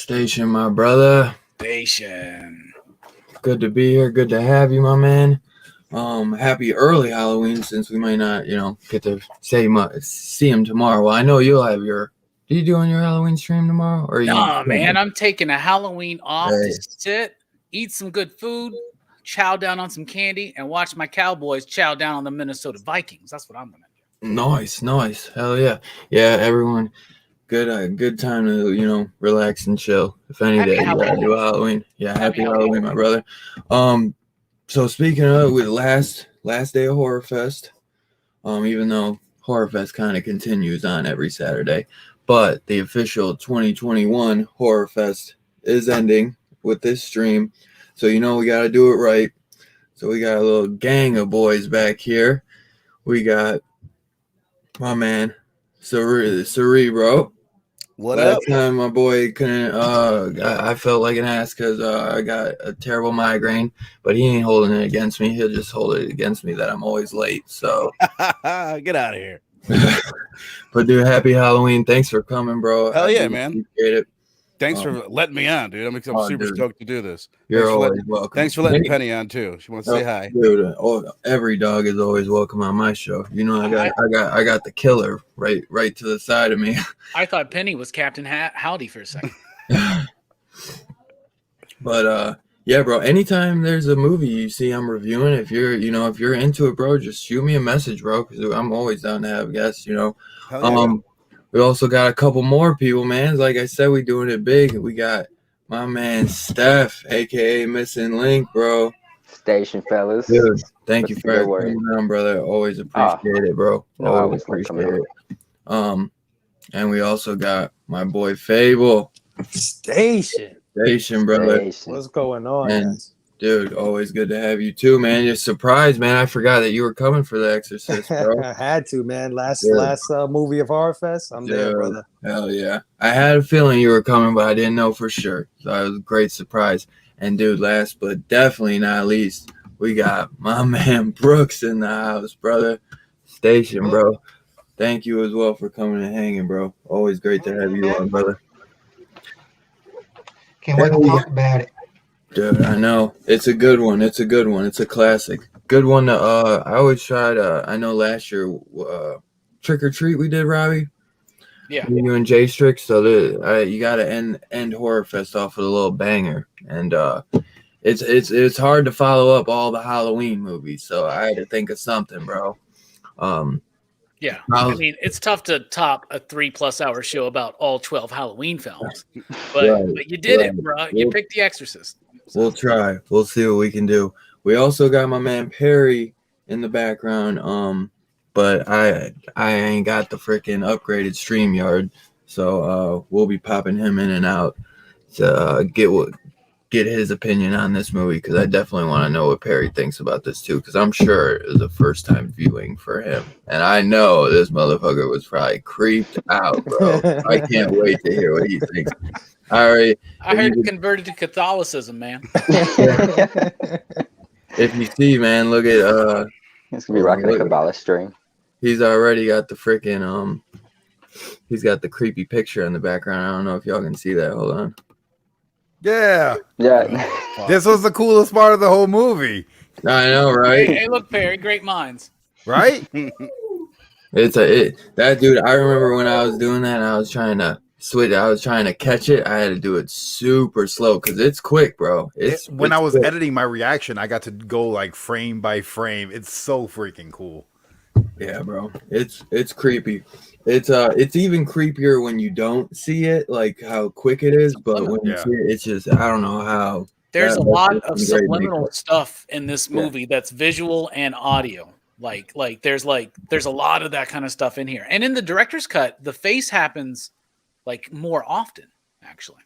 Station, my brother. Station. Good to be here. Good to have you, my man. Happy early Halloween, since we might not, get to see him tomorrow. Well, I know you'll have your. Are you doing your Halloween stream tomorrow? Or Nah, man, I'm taking a Halloween off Hey. to sit, eat some good food, chow down on some candy, and watch my Cowboys chow down on the Minnesota Vikings. That's what I'm gonna do. Nice. Hell yeah. Yeah, everyone. Good time to, relax and chill. If any day you gotta do Halloween. Yeah, happy Halloween, my brother. So speaking of, with last day of Horror Fest, even though Horror Fest kind of continues on every Saturday, but the official 2021 Horror Fest is ending with this stream. So we gotta do it right. So we got a little gang of boys back here. We got my man Cerebro. What Last up? time my boy couldn't, I felt like an ass because I got a terrible migraine, but he ain't holding it against me. He'll just hold it against me that I'm always late. So get out of here. But dude, happy Halloween. Thanks for coming, bro. Hell yeah, man. Appreciate it. Thanks for letting me on, dude. I'm super stoked to do this. You're always welcome. Thanks for letting Penny on too. She wants to say hi. Dude, every dog is always welcome on my show. I got the killer right to the side of me. I thought Penny was Captain Howdy for a second. But yeah, bro. Anytime there's a movie you see I'm reviewing, if you're into it, bro, just shoot me a message, bro, because I'm always down to have guests. Hell yeah. We also got a couple more people, man. Like I said, we doing it big. We got my man Steph, aka Missing Link, bro. Station, fellas. Dude, thank you for coming on, brother. Always appreciate it, bro. Always appreciate it. And we also got my boy Fable. Station, brother. What's going on? And, dude, always good to have you too, man. You're surprised, man. I forgot that you were coming for the Exorcist, bro. I had to, man. Last movie of Horror Fest. I'm there, brother. Hell yeah. I had a feeling you were coming, but I didn't know for sure. So it was a great surprise. And dude, last but definitely not least, we got my man Brooks in the house, brother. Station, bro. Thank you as well for coming and hanging, bro. Always great to have you on, brother. Can't wait to talk about it. Dude, I know. It's a good one. It's a classic. Good one to, I always tried, I know last year, Trick or Treat we did, Robbie. Yeah. You and Jay Strick. So you got to end Horror Fest off with a little banger. And it's hard to follow up all the Halloween movies. So I had to think of something, bro. Yeah, I mean, it's tough to top a 3+ hour show about all 12 Halloween films, but you did it, bro. You picked The Exorcist. So. We'll try. We'll see what we can do. We also got my man Perry in the background, but I ain't got the freaking upgraded StreamYard, so we'll be popping him in and out to get his opinion on this movie because I definitely want to know what Perry thinks about this too. Because I'm sure it was a first time viewing for him, and I know this motherfucker was probably creeped out, bro. I can't wait to hear what he thinks. I heard he converted to Catholicism, man. If you see, man, look at He's gonna be rocking a Kabbalah string. He's already got the freaking he's got the creepy picture in the background. I don't know if y'all can see that. Hold on. Yeah. This was the coolest part of the whole movie. I know, right? Hey, look, Perry, great minds. Right? That dude, I remember when I was doing that and I was trying to switch, I was trying to catch it. I had to do it super slow because it's quick, bro. When I was editing my reaction, I got to go like frame by frame. It's so freaking cool. Yeah, bro. It's creepy. It's even creepier when you don't see it, like how quick it is. But when you see it, it's just I don't know how. There's a lot of subliminal stuff in this movie that's visual and audio. Like there's a lot of that kind of stuff in here. And in the director's cut, the face happens like more often, actually.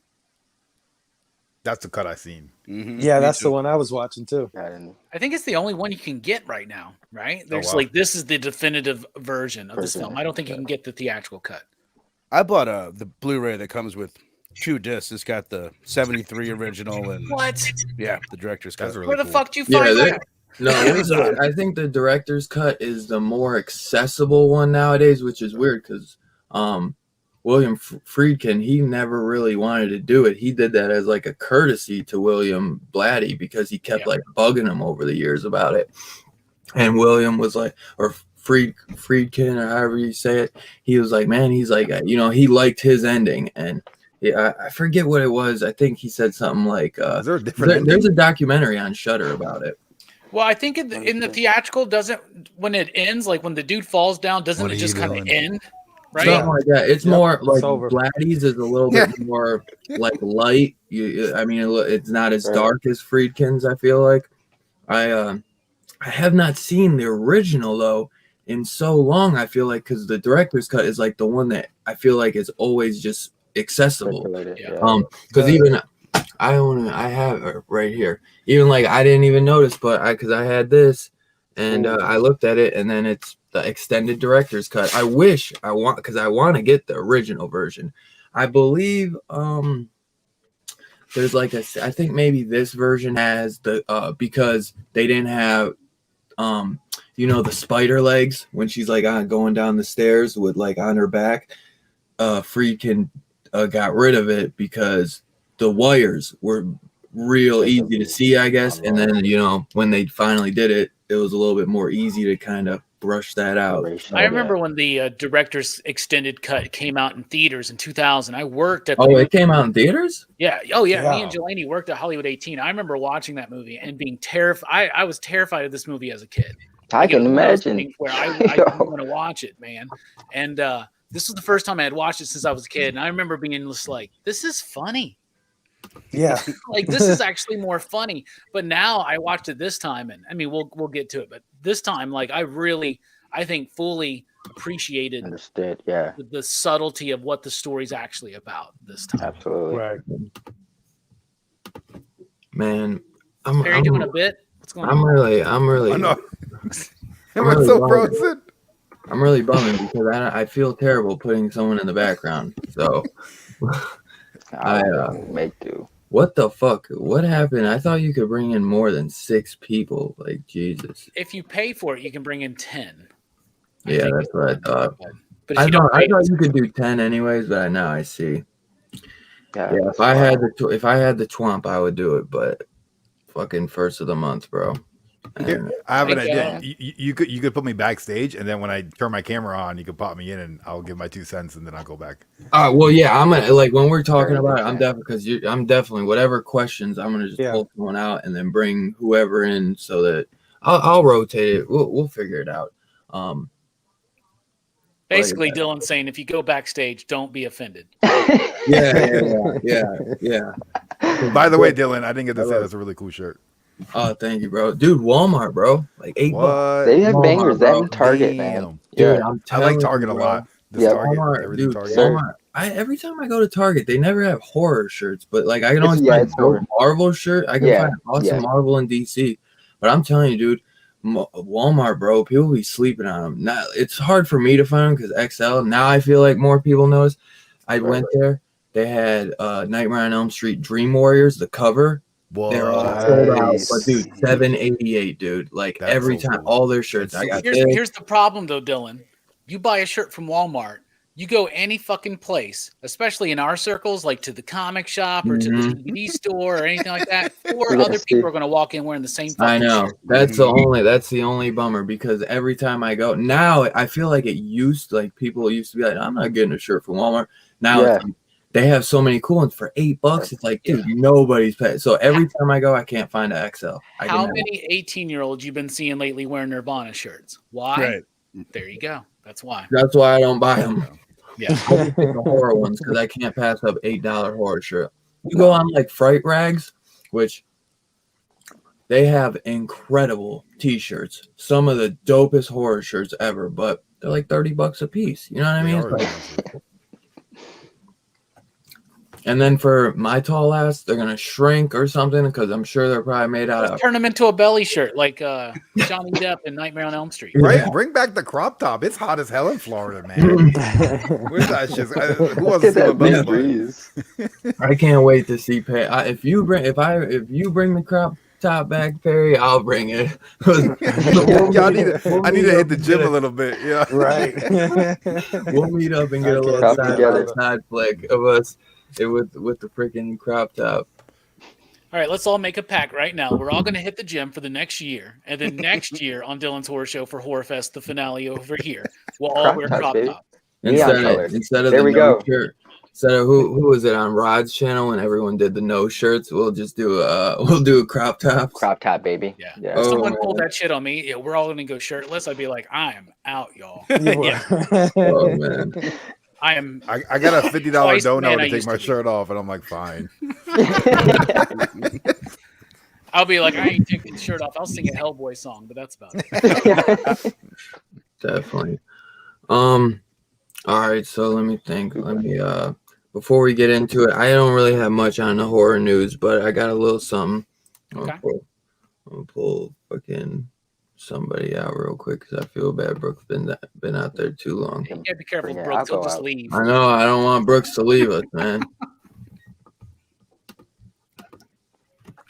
That's the cut I seen. Mm-hmm. Yeah, that's the one I was watching too. I think it's the only one you can get right now, right? There's this is the definitive version of this film. I don't think you can get the theatrical cut. I bought the Blu-ray that comes with 2 discs. It's got the 73 original and the director's cut. Really Where the fuck do you find that? No, I think the director's cut is the more accessible one nowadays, which is weird because William Friedkin, he never really wanted to do it. He did that as like a courtesy to William Blatty because he kept like bugging him over the years about it. And William was like, or Friedkin, or however you say it, he was like, man, he's like, he liked his ending. And I forget what it was. I think he said something like, is there a different there's a documentary on Shudder about it. Well, I think in the theatrical, when it ends, like when the dude falls down, doesn't it just kind of end? Right? Something like that. It's more like Blatty's is a little bit more like light. It's not as dark as Friedkin's. I feel like I have not seen the original though in so long. I feel like because the director's cut is like the one that I feel like is always just accessible. Because even I have it right here. Even like I didn't even notice, but because I had this and I looked at it and then it's the extended director's cut. Because I want to get the original version. I believe there's like I think maybe this version has the because they didn't have the spider legs when she's like going down the stairs with like on her back. Friedkin got rid of it because the wires were real easy to see, I guess. And then when they finally did it, it was a little bit more easy to kind of brush that out. I remember when the director's extended cut came out in theaters in 2000. I worked at it came out in theaters? Yeah. Oh, yeah. Me and Jelani worked at Hollywood 18. I remember watching that movie and being terrified. I was terrified of this movie as a kid. I can imagine. Where I didn't want to watch it, man. And this was the first time I had watched it since I was a kid. And I remember being just like, this is funny. Yeah. Like this is actually more funny. But now I watched it this time, and I mean we'll get to it, but this time like I think fully appreciated the subtlety of what the story's actually about this time. Absolutely. Right. Man, I'm doing a bit. What's going on? I'm really I know. I'm so frozen. I'm really bummed because I feel terrible putting someone in the background. So I make do. What the fuck? What happened? I thought you could bring in more than 6 people. Like Jesus. If you pay for it, you can bring in 10. Yeah, that's what I thought. But I thought you could do 10 anyways, but now I see. Yeah, if I had the twomp, I would do it, but fucking first of the month, bro. I have an idea. You could put me backstage, and then when I turn my camera on, you could pop me in, and I'll give my 2 cents, and then I'll go back. Well, yeah, I'm gonna like when we're talking about it. I'm definitely whatever questions I'm gonna just pull one out and then bring whoever in so that I'll rotate it. We'll figure it out. Basically, Dylan's saying if you go backstage, don't be offended. Yeah. By the way, Dylan, I didn't get to say that's a really cool shirt. Oh, thank you, bro. Dude, Walmart, bro. Like $8. They have Walmart, bangers. Bro. That Target, man. Dude, Yeah. I like Target a lot. Walmart, dude, Walmart. every time I go to Target, they never have horror shirts, but like I can always find a Marvel shirt. I can find awesome Marvel in DC, but I'm telling you, dude, Walmart, bro, people be sleeping on them. Now it's hard for me to find them because XL. Now I feel like more people notice. I went there. They had Nightmare on Elm Street Dream Warriors, the cover. They're all sold out, but dude, $7.88, dude. Like every time, all their shirts. Here's the problem, though, Dylan. You buy a shirt from Walmart, you go any fucking place, especially in our circles, like to the comic shop or to the DVD store or anything like that. 4 other people are going to walk in wearing the same fucking I know. shirt. That's the only bummer because every time I go now, I feel like people used to be like, I'm not getting a shirt from Walmart. Now it's like, they have so many cool ones for $8. It's like, dude, nobody's paying. So every time I go, I can't find an XL. How many 18-year-olds you've been seeing lately wearing Nirvana shirts? Why? Right. There you go. That's why. That's why I don't buy them. Yeah, I just pick the horror ones because I can't pass up $8 horror shirt. You go on like Fright Rags, which they have incredible T-shirts, some of the dopest horror shirts ever, but they're like $30 a piece. You know what I mean? And then for my tall ass, they're gonna shrink or something because I'm sure they're probably made out of. Turn them into a belly shirt like Johnny Depp in Nightmare on Elm Street. Right, yeah. Bring back the crop top. It's hot as hell in Florida, man. Where's that shit? Who wants to see a belly breeze? I can't wait to see Perry. If you bring the crop top back, Perry, I'll bring it. I need to hit the gym a little bit. Yeah, right. We'll meet up and get a little side flick of us. With the freaking crop top. All right, let's all make a pact right now. We're all going to hit the gym for the next year, and then next year on Dylan's Horror Show for Horror Fest, the finale over here, we'll all wear crop top. Instead of there the we go. Shirt. Instead of who was it on Rod's channel when everyone did the no shirts? We'll just do a crop top. Crop top, baby. Yeah. If someone pulled that shit on me, we're all going to go shirtless. I'd be like, I am out, y'all. Oh man. I got a $50 dono to take my shirt off, and I'm like, fine. I'll be like, I ain't taking the shirt off. I'll sing a Hellboy song, but that's about it. Definitely. All right, so let me think. Before we get into it, I don't really have much on the horror news, but I got a little something. Okay. I'll pull fucking somebody out real quick because I feel bad. Brooks been out there too long. You gotta be careful, Brooks. He'll just leave. I know. I don't want Brooks to leave us, man.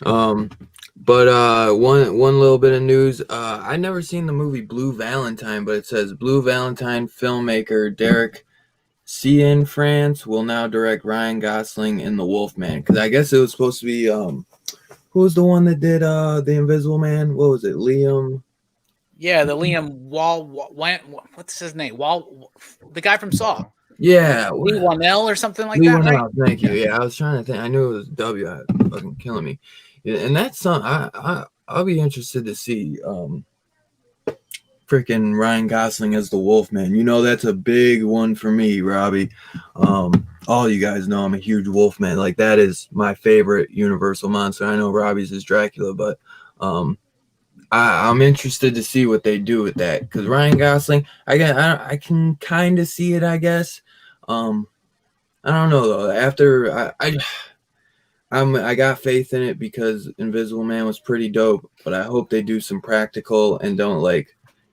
But one little bit of news. I never seen the movie Blue Valentine, but it says Blue Valentine filmmaker Derek Cianfrance will now direct Ryan Gosling in The Wolfman, because I guess it was supposed to be who was the one that did The Invisible Man? What was it? Liam. Yeah, the Liam what's his name? The guy from Saw. Yeah, Lee Wanell or something like that. Right? Thank you. Yeah, I was trying to think. I knew it was W. Fucking killing me. Yeah, and that's something I'll be interested to see. Freaking Ryan Gosling as the Wolfman. You know, that's a big one for me, Robbie. All you guys know I'm a huge Wolfman. Like, that is my favorite Universal monster. I know Robbie's is Dracula, but I'm interested to see what they do with that, because Ryan Gosling, I can kind of see it, I guess. I don't know though. After I got faith in it because Invisible Man was pretty dope, but I hope they do some practical and don't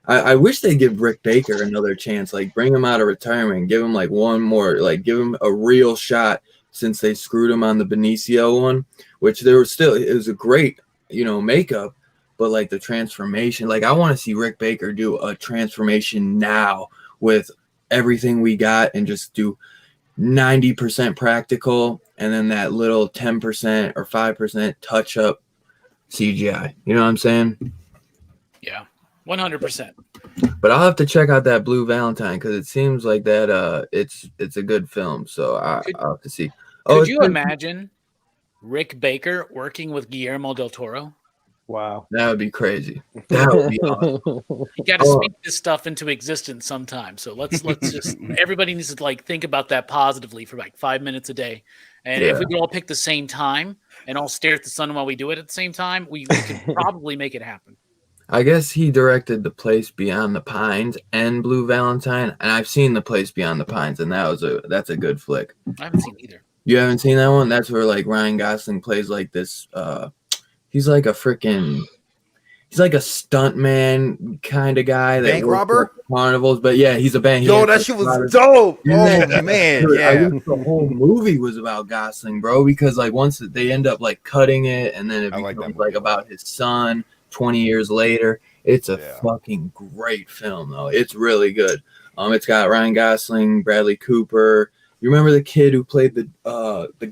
I wish they give Rick Baker another chance, like bring him out of retirement, give him like one more, like give him a real shot, since they screwed him on the Benicio one, which it was a great, makeup, but like the transformation, like I want to see Rick Baker do a transformation now with everything we got and just do 90% practical and then that little 10% or 5% touch up CGI. You know what I'm saying? Yeah, 100%. But I'll have to check out that Blue Valentine because it seems like that it's a good film. So I'll have to see. Could you imagine Rick Baker working with Guillermo del Toro? Wow, that would be crazy. That would be awesome. You got to speak this stuff into existence sometime. So let's just everybody needs to think about that positively for like 5 minutes a day. And if we could all pick the same time and all stare at the sun while we do it at the same time, we could probably make it happen. I guess he directed The Place Beyond the Pines and Blue Valentine, and I've seen The Place Beyond the Pines, and that's a good flick. I haven't seen either. You haven't seen that one? That's where like Ryan Gosling plays like this. He's like a stuntman kind of guy. That bank robber? Carnivals, but yeah, he's a bank. Yo, that shit was dope. Oh man, dude, yeah. I wish the whole movie was about Gosling, bro. Because like once they end up like cutting it, and then it becomes like about his son 20 years later. It's a fucking great film, though. It's really good. It's got Ryan Gosling, Bradley Cooper. You remember the kid who played the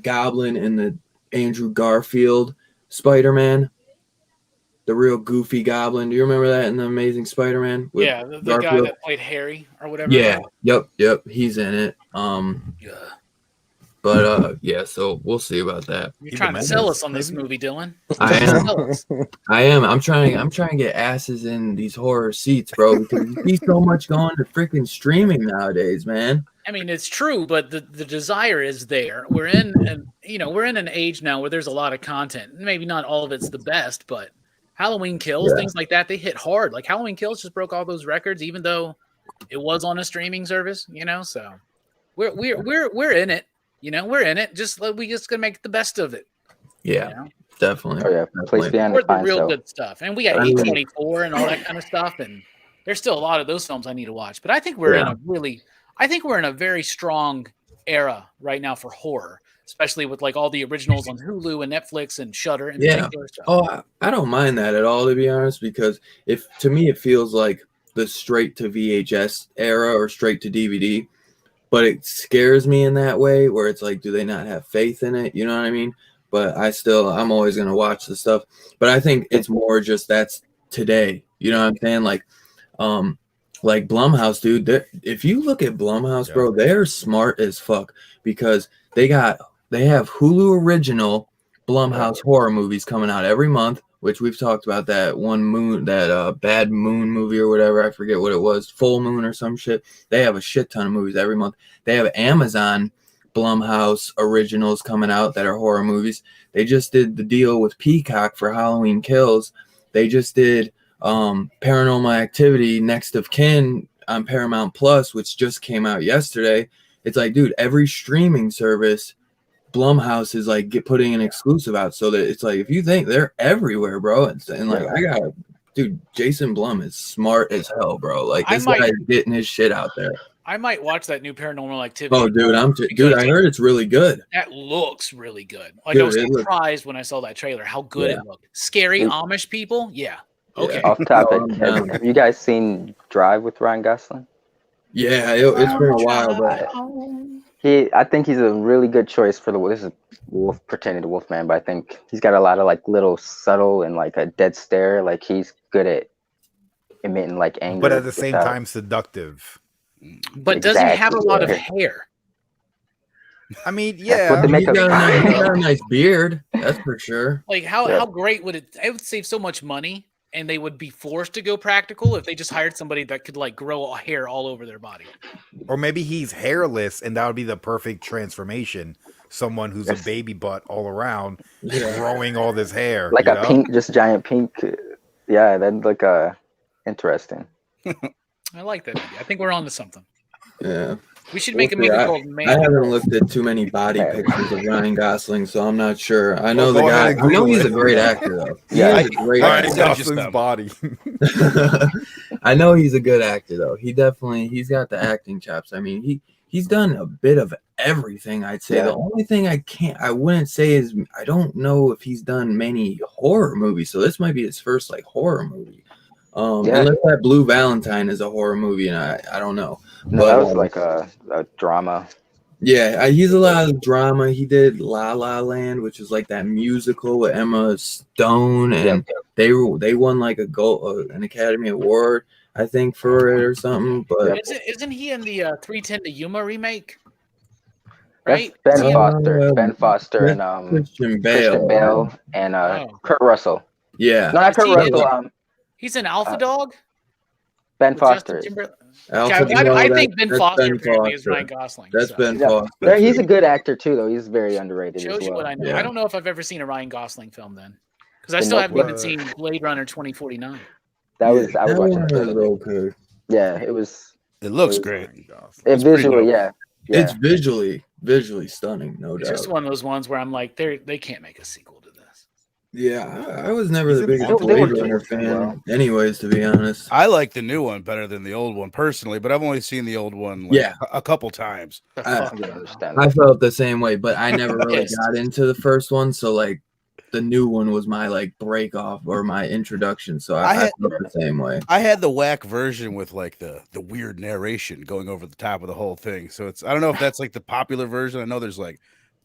Goblin in the Andrew Garfield Spider-Man? The real goofy Goblin. Do you remember that in The Amazing Spider-Man? Yeah, the guy that played Harry or whatever. Yeah, yep. He's in it. But yeah, so we'll see about that. You're trying to sell us on this movie, Dylan. I am. I'm trying to get asses in these horror seats, bro, because you see so much going to freaking streaming nowadays, man. I mean, it's true, but the desire is there. We're in an age now where there's a lot of content. Maybe not all of it's the best, but Halloween Kills, things like that, they hit hard. Like Halloween Kills just broke all those records, even though it was on a streaming service, So we're in it. We're in it. We just gonna make the best of it. Yeah, definitely. Oh yeah, Place Beyond the Pines, real good stuff, and we got A24 and all that kind of stuff, and there's still a lot of those films I need to watch. But I think we're in a very strong era right now for horror, especially with like all the originals on Hulu and Netflix and Shudder and particular stuff. Oh, I don't mind that at all, to be honest, because to me it feels like the straight to VHS era or straight to DVD. But it scares me in that way where it's like, do they not have faith in it? You know what I mean? But I'm always going to watch the stuff. But I think it's more just that's today. You know what I'm saying? Like Blumhouse, dude. If you look at Blumhouse, bro, they're smart as fuck because they have Hulu original Blumhouse horror movies coming out every month, which we've talked about that Bad Moon movie or whatever. I forget what it was. Full Moon or some shit. They have a shit ton of movies every month. They have Amazon Blumhouse originals coming out that are horror movies. They just did the deal with Peacock for Halloween Kills. They just did Paranormal Activity Next of Kin on Paramount Plus, which just came out yesterday. It's like, dude, every streaming service Blumhouse is like putting an exclusive out, so that it's like if you think they're everywhere, bro, Jason Blum is smart as hell, bro. Like this guy's getting his shit out there. I might watch that new Paranormal Activity. Oh, dude, I heard it's really good. That looks really good. Like I was surprised when I saw that trailer how good it looked. Scary Amish people, okay. Off topic, have you guys seen Drive with Ryan Gosling? Yeah, it's been a while, but I think he's a really good choice for this is Wolf pretending to Wolfman, but I think he's got a lot of like little subtle and like a dead stare. Like he's good at emitting like anger, but at the same time seductive. But does he have a lot of hair? I mean, yeah, he's got a nice beard. That's for sure. Like how great would it? It would save so much money. And they would be forced to go practical if they just hired somebody that could like grow hair all over their body. Or maybe he's hairless and that would be the perfect transformation. Someone who's a baby butt all around, growing all this hair. Like pink, just giant pink. Yeah, that'd look interesting. I like that idea. I think we're on to something. Yeah. We should make a movie called Man. I haven't looked at too many body pictures of Ryan Gosling, so I'm not sure. I know the guy. I know he's a great actor, though. Yeah, he's a great actor. Gosling's body. I know he's a good actor, though. He's got the acting chops. I mean, he's done a bit of everything. I'd say the only thing I wouldn't say is I don't know if he's done many horror movies. So this might be his first like horror movie. Unless that Blue Valentine is a horror movie, and I don't know. No, that was like a drama. Yeah, he's a lot of drama. He did La La Land, which is like that musical with Emma Stone, and they won like an Academy Award, I think, for it or something. But isn't he in the 310 to Yuma remake? Right, Ben Foster, and Christian Bale and Kurt Russell. Yeah, no, not Kurt Russell. He's an Alpha Dog. Ben Foster. I think Ben Foster is Ryan Gosling. That's Ben Foster. He's a good actor too, though. He's very underrated. Shows you what I know. Yeah. I don't know if I've ever seen a Ryan Gosling film then, because I still haven't even seen Blade Runner 2049. I was watching it was okay. Yeah, it was. It looks great. It visually, yeah. It's visually stunning, no doubt. It's just one of those ones where I'm like, they can't make a sequel to this. Yeah, I was never the biggest Blade Runner fan, anyways, to be honest. I like the new one better than the old one personally, but I've only seen the old one a couple times. I felt the same way, but I never really got into the first one, so like the new one was my like break off or my introduction, so I felt the same way. I had the whack version with like the weird narration going over the top of the whole thing, so it's I don't know if that's like the popular version. I know there's like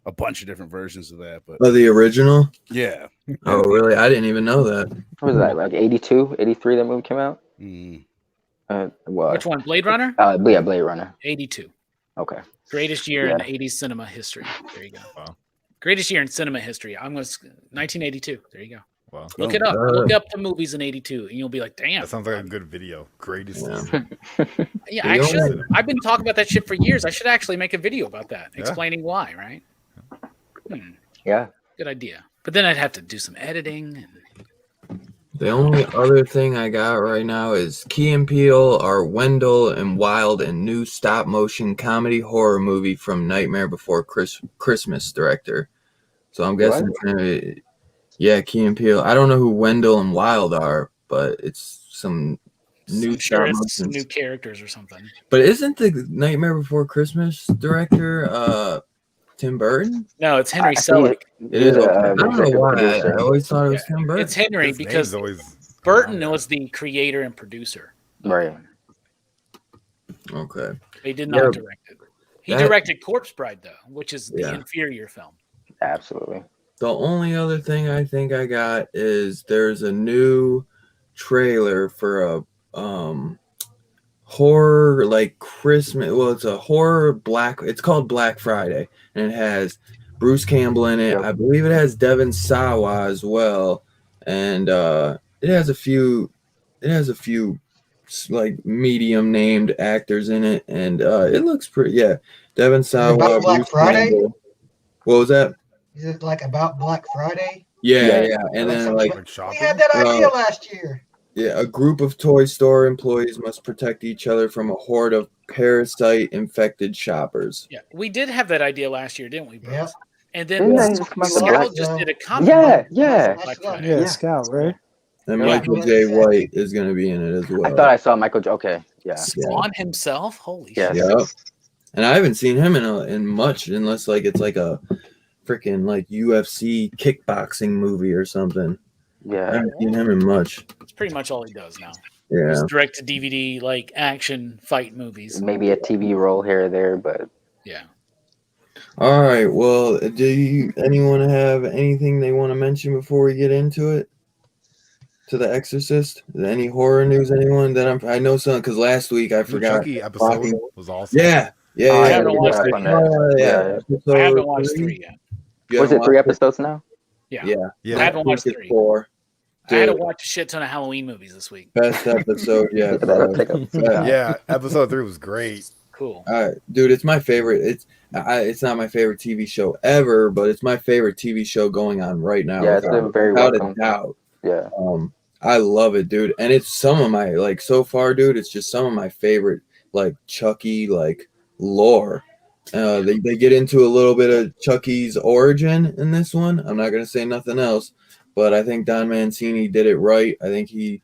a bunch of different versions of that, but the original? Yeah. Oh, really? I didn't even know that. What was that, like 82, 83 that movie came out? Which one? Blade Runner? Yeah, Blade Runner. 82. Okay. Greatest year in 80s cinema history. There you go. Wow. Greatest year in cinema history. 1982. There you go. Wow. Look it up. Look up the movies in 82, and you'll be like, damn. That sounds like a good video. Greatest. Yeah, I've been talking about that shit for years. I should actually make a video about that, explaining why, right? Yeah. Good idea. But then I'd have to do some editing. The only other thing I got right now is Key and Peele are Wendell and Wild, and new stop motion comedy horror movie from Nightmare Before Christmas director. So I'm guessing it's gonna be, Key and Peele. I don't know who Wendell and Wild are, but it's some new new characters or something. But isn't the Nightmare Before Christmas director Tim Burton? No, it's Henry Selick. It is. I don't know why. I always thought it was Tim Burton. It's Henry because Burton was the creator and producer. Right. Okay. They did not direct it. He directed Corpse Bride, though, which is the inferior film. Absolutely. The only other thing I think I got is there's a new trailer for a horror like Christmas. Well, it's a horror it's called Black Friday, and it has Bruce Campbell in it. I believe it has Devon Sawa as well, and it has a few like medium named actors in it, and it looks pretty. Yeah, Devon Sawa. About Black Friday. Campbell. What was that? Is it like about Black Friday? Yeah. And then like we had that idea last year. Yeah, a group of toy store employees must protect each other from a horde of parasite-infected shoppers. Yeah, we did have that idea last year, didn't we, Bruce? Yeah. And then Scout just did a comic. Yeah, Scout, right? And Michael J. White is going to be in it as well. I thought I saw Michael J. Okay, yeah. Spawn himself? Holy shit. Yeah. And I haven't seen him in much, unless like it's like a freaking like UFC kickboxing movie or something. Yeah. I haven't seen him in much. It's pretty much all he does now. Yeah. Just direct to DVD like action fight movies. Maybe a TV role here or there, but yeah. All right. Well, anyone have anything they want to mention before we get into it? To The Exorcist? Any horror news? Anyone that I know some, because last week I forgot. Chucky episode was awesome. Yeah. I haven't watched three yet. I haven't watched 3 yet. Was it 3 episodes now? Yeah. I haven't watched 3. 4. I had to watch a shit ton of Halloween movies this week. Best episode, yeah. Yeah, episode 3 was great. Cool. All right, dude, it's my favorite. It's not my favorite TV show ever, but it's my favorite TV show going on right now. Yeah, it's without a doubt. Yeah. I love it, dude, and it's some of my like so far, dude. It's just some of my favorite like Chucky like lore. They get into a little bit of Chucky's origin in this one. I'm not gonna say nothing else, but I think Don Mancini did it right. I think he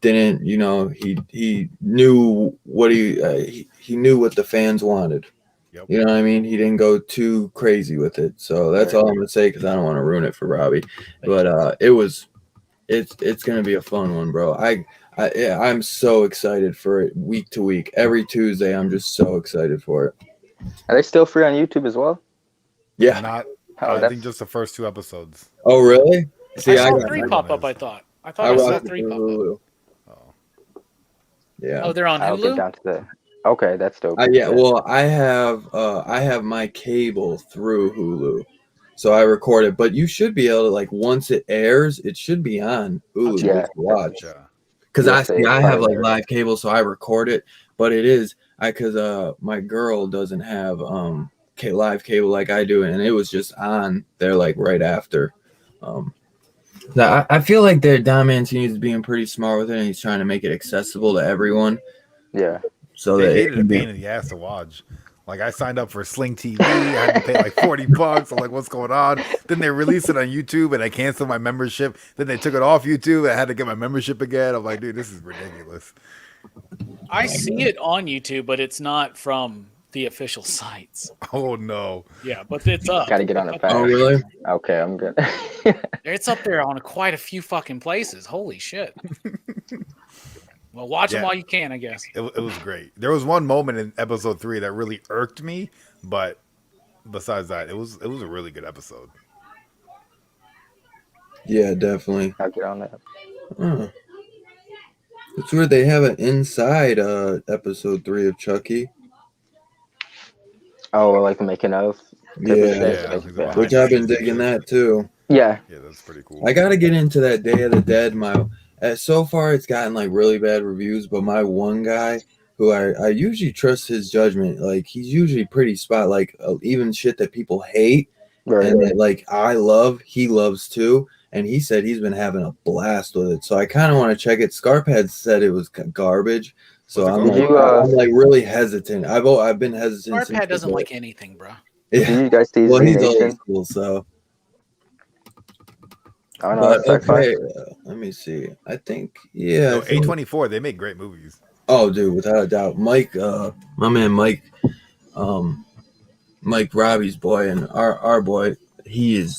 didn't, he knew what he knew what the fans wanted. Yep. You know what I mean? He didn't go too crazy with it. So that's all I'm gonna say, because I don't want to ruin it for Robbie. But it's gonna be a fun one, bro. I'm so excited for it week to week. Every Tuesday, I'm just so excited for it. Are they still free on YouTube as well? Yeah. I think just the first 2 episodes. Oh, really? See, I saw 3 pop up, I thought I saw 3 pop up. Yeah. Oh, they're on Hulu? I'll get down to the... Okay, that's dope. Well, I have my cable through Hulu, so I record it. But you should be able to, like, once it airs, it should be on Hulu to watch. Because I have like live cable, so I record it. But it is because my girl doesn't have live cable like I do, and it was just on there like right after. I feel like that Don Mancini is being pretty smart with it, and he's trying to make it accessible to everyone. Yeah. So They that made it a pain in the ass to watch. Like I signed up for Sling TV, I had to pay like $40. I'm like, what's going on? Then they released it on YouTube, and I canceled my membership. Then they took it off YouTube, and I had to get my membership again. I'm like, dude, this is ridiculous. I see it on YouTube, but it's not from the official sites. Oh no. Yeah, but it's up. Gotta get on it fast. Oh, really? Okay, I'm good. It's up there on quite a few fucking places. Holy shit. Well, watch them while you can, I guess. It was great. There was one moment in episode 3 that really irked me, but besides that, it was a really good episode. Yeah, definitely. I'll get on that. It's weird they have an inside episode 3 of Chucky. Oh, like the making of. Yeah. Which I've been digging that too. Yeah. Yeah, that's pretty cool. I gotta get into that Day of the Dead. So far it's gotten like really bad reviews, but my one guy who I usually trust his judgment, like he's usually pretty spot, like even shit that people hate and that like I love, he loves too. And he said he's been having a blast with it. So I kind of want to check it. Scarp had said it was garbage. So I'm like really hesitant. I've been hesitant. Scarphead doesn't like anything, bro. Yeah. Did you guys see well, he's old school, so. I don't know. Okay, let me see. I think No, A24, they make great movies. Oh, dude, without a doubt, Mike, my man Mike, Mike Robbie's boy and our boy.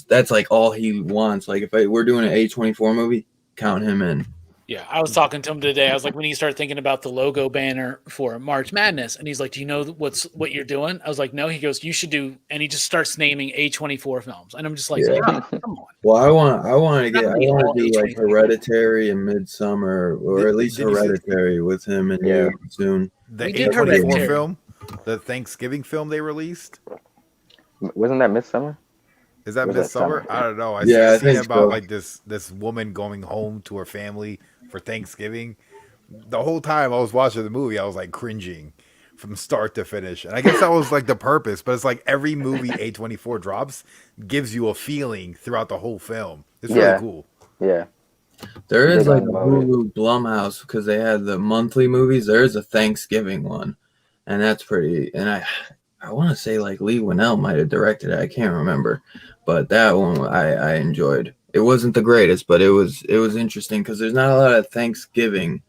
That's like all he wants. Like if we're doing an A24 movie, count him in. Yeah, I was talking to him today. I was like, when you start thinking about the logo banner for March Madness, and he's like, "Do you know what you're doing?" I was like, "No." He goes, "You should do," and he just starts naming A24 films, and I'm just like, come on. Well, I want to do like Hereditary and Midsummer, or at least Hereditary with him and you soon. The A24 film, the Thanksgiving film they released. Wasn't that Midsummer? Is that Midsummer? I don't know. I seen about like this woman going home to her family for Thanksgiving. The whole time I was watching the movie, I was like cringing from start to finish. And I guess that was like the purpose, but it's like every movie A24 drops gives you a feeling throughout the whole film. It's really cool. Yeah. There is like a Hulu Blumhouse because they had the monthly movies. There is a Thanksgiving one, and that's pretty. And I want to say like Lee Winnell might have directed it. I can't remember, but that one I enjoyed. It wasn't the greatest, but it was interesting because there's not a lot of Thanksgiving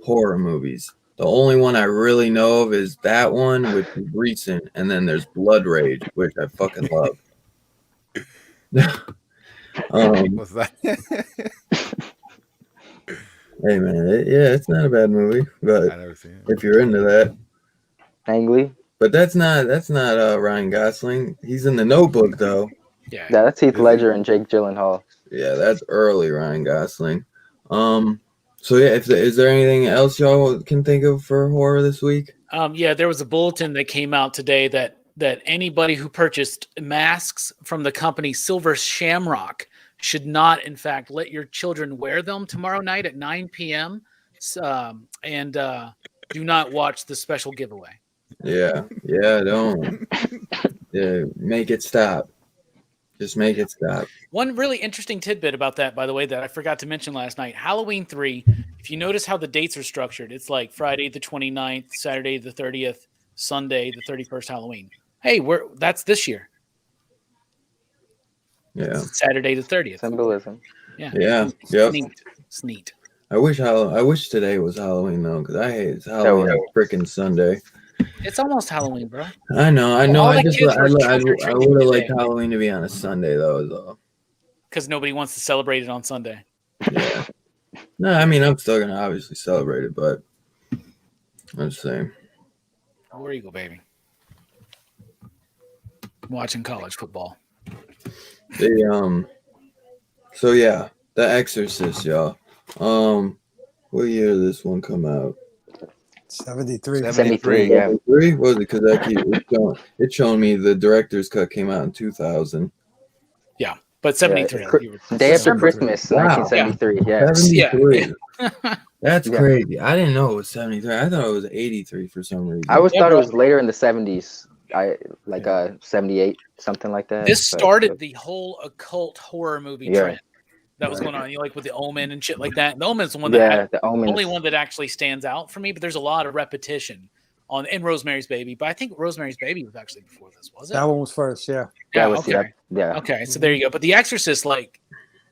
horror movies. The only one I really know of is that one, which is recent, and then there's Blood Rage, which I fucking love. What's that? Hey man, it's not a bad movie, but I never seen it. If you're into that, Angly. But that's not Ryan Gosling. He's in The Notebook though. Yeah, that's Heath Ledger and Jake Gyllenhaal. Yeah, that's early Ryan Gosling. So yeah, is there anything else y'all can think of for horror this week? Yeah, there was a bulletin that came out today that anybody who purchased masks from the company Silver Shamrock should not, in fact, let your children wear them tomorrow night at 9 p.m. And do not watch the special giveaway. Yeah, don't. Yeah, make it stop. Just make it stop. One really interesting tidbit about that, by the way, that I forgot to mention last night, Halloween 3, if you notice how the dates are structured, it's like Friday the 29th, Saturday the 30th, Sunday the 31st Halloween. Hey, that's this year. Yeah. It's Saturday the 30th. Symbolism. Yeah. Yeah. Yep. It's neat. I wish today was Halloween though, because I hate Halloween on freaking Sunday. It's almost Halloween, bro. I know. I would have liked today. Halloween to be on a Sunday though. Because nobody wants to celebrate it on Sunday. Yeah. No, I mean I'm still gonna obviously celebrate it, but I'm just saying. Where you go, baby? I'm watching college football. So yeah, The Exorcist, y'all. What year did this one come out? 73. 73, yeah. 73? What was it? Because it's showing me the director's cut came out in 2000. Yeah, but 73. Yeah, day after Christmas, 1973. Yeah. 73. That's crazy. I didn't know it was 73. I thought it was 83 for some reason. I always thought it was later in the 70s. 78, something like that. This started the whole occult horror movie trend. that was going on, you know, like with the Omen and shit like that. The Omen's the one that the only one that actually stands out for me, but there's a lot of repetition in Rosemary's Baby. But I think Rosemary's Baby was actually before this, was it? That one was first, yeah. Yeah, okay. Yeah. Okay, so there you go. But The Exorcist, like,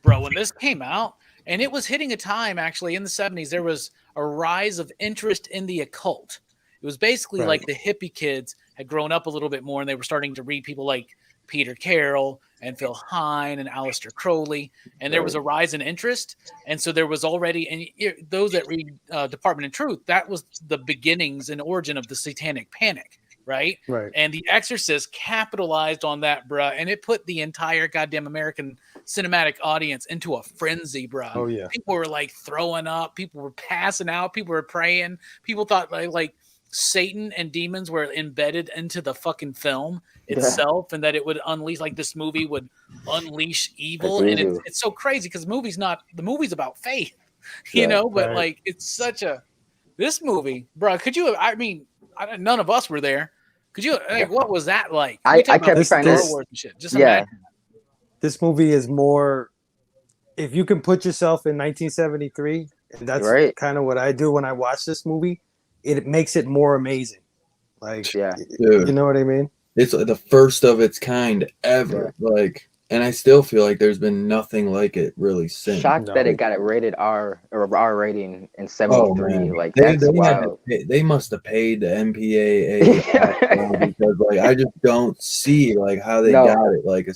bro, when this came out, and it was hitting a time actually in the 70s, there was a rise of interest in the occult. It was basically like the hippie kids had grown up a little bit more, and they were starting to read people like Peter Carroll and Phil Hine and Aleister Crowley, and there was a rise in interest. And so there was already, and those that read Department of Truth, that was the beginnings and origin of the Satanic Panic, right? And The Exorcist capitalized on that, bruh, and it put the entire goddamn American cinematic audience into a frenzy, bruh. Oh yeah, people were like throwing up, people were passing out, people were praying, people thought like Satan and demons were embedded into the fucking film itself, and that it would unleash, like this movie would unleash evil. And it's so crazy because the movie's about faith, you know, but like it's such a, this movie, bro, could you, I mean, none of us were there. Could you, like, what was that like? I kept trying to, Star Wars and shit. Just imagine. This movie is more, if you can put yourself in 1973, and that's kind of what I do when I watch this movie, it makes it more amazing. Like, you know what I mean? It's the first of its kind ever. Like, and I still feel like there's been nothing like it really since. Shocked that it got it rated R or R rating in 73. Like, that's wild. They must have paid the MPAA because like I just don't see like how they got it. Like,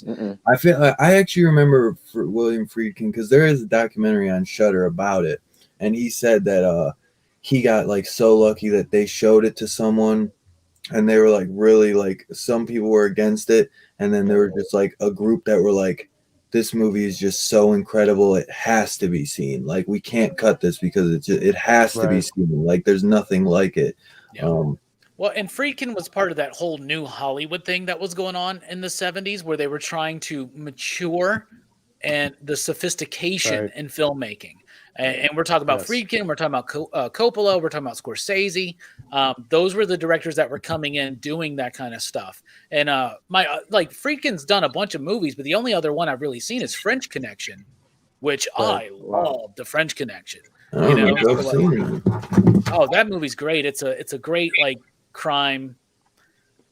I feel I actually remember for William Friedkin, because there is a documentary on Shudder about it, and he said that he got like so lucky that they showed it to someone, and they were like really like, some people were against it, and then there were just like a group that were like, this movie is just so incredible, it has to be seen. Like, we can't cut this because it has to be seen. Like, there's nothing like it. Well, and Friedkin was part of that whole new Hollywood thing that was going on in the 70s, where they were trying to mature and the sophistication in filmmaking. And we're talking about Friedkin, we're talking about Coppola, we're talking about Scorsese. Those were the directors that were coming in doing that kind of stuff. And Friedkin's done a bunch of movies, but the only other one I've really seen is French Connection, which I love. The French Connection. You know, oh, that movie's great. It's a great like crime.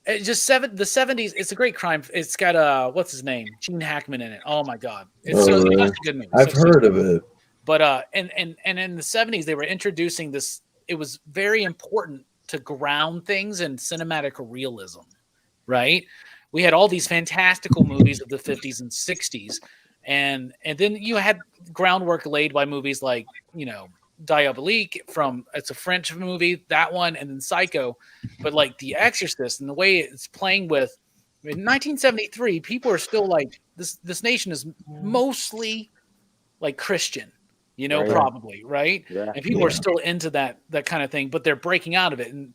It's just the 70s. It's a great crime. It's got what's his name, Gene Hackman in it. Oh my god, it's such a good movie. I've heard of it. But and in the 70s they were introducing this. It was very important to ground things in cinematic realism, right? We had all these fantastical movies of the 50s and 60s, and then you had groundwork laid by movies like, you know, Diabolique it's a French movie, that one, and then Psycho. But like The Exorcist and the way it's playing with, in 1973, people are still like, this nation is mostly like Christian, you know, probably, right? And people are still into that kind of thing, but they're breaking out of it. And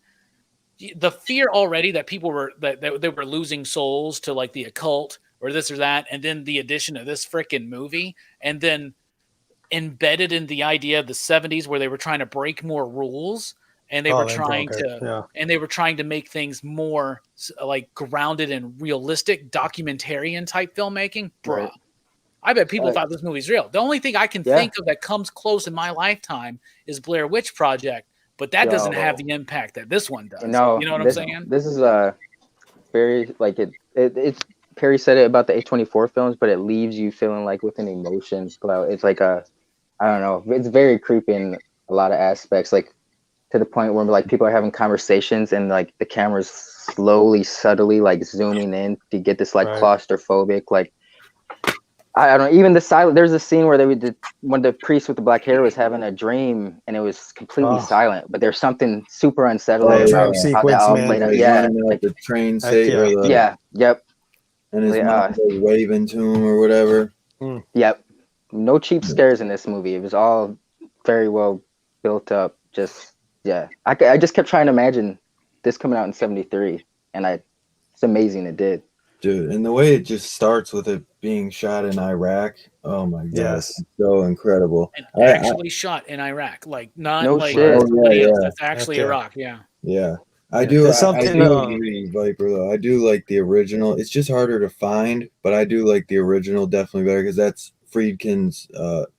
the fear already that people were that they were losing souls to like the occult or this or that, and then the addition of this freaking movie, and then embedded in the idea of the 70s where they were trying to break more rules, and they were trying to make things more like grounded in realistic documentarian type filmmaking. Bruh, I bet people thought this movie's real. The only thing I can think of that comes close in my lifetime is Blair Witch Project, but that doesn't have the impact that this one does. No, you know what I'm saying? This is very like it's Perry said it about the A24 films, but it leaves you feeling like with an emotion. It's like I don't know. It's very creepy in a lot of aspects, like to the point where like people are having conversations and like the camera's slowly, subtly like zooming in to get this like claustrophobic, like I don't know, even the silent. There's a scene where when the priest with the black hair was having a dream and it was completely silent, but there's something super unsettling about how that all played out. Yeah, like the train and his mom was waving to him or whatever. Yep. No cheap scares in this movie. It was all very well built up. I just kept trying to imagine this coming out in 73, and it's amazing it did. Dude, and the way it just starts with it being shot in Iraq, oh my god, it's so incredible. And actually shot in Iraq, like not no like shit. It's actually Iraq, Yeah. I do agree, Viper, though. I do like the original. It's just harder to find, but I do like the original definitely better because that's Friedkin's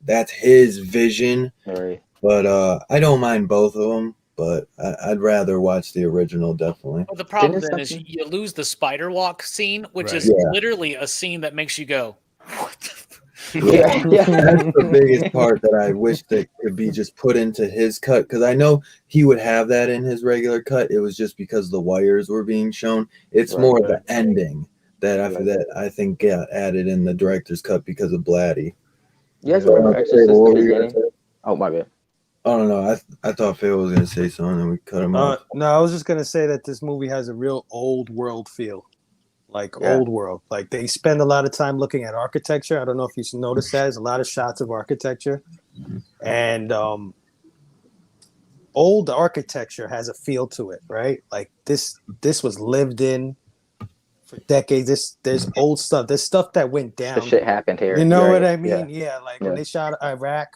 that's his vision. Right. But I don't mind both of them. But I'd rather watch the original, definitely. Well, the problem then is you lose the spider walk scene, which is literally a scene that makes you go, what the yeah. That's the biggest part that I wish that could be just put into his cut, because I know he would have that in his regular cut. It was just because the wires were being shown. It's more the ending that I think got added in the director's cut because of Blatty. You guys remember Exorcist at the beginning? Oh, my bad. I don't know. I thought Phil was gonna say something and we cut him off. No, I was just gonna say that this movie has a real old world feel. Old world. Like they spend a lot of time looking at architecture. I don't know if you noticed that. There's a lot of shots of architecture. And old architecture has a feel to it, right? Like this was lived in for decades. There's old stuff. There's stuff that went down. The shit happened here. You know what I mean? Yeah, when they shot Iraq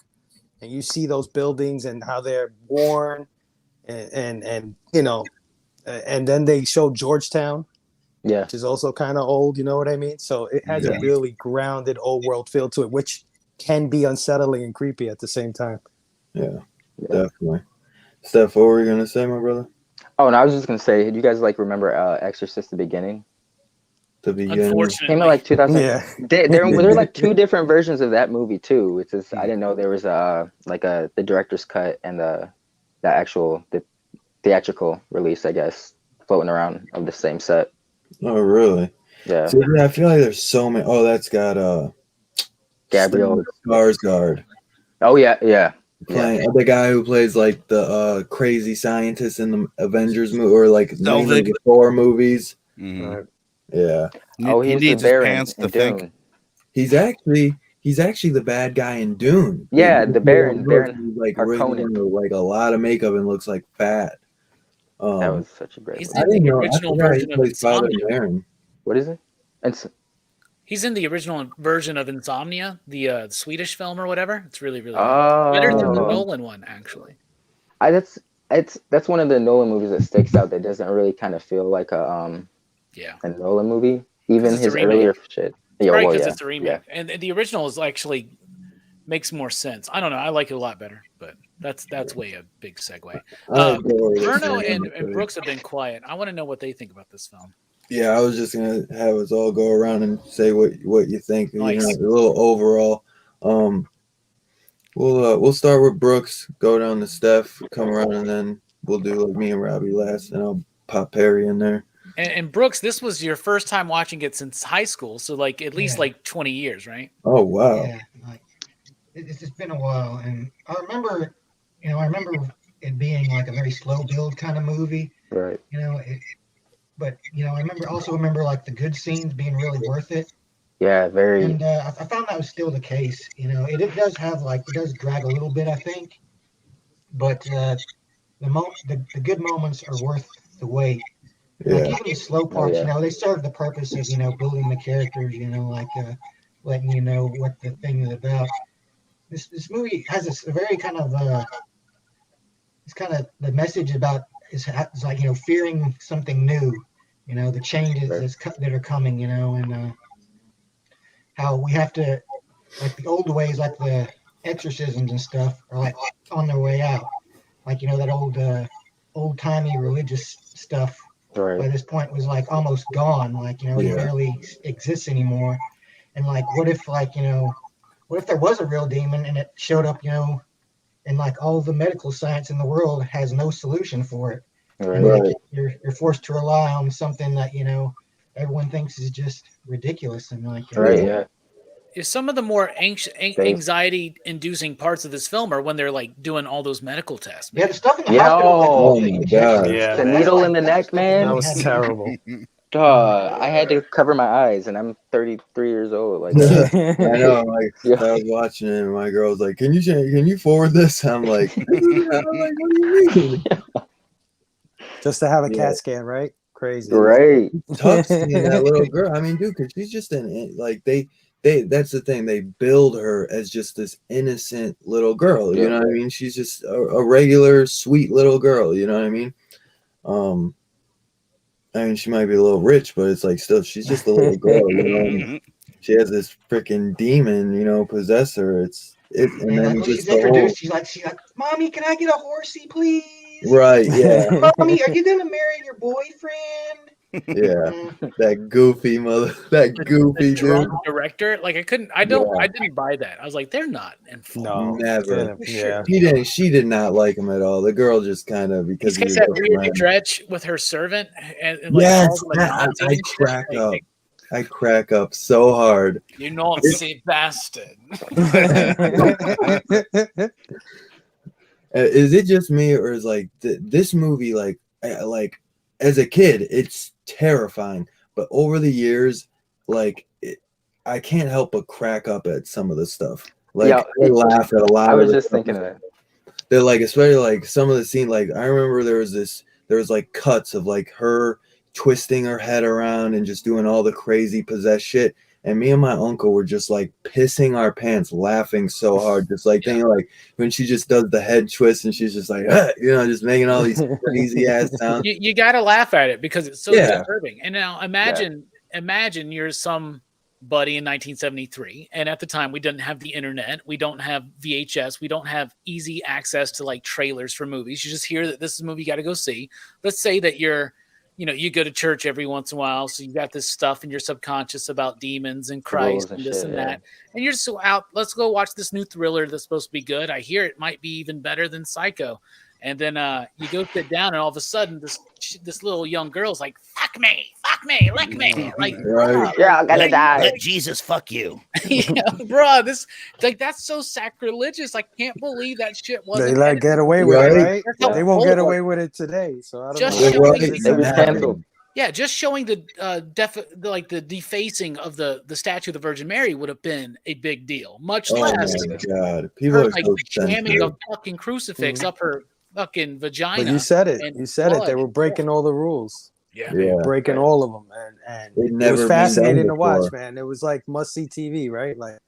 and you see those buildings and how they're worn and you know, and then they show Georgetown. Yeah, which is also kind of old, you know what I mean? So it has a really grounded old world feel to it, which can be unsettling and creepy at the same time. Yeah, definitely. Steph, what were you gonna say, my brother? Oh, and I was just gonna say, do you guys remember Exorcist the beginning? The beginning. Unfortunately, came in like 2000. Yeah, there were like two different versions of that movie too, which is I didn't know there was the director's cut and the theatrical release, I guess, floating around of the same set. Oh, really? Yeah. So, I feel like there's so many. Oh, that's got Gabriel Skarsgård. Oh yeah. Playing the guy who plays like the crazy scientist in the Avengers movie or like the Thor movies. Mm-hmm. Yeah. Oh, he needs his pants to think. He's actually the bad guy in Dune. Yeah, the Baron like like a lot of makeup and looks like fat. That was such a great. He's in the original version of Insomnia. What is it? He's in the original version of Insomnia, the Swedish film or whatever. It's really, really good. Better than the Nolan one, actually. That's one of the Nolan movies that sticks out. That doesn't really kind of feel like a Nolan movie. Even his earlier shit. Right, because it's a remake, and the original is actually makes more sense. I don't know. I like it a lot better, but that's way a big segue. Bruno and Brooks have been quiet. I want to know what they think about this film. Yeah, I was just gonna have us all go around and say what you think. Nice. A little overall. We'll start with Brooks, go down to Steph, come around, and then we'll do like me and Robbie last, and I'll pop Perry in there. And Brooks, this was your first time watching it since high school, so like at least like 20 years, right? Oh wow! Yeah, like it's just been a while, and I remember it being like a very slow build kind of movie, right? But I remember like the good scenes being really worth it. Yeah, very. And I found that was still the case. It does have it does drag a little bit, I think, but the good moments are worth the wait. Yeah. Like even the slow parts, they serve the purpose of building the characters, letting you know what the thing is about. This movie has a very kind of it's kind of the message about is like fearing something new, the changes that are coming, and how we have to like the old ways, like the exorcisms and stuff, are like on their way out, like that old timey religious stuff. Right. By this point was like almost gone, like it barely exists anymore. And like what if there was a real demon and it showed up, and like all the medical science in the world has no solution for it. Right. And like you're forced to rely on something that everyone thinks is just ridiculous and like Is some of the more anxiety-inducing parts of this film are when they're like doing all those medical tests. Man. Yeah, the stuff in the hospital. Oh my god! Yeah, the needle in the neck, man. That was terrible. I had to cover my eyes, and I'm 33 years old. Like, I know. Like, I was watching it, and my girl was like, "Can you forward this?" I'm like, "What do you mean?" Just to have a CAT scan, right? Crazy, right? Tough seeing that little girl. I mean, dude, because she's just like they. That's the thing. They build her as just this innocent little girl. You know what I mean? She's just a regular, sweet little girl. You know what I mean? I mean, she might be a little rich, but it's like still, she's just a little girl. You know what I mean? she has this freaking demon, you know, possess her. And then like, she's introduced. She's like, Mommy, can I get a horsey, please? Right, yeah. Mommy, are you gonna marry your boyfriend? Yeah, that goofy drunk director. Like I didn't buy that. I was like, they're not in fault. No, never. Yeah, she did not like him at all. The girl just kind of because he said Rhea Dretch with her servant, and like yes, I crack up so hard. You naughty bastard. Is it just me, or is like this movie like as a kid it's terrifying, but over the years I can't help but crack up at some of the stuff. Like I laugh at a lot. I was just thinking of that. They're like, especially like some of the scene. Like I remember there was like cuts of like her twisting her head around and just doing all the crazy possessed shit. And me and my uncle were just like pissing our pants, laughing so hard, just like thinking like when she just does the head twist and she's just like, you know, just making all these crazy ass sounds. You got to laugh at it because it's so disturbing. And now imagine you're somebody in 1973, and at the time we didn't have the internet, we don't have VHS, we don't have easy access to like trailers for movies. You just hear that this is a movie you got to go see. Let's say that you go to church every once in a while, so you got this stuff in your subconscious about demons and Christ and this and that, and you're just so out. Let's go watch this new thriller that's supposed to be good. I hear it might be even better than Psycho, and then you go sit down, and all of a sudden this little young girl's like, "Fuck me, lick me," like, right. Yeah, I'm gonna die. Let Jesus fuck you. Yeah, bro. This that's so sacrilegious. I can't believe that shit wasn't. They get away with it, right? They won't get away with it today. So I don't know. Yeah, just showing the defacing of the statue of the Virgin Mary would have been a big deal. Much less, God, people are so jamming a fucking crucifix up her fucking vagina. But you said it. They were breaking all the rules. Yeah. Breaking all of them, and it was fascinating to watch, man. It was like must-see TV, right? Like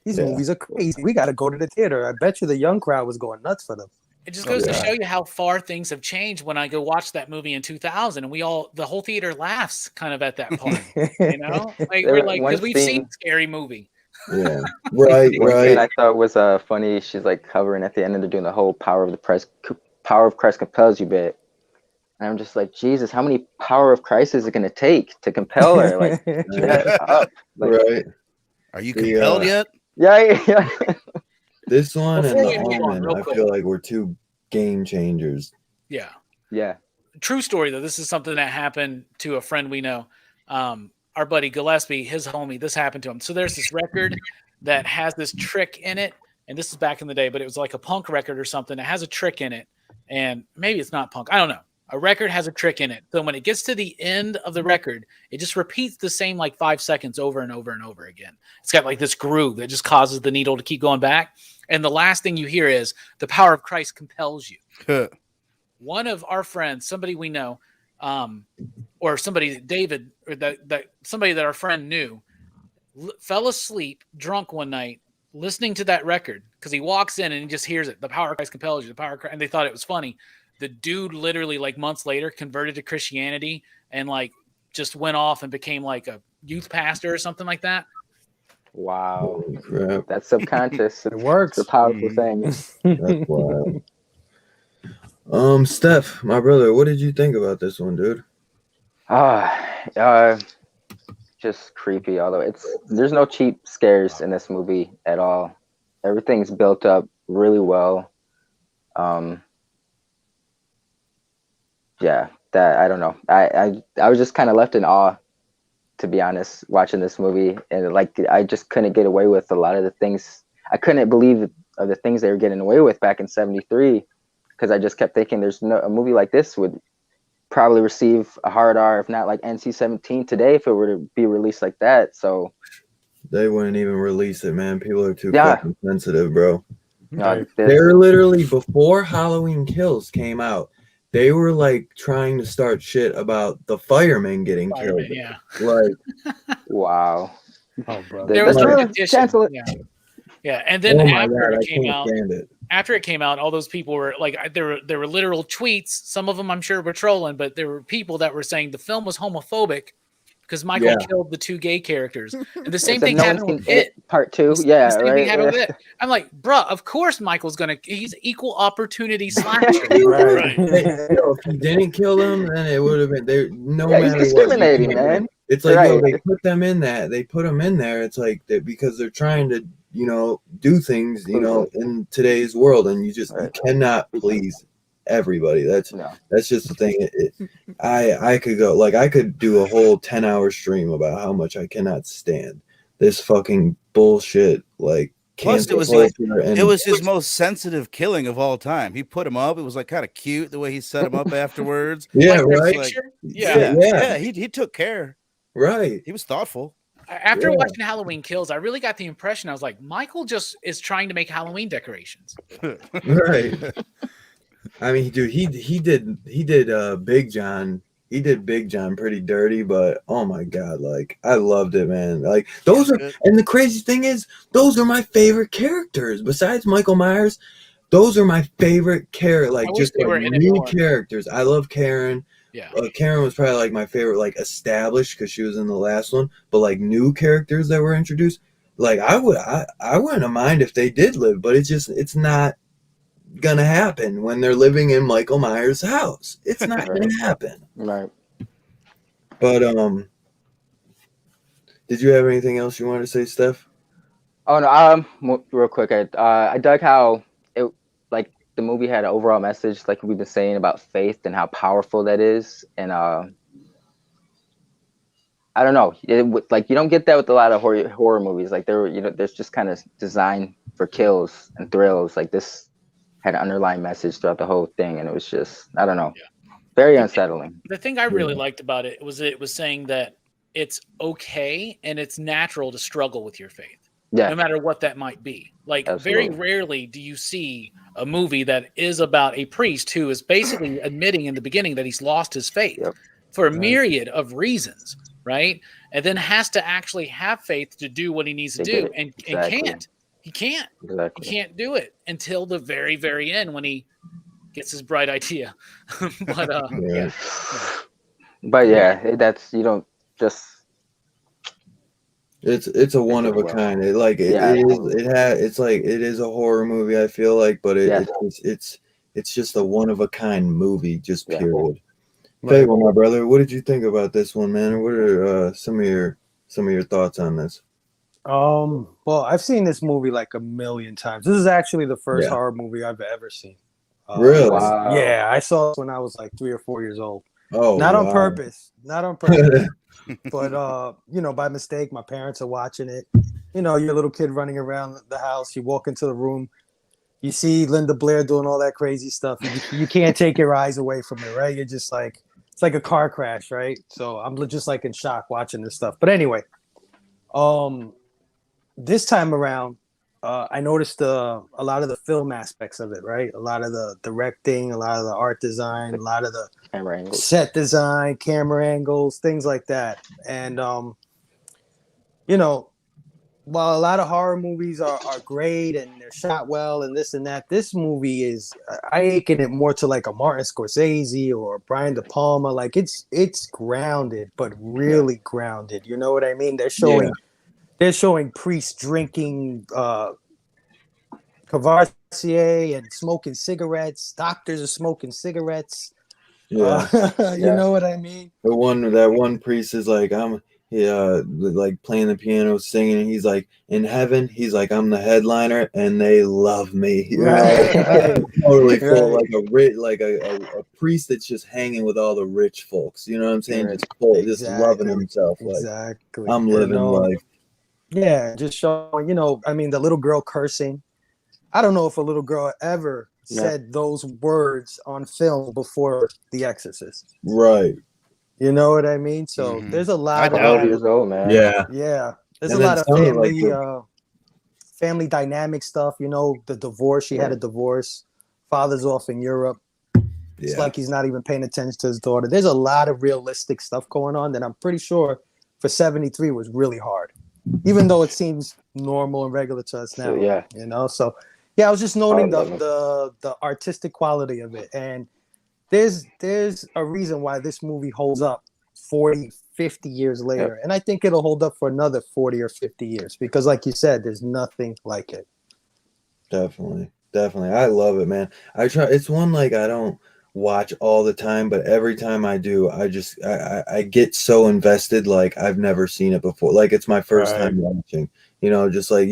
these movies are crazy. We got to go to the theater. I bet you the young crowd was going nuts for them. It just goes to show you how far things have changed. When I go watch that movie in 2000, and the whole theater laughs kind of at that point, you know, like we're like, because we've seen Scary Movie. Yeah, right. I thought was funny. She's like hovering at the end, and they're doing the whole power of Christ compels you bit. And I'm just like, Jesus, how many power of Christ is it going to take to compel her? Like, right? Are you compelled yet? Yeah. This one and The Omen, I feel like were two game changers. Yeah. True story though. This is something that happened to a friend we know. Our buddy Gillespie, his homie. This happened to him. So there's this record that has this trick in it, and this is back in the day, but it was like a punk record or something. It has a trick in it, and maybe it's not punk. I don't know. A record has a trick in it. So when it gets to the end of the record, it just repeats the same like 5 seconds over and over and over again. It's got like this groove that just causes the needle to keep going back. And the last thing you hear is the power of Christ compels you. One of our friends, somebody we know, or somebody, David, or somebody that our friend knew, fell asleep drunk one night listening to that record because he walks in and he just hears it. The power of Christ compels you. The power of Christ, and they thought it was funny. The dude literally like months later converted to Christianity and like just went off and became like a youth pastor or something like that. Wow. That's subconscious. It works. It's a powerful thing. That's wild. Steph, my brother, what did you think about this one, dude? Just creepy. Although there's no cheap scares in this movie at all. Everything's built up really well. Yeah, that I don't know. I was just kind of left in awe, to be honest, watching this movie, and like I just couldn't get away with a lot of the things. I couldn't believe of the things they were getting away with back in '73, because I just kept thinking a movie like this would probably receive a hard R, if not like NC-17 today, if it were to be released like that. So they wouldn't even release it, man. People are too fucking sensitive, bro. They're literally, before Halloween Kills came out, they were like trying to start shit about the firemen getting killed. Yeah. Like, wow. Oh, bro. There was a petition. Cancel it. Yeah. And then after God, it came out, all those people were like, there were literal tweets. Some of them I'm sure were trolling, but there were people that were saying the film was homophobic because Michael killed the 2 gay characters. And the same thing no happened with It Part 2. Yeah, the same right. thing happened with it. I'm like, bruh, of course Michael's he's equal opportunity slasher. Right. If he didn't kill them, then it would have been there. No matter he's discriminating, what, man. It's like, yo, they put them in that. They put them in there. It's like because they're trying to, do things, in today's world, and you cannot please everybody. That's just the thing. I could go I could do a whole 10-hour stream about how much I cannot stand this fucking bullshit. Plus, it was his most sensitive killing of all time. He put him up. It was kind of cute the way he set him up afterwards. Yeah, right. Yeah. He took care. Right. He was thoughtful. After watching Halloween Kills, I really got the impression, I was like, Michael just is trying to make Halloween decorations. Right. I mean, dude, he did Big John. He did Big John pretty dirty, but oh my god, I loved it, man. Those are, and the crazy thing is, those are my favorite characters. Besides Michael Myers, those are my favorite characters. Just new characters. I love Karen. Yeah, Karen was probably my favorite, established because she was in the last one. But new characters that were introduced, I wouldn't mind if they did live, but it's not gonna happen when they're living in Michael Myers' house. It's not gonna happen. Right. But did you have anything else you wanted to say, Steph? Oh no, real quick, I dug how it the movie had an overall message, we've been saying, about faith and how powerful that is. And I don't know, you don't get that with a lot of horror movies. There's just kind of designed for kills and thrills. This had an underlying message throughout the whole thing, and it was just, I don't know, very unsettling. The thing I really liked about it was saying that it's okay and it's natural to struggle with your faith. Yeah. No matter what that might be. Very rarely do you see a movie that is about a priest who is basically admitting in the beginning that he's lost his faith for a myriad of reasons, right? And then has to actually have faith to do what he needs to do, and can't. He can't. Exactly. He can't do it until the very, very end when he gets his bright idea. But that's, you don't just. It's a one of a kind. It is a horror movie, I feel like, but it's just a one of a kind movie, just period. Right. Well, my brother, what did you think about this one, man? What are some of your thoughts on this? Well, I've seen this movie a million times. This is actually the first horror movie I've ever seen. Really? Wow. Yeah, I saw it when I was 3 or 4 years old. Oh, not on purpose. But by mistake, my parents are watching it. You're a little kid running around the house. You walk into the room, you see Linda Blair doing all that crazy stuff. You can't take your eyes away from it, right? You're just it's like a car crash, right? So I'm just in shock watching this stuff. But anyway, this time around, I noticed a lot of the film aspects of it, right? A lot of the directing, a lot of the art design, a lot of the set design, camera angles, things like that. And, while a lot of horror movies are great and they're shot well and this and that, this movie is, I akin it more to a Martin Scorsese or Brian De Palma. It's grounded, but really grounded. You know what I mean? They're showing priests drinking Courvoisier and smoking cigarettes. Doctors are smoking cigarettes. Yeah, you know what I mean. That one priest is I'm playing the piano, singing, and he's in heaven. He's I'm the headliner, and they love me. Right. Totally full, a priest that's just hanging with all the rich folks. You know what I'm saying? Right. Just full, just loving himself. Exactly. I'm living life. Yeah, just showing. The little girl cursing. I don't know if a little girl ever said those words on film before The Exorcist. Right. You know what I mean? So there's a lot of 12 years old, man. Yeah. There's a lot of family dynamic stuff. The divorce. She had a divorce. Father's off in Europe. It's like he's not even paying attention to his daughter. There's a lot of realistic stuff going on that I'm pretty sure for 73 was really hard, even though it seems normal and regular to us now. So I was just noting the artistic quality of it, and there's a reason why this movie holds up 40, 50 years later. And I think it'll hold up for another 40 or 50 years because, like you said, there's nothing like it. Definitely. I love it, man. I try. It's one like I don't watch all the time, but every time I do, I get so invested. Like I've never seen it before. Like it's my first time watching. You know, just like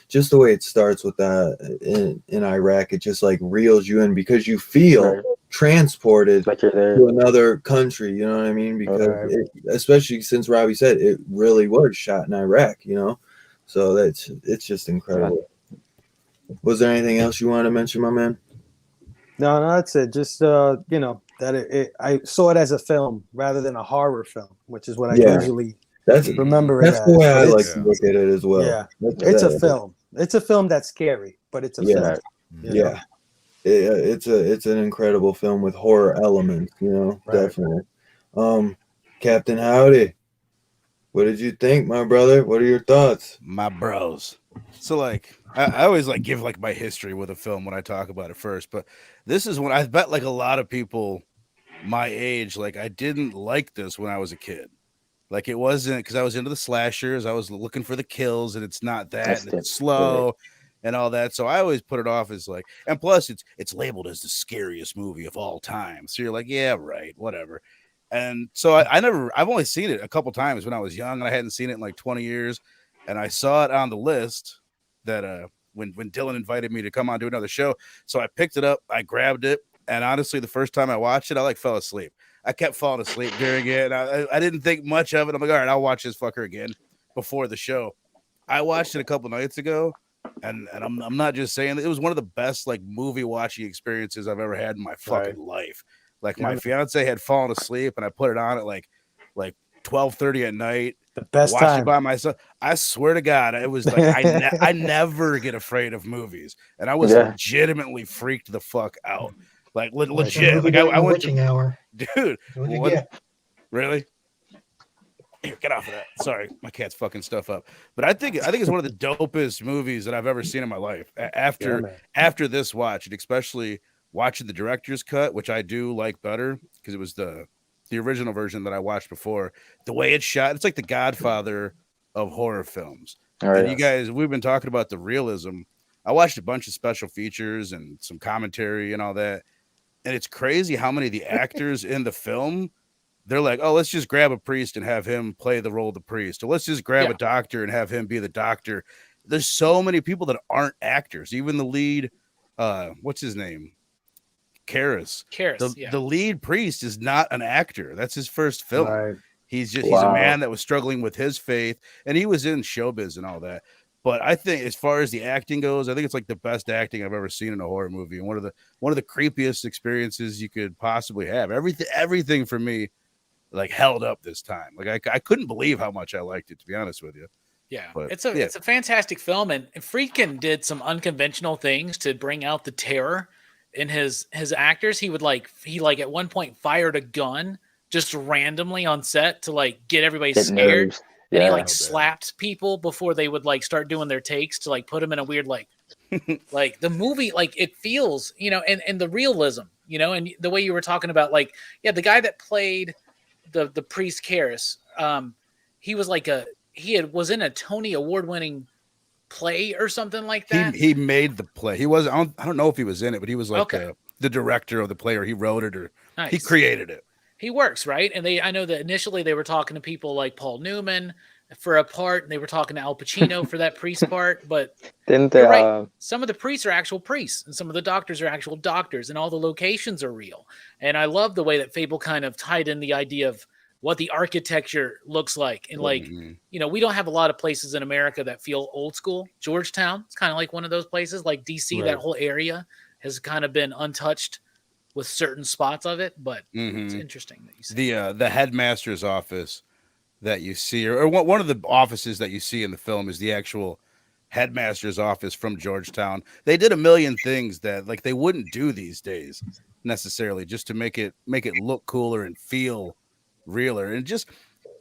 just the way it starts with that in Iraq, it just like reels you in because you feel transported like you're there to another country. You know what I mean? Because especially since Robbie said it really was shot in Iraq. You know, so it's just incredible. Was there anything else you wanted to mention, my man? No, that's it. Just that I saw it as a film rather than a horror film, which is what I usually remember it as. That's the way I like to look at it as well. Yeah, it's a film. It's a film that's scary, but it's a film. Yeah, it's an incredible film with horror elements. You know, definitely. Captain Howdy, what did you think, my brother? What are your thoughts, my bros? So like I always like give like my history with a film when I talk about it first, but this is when I bet like a lot of people my age, like I didn't like this when I was a kid. Like it wasn't because I was into the slashers, I was looking for the kills, and it's not that, and it's slow and all that. So I always put it off as like, and plus it's labeled as the scariest movie of all time. So you're like, yeah, right, whatever. And so I've only seen it a couple times when I was young, and I hadn't seen it in like 20 years. And I saw it on the list that when Dylan invited me to come on to another show. So I picked it up, I grabbed it, and honestly, the first time I watched it, I like fell asleep. I kept falling asleep during it, and I didn't think much of it. I'm like, all right, I'll watch this fucker again before the show. I watched it a couple nights ago, and I'm not just saying that. It was one of the best like movie watching experiences I've ever had in my fucking life. Like my fiance had fallen asleep, and I put it on at like 12:30 at night. The best watched time. it by myself. I swear to God, it was like I never get afraid of movies, and I was legitimately freaked the fuck out. Like legit. Like I went witching hour, dude. What? Really? Here, get off of that. Sorry, my cat's fucking stuff up. But I think it's one of the dopest movies that I've ever seen in my life. After this watch, and especially watching the director's cut, which I do like better because it was the original version that I watched before. The way it's shot, it's like the Godfather of horror films. And you guys, we've been talking about the realism. I watched a bunch of special features and some commentary and all that. And it's crazy how many of the actors in the film, they're like, oh, let's just grab a priest and have him play the role of the priest. Or let's just grab a doctor and have him be the doctor. There's so many people that aren't actors. Even the lead, what's his name? Karras. The lead priest is not an actor. That's his first film. Right. He's a man that was struggling with his faith, and he was in showbiz and all that. But I think as far as the acting goes, I think it's like the best acting I've ever seen in a horror movie, and one of the creepiest experiences you could possibly have. Everything for me like held up this time. Like I couldn't believe how much I liked it, to be honest with you. Yeah, but, it's a fantastic film, and Friedkin did some unconventional things to bring out the terror in his actors. He at one point fired a gun just randomly on set to like get everybody scared. Nerves. And he like slapped people before they would like start doing their takes to like put them in a weird like like the movie, like it feels, and the realism, and the way you were talking about, like, the guy that played the priest Karras, he was like was in a Tony Award winning play or something like that. He made the play. He was I don't know if he was in it, but he was like the director of the play, or he wrote it, or he created it. He works, right? And I know that initially they were talking to people like Paul Newman for a part, and they were talking to Al Pacino for that priest part. But right, some of the priests are actual priests, and some of the doctors are actual doctors, and all the locations are real. And I love the way that Fable kind of tied in the idea of what the architecture looks like. And like, we don't have a lot of places in America that feel old school. Georgetown, it's kind of like one of those places, like DC, that whole area has kind of been untouched with certain spots of it, but it's interesting that you see the headmaster's office that you see, or one of the offices that you see in the film is the actual headmaster's office from Georgetown. They did a million things that like they wouldn't do these days necessarily, just to make it look cooler and feel realer. And just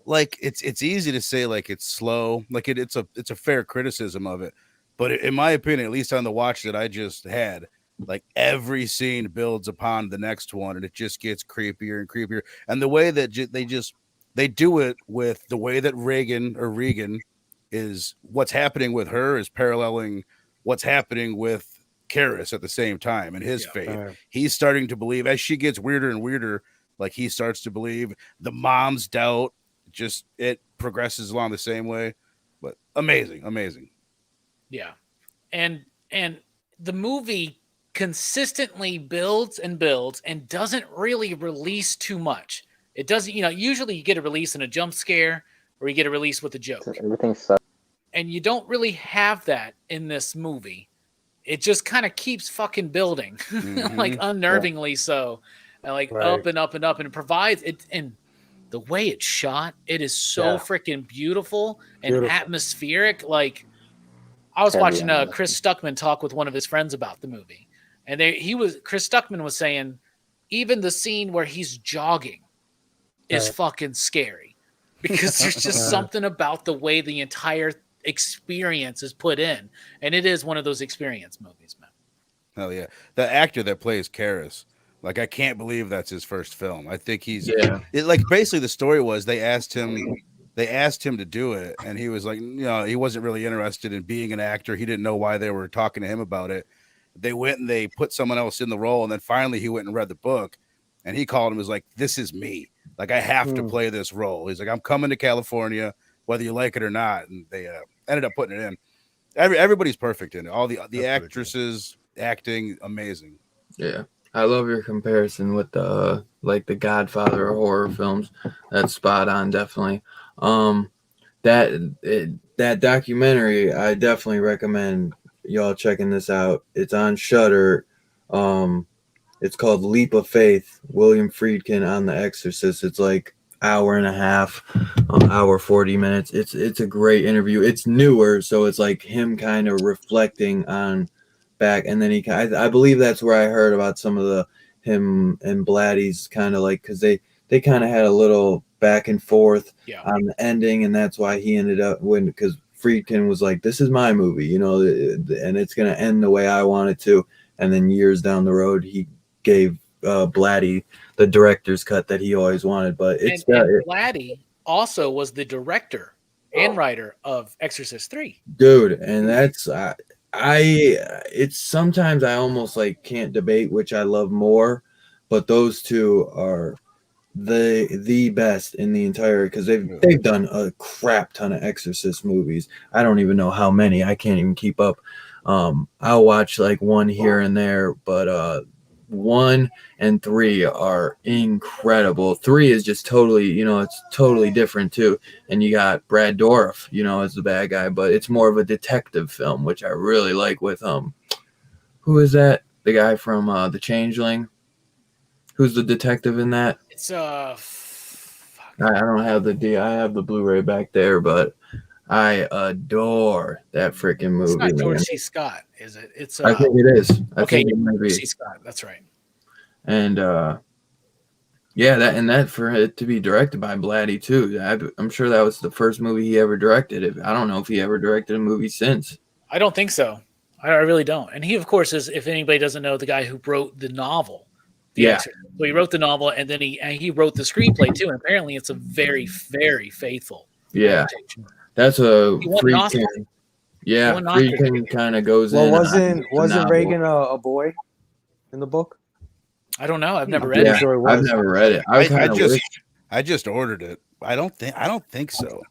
like it's easy to say like it's slow, like it's a fair criticism of it, but in my opinion, at least on the watch that I just had, like every scene builds upon the next one, and it just gets creepier and creepier. And the way that they just they do it with the way that Regan is, what's happening with her is paralleling what's happening with Karras at the same time in his faith. He's starting to believe as she gets weirder and weirder, like he starts to believe. The mom's doubt, just it progresses along the same way. But amazing. Yeah. And the movie consistently builds and doesn't really release too much. It doesn't, usually you get a release in a jump scare or you get a release with a joke. Everything sucks. And you don't really have that in this movie. It just kind of keeps fucking building, like unnervingly so, and like up and up and up, and it provides it. And the way it's shot, it is so freaking beautiful and atmospheric. Like I was watching Chris Stuckman talk with one of his friends about the movie, and Chris Stuckman was saying even the scene where he's jogging is fucking scary because there's just something about the way the entire experience is put in, and it is one of those experience movies, man. Hell yeah. The actor that plays Karras, like I can't believe that's his first film. I think he's like basically the story was they asked him to do it, and he was like, he wasn't really interested in being an actor. He didn't know why they were talking to him about it. They went and they put someone else in the role, and then finally he went and read the book, and he called him, was like, this is me. Like I have to play this role. He's like, I'm coming to California whether you like it or not. And they ended up putting it in. Everybody's perfect in it. All the actresses acting amazing. Yeah, I love your comparison with the the Godfather or horror films. That's spot on, definitely. That documentary, I definitely recommend y'all checking this out. It's on Shudder. It's called Leap of Faith. William Friedkin on the Exorcist. It's like hour and a half, hour 40 minutes. It's a great interview. It's newer, so it's like him kind of reflecting on back, and then I believe that's where I heard about some of him and Blatty's kind of like, because they kind of had a little back and forth on the ending, and that's why he ended up because Friedkin was like, this is my movie, and it's gonna end the way I want it to, and then years down the road he gave Blatty the director's cut that he always wanted. But it's and Blatty also was the director and writer of Exorcist 3, dude, and that's it's sometimes I almost like can't debate which I love more, but those two are the best in the entire, because they've done a crap ton of Exorcist movies. I don't even know how many. I can't even keep up. I'll watch like one here and there, but 1 and 3 are incredible. 3 is just totally, it's totally different too. And you got Brad Dourif, as the bad guy, but it's more of a detective film, which I really like with who is that? The guy from The Changeling? Who's the detective in that? It's I don't have I have the Blu-ray back there, but I adore that freaking movie. It's not George C. Scott, is it? It's I think it is. I think it might be C. Scott. That's right. And that for it to be directed by Blatty too. I'm sure that was the first movie he ever directed. I don't know if he ever directed a movie since. I don't think so. I really don't. And he, of course, is, if anybody doesn't know, the guy who wrote the novel. So he wrote the novel, and then he wrote the screenplay too. And apparently, it's a very, very faithful. Yeah. Adaptation. That's a Friedkin. Yeah, Friedkin kind of goes in. Wasn't Reagan a boy in the book? I don't know. I've never read it. Sure I've never read it. I just ordered it. I don't think so.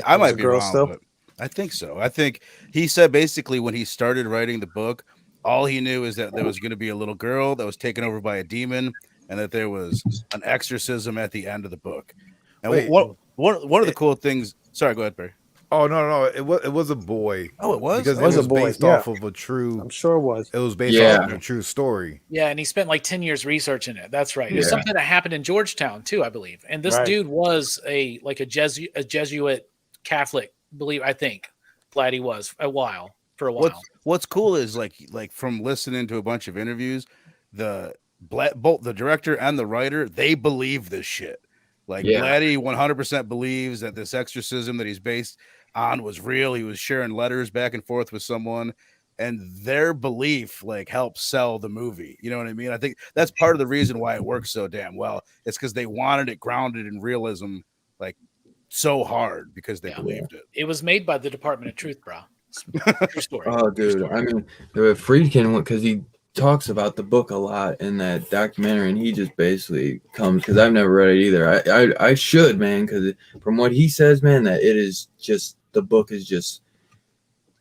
I might be wrong, still? But I think so. I think he said basically when he started writing the book, all he knew is that there was going to be a little girl that was taken over by a demon, and that there was an exorcism at the end of the book. And one of the cool things. Sorry, go ahead, Barry. Oh no! It was a boy. Oh, it was because it was based off of a true. I'm sure it was. It was based off of a true story. Yeah, and he spent like 10 years researching it. That's right. It's something that happened in Georgetown too, I believe. And this dude was a Jesuit Catholic. I think Blatty was for a while. What's cool is like from listening to a bunch of interviews, both the director and the writer, they believe this shit. Blatty 100% believes that this exorcism that he's based on was real. He was sharing letters back and forth with someone, and their belief helps sell the movie. You know what I mean? I think that's part of the reason why it works so damn well. It's because they wanted it grounded in realism like so hard because they believed it. It was made by the Department of Truth, bro. True story. Oh, dude. I mean, Friedkin, because he talks about the book a lot in that documentary, and he just basically comes, because I've never read it either. I should, man, because from what he says, man, that it is just, the book is just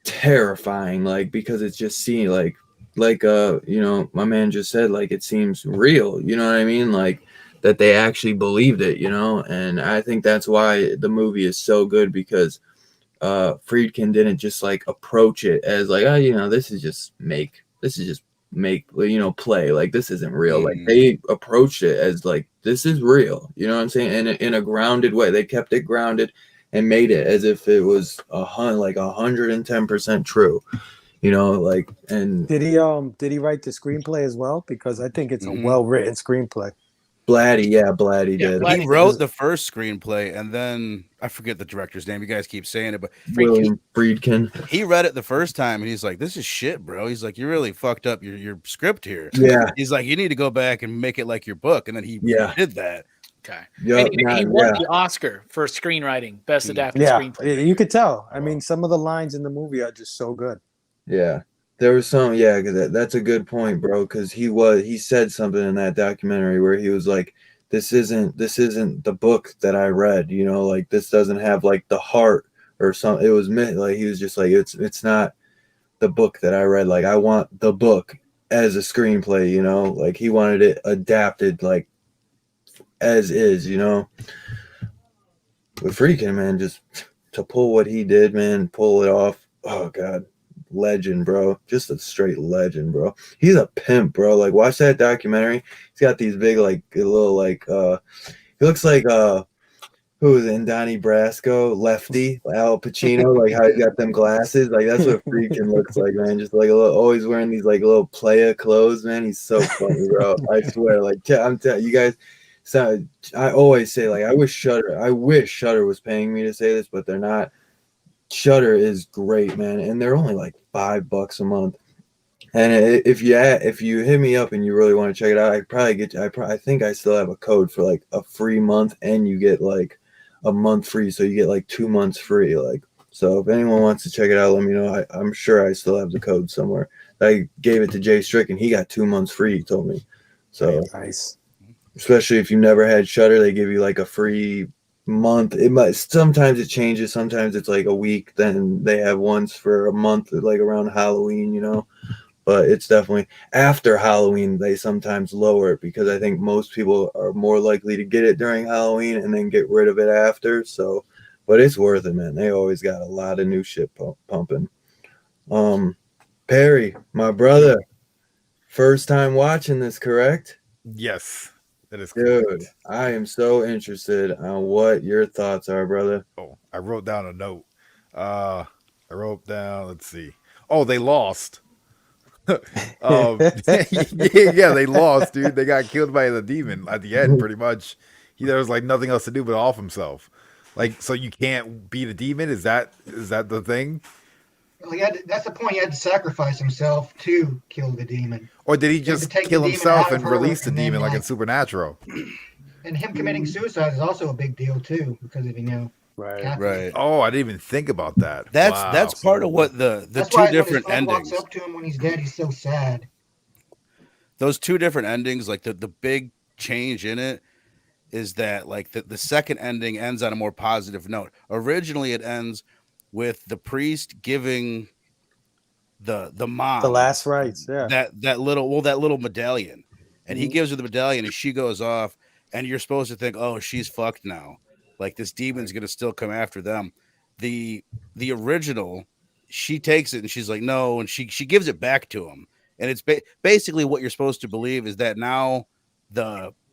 terrifying, like, because it's just seeing, like you know, my man just said, like, it seems real, you know what I mean? Like, that they actually believed it, you know? And I think that's why the movie is so good, because Friedkin didn't just like approach it as like, oh, you know, this is just make, you know, play, like this isn't real. Like they approached it as like, this is real, you know what I'm saying? And in a grounded way, they kept it grounded and made it as if it was 110% true, you know, like. And did he write the screenplay as well? Because I think it's a well-written screenplay. Blatty did. He wrote the first screenplay, and then I forget the director's name. You guys keep saying it, but William Friedkin. He read it the first time, and he's like, "This is shit, bro." He's like, "You really fucked up your script here." Yeah. He's like, "You need to go back and make it like your book," and then he did that. Okay. Yep, he won the Oscar for screenwriting, best adapted screenplay. You could tell. I mean, some of the lines in the movie are just so good. Yeah. There was some, because that's a good point, bro. Because he said something in that documentary where he was like, "This isn't the book that I read, you know, like this doesn't have like the heart or something." It was like he was just like, it's not the book that I read. Like I want the book as a screenplay, you know, like he wanted it adapted like as is, you know. But Friedkin, man, just to pull what he did, man, pull it off. Oh God. Legend, bro. Just a straight legend, bro. He's a pimp, bro. Like watch that documentary. He's got these big like little like he looks like who is in Donnie Brasco, Lefty, Al Pacino, like how he got them glasses. Like that's what Friedkin looks like, man. Just like a little, always wearing these like little playa clothes, man. He's so funny, bro. I swear, like I'm telling you guys. So I always say, like, I wish Shudder was paying me to say this, but they're not. Shudder is great, man, and they're only like $5 a month. And if you hit me up and you really want to check it out, I think I still have a code for like a free month, and you get like a month free, so you get like 2 months free. Like, so if anyone wants to check it out, let me know. I'm sure I still have the code somewhere. I gave it to Jay Strick, and he got 2 months free. He told me. So nice. Especially if you never had Shudder, they give you like a free month. Sometimes it changes, sometimes it's like a week, then they have ones for a month, like around Halloween, you know. But it's definitely after Halloween they sometimes lower it, because I think most people are more likely to get it during Halloween and then get rid of it after. So, but it's worth it, man. They always got a lot of new shit pumping. Perry, my brother, first time watching this, correct? Yes. That is correct. Dude, I am so interested on what your thoughts are, brother. Oh, I wrote down a note. I wrote down, let's see. Oh, they lost. Yeah, they lost, dude. They got killed by the demon at the end, pretty much. There was like nothing else to do but off himself. Like, so you can't beat a demon? Is that the thing? Well, that's the point. He had to sacrifice himself to kill the demon. Or did he just kill himself and release the demon like in Supernatural? And him committing suicide is also a big deal too, because of Right. Oh, I didn't even think about that. That's part of what the two different endings. Walks up to him when he's dead. He's so sad. Those two different endings, like the big change in it is that like the second ending ends on a more positive note. Originally, it ends with the priest giving the mom the last rites, that little medallion, and he gives her the medallion, and she goes off, and you're supposed to think, oh, she's fucked now, like this demon's gonna still come after them. The original, she takes it and she's like, no, and she gives it back to him, and it's basically what you're supposed to believe is that now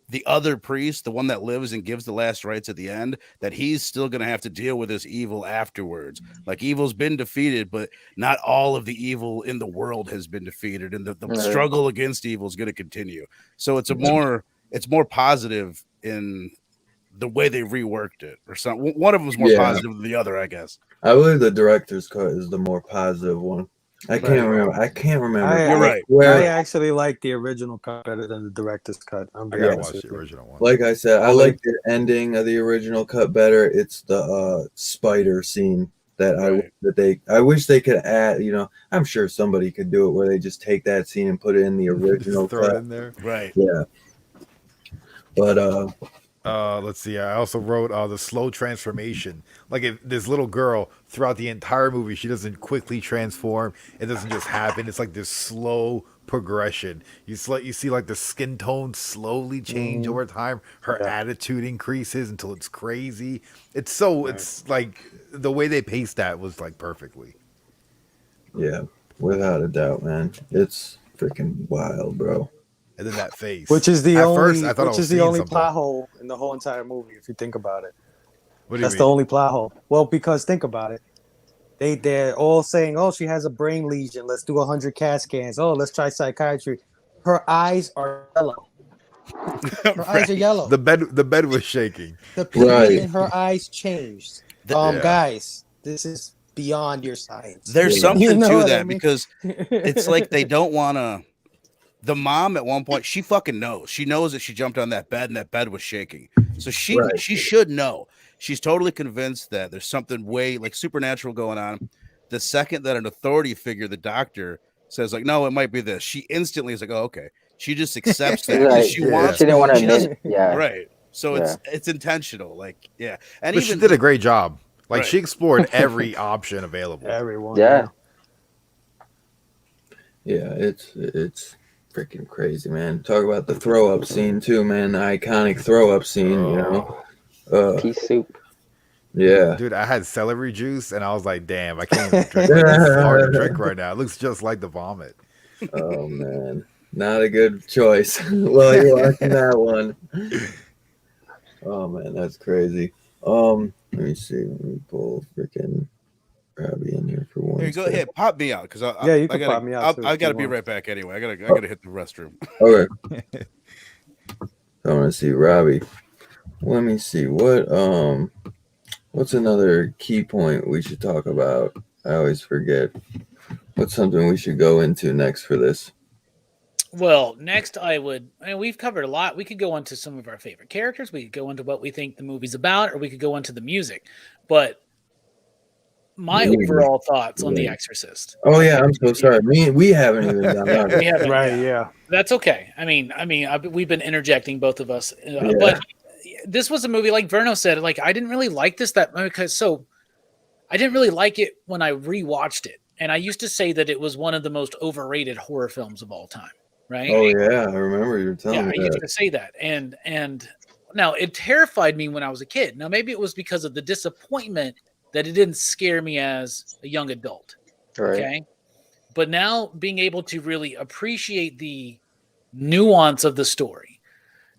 the other priest, the one that lives and gives the last rites at the end, that he's still going to have to deal with this evil afterwards. Like evil's been defeated, but not all of the evil in the world has been defeated. And the struggle against evil is going to continue. So it's more positive in the way they reworked it or something. One of them is more positive than the other, I guess. I believe the director's cut is the more positive one. I can't remember. You're right. I actually like the original cut better than the director's cut. I gotta watch the original one. Like I said, I like the ending of the original cut better. It's the spider scene that I wish they could add. You know, I'm sure somebody could do it where they just take that scene and put it in the original throw cut. it in there. Right. Yeah. But let's see. I also wrote the slow transformation. Like if this little girl throughout the entire movie, she doesn't quickly transform. It doesn't just happen. It's like this slow progression. You see like the skin tone slowly change over time. Her attitude increases until it's crazy. It's like the way they paced that was like perfectly. Yeah, without a doubt, man. It's freaking wild, bro. And then that face, which is the only plot hole in the whole entire movie, if you think about it. That's the only plot hole. Well, because think about it, they're all saying, "Oh, she has a brain lesion. Let's do 100 CAT scans. Oh, let's try psychiatry." Her eyes are yellow. Her eyes are yellow. The bed was shaking. The pigment in her eyes changed. Guys, this is beyond your science. There's something to that because it's like they don't want to. The mom at one point, she fucking knows. She knows that she jumped on that bed and that bed was shaking. So she should know. She's totally convinced that there's something way like supernatural going on. The second that an authority figure, the doctor, says like, no, it might be this, she instantly is like, oh, okay. She just accepts that. She wants. She didn't want to admit. Yeah. Right. So it's intentional. Like, yeah. And but she did a great job. Like she explored every option available. Everyone. Yeah. Yeah, it's freaking crazy, man. Talk about the throw up scene too, man. The iconic throw up scene, you know. Pea soup. Yeah. Dude, I had celery juice and I was like, damn, I can't even drink this. It's hard to drink right now. It looks just like the vomit. Oh man. Not a good choice while you're watching that one. Oh man, that's crazy. Let me see. Let me pull freaking Robbie in here for one. Here you go ahead, pop me out because you can pop me out. I gotta be right back anyway. I gotta hit the restroom. Okay. I want to see Robbie. Let me see what's another key point we should talk about. I always forget. What's something we should go into next for this? Well, next we've covered a lot. We could go into some of our favorite characters. We could go into what we think the movie's about, or we could go into the music. But my overall thoughts on The Exorcist. Oh yeah, I'm so sorry. We haven't even done that. We haven't, right? Yeah, that's okay. I mean, we've been interjecting, both of us, but this was a movie, like Verno said. Like, I didn't really like this I didn't really like it when I rewatched it, and I used to say that it was one of the most overrated horror films of all time. Right? Oh yeah, I remember you were telling me that. I used to say that, and now it terrified me when I was a kid. Now maybe it was because of the disappointment that it didn't scare me as a young adult. Right. Okay, but now being able to really appreciate the nuance of the story,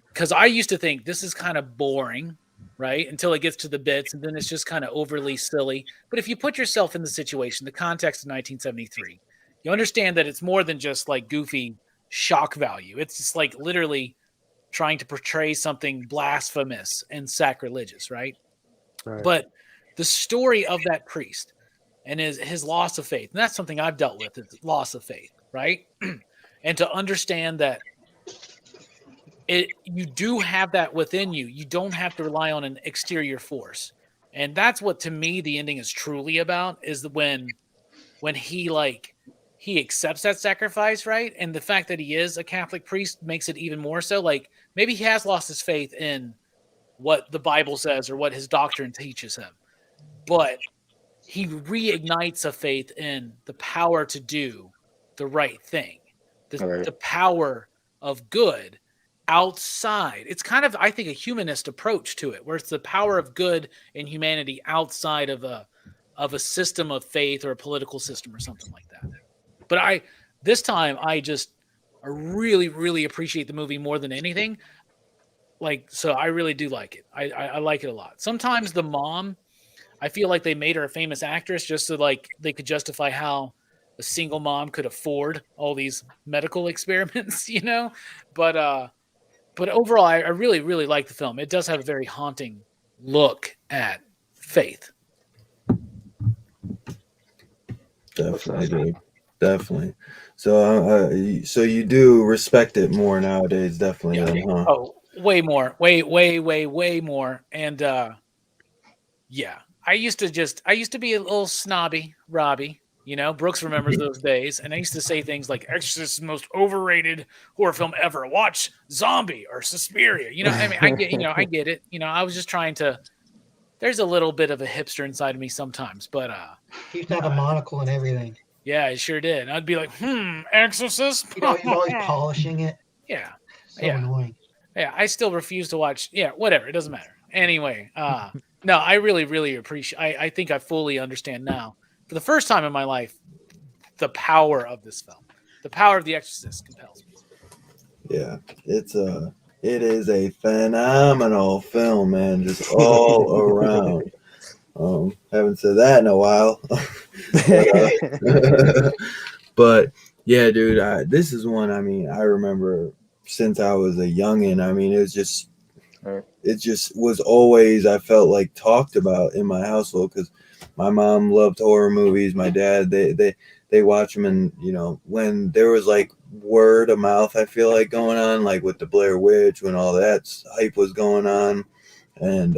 because I used to think this is kind of boring, right? Until it gets to the bits, and then it's just kind of overly silly. But if you put yourself in the situation, the context of 1973, you understand that it's more than just like goofy shock value. It's just like literally trying to portray something blasphemous and sacrilegious, right? But the story of that priest and his loss of faith, and that's something I've dealt with, is loss of faith, right? And to understand that you do have that within you. You don't have to rely on an exterior force. And that's what, to me, the ending is truly about, is when he accepts that sacrifice, right? And the fact that he is a Catholic priest makes it even more so. Like, maybe he has lost his faith in what the Bible says or what his doctrine teaches him, but he reignites a faith in the power to do the right thing, the power of good outside. It's kind of, I think, a humanist approach to it, where it's the power of good in humanity outside of a system of faith or a political system or something like that. But I really, really appreciate the movie more than anything. Like, so I really do like it. I like it a lot. Sometimes the mom, I feel like they made her a famous actress just so like they could justify how a single mom could afford all these medical experiments, you know? But overall, I really, really like the film. It does have a very haunting look at faith. Definitely. definitely. So you do respect it more nowadays, definitely. Yeah. Then, huh? Oh, way more, way more. And yeah, I used to be a little snobby, Robbie. You know, Brooks remembers those days, and I used to say things like "Exorcist is the most overrated horror film ever." Watch Zombie or Suspiria. You know, I mean, I get it. You know, I was just trying to. There's a little bit of a hipster inside of me sometimes, but he used to have a monocle and everything. Yeah, I sure did. I'd be like, Exorcist. You know, he's always polishing it. Yeah, so annoying. Yeah, I still refuse to watch. Yeah, whatever. It doesn't matter. Anyway, no, I really appreciate. I think I fully understand now, for the first time in my life, the power of this film. The power of The Exorcist compels me. Yeah, it is a phenomenal film, man. Just all around. Haven't said that in a while. But yeah, dude, this is one. I mean, I remember since I was a youngin'. I mean, it just was always, I felt like, talked about in my household because my mom loved horror movies. My dad, they watch them, and you know, when there was like word of mouth, I feel like going on, like with the Blair Witch, when all that hype was going on, and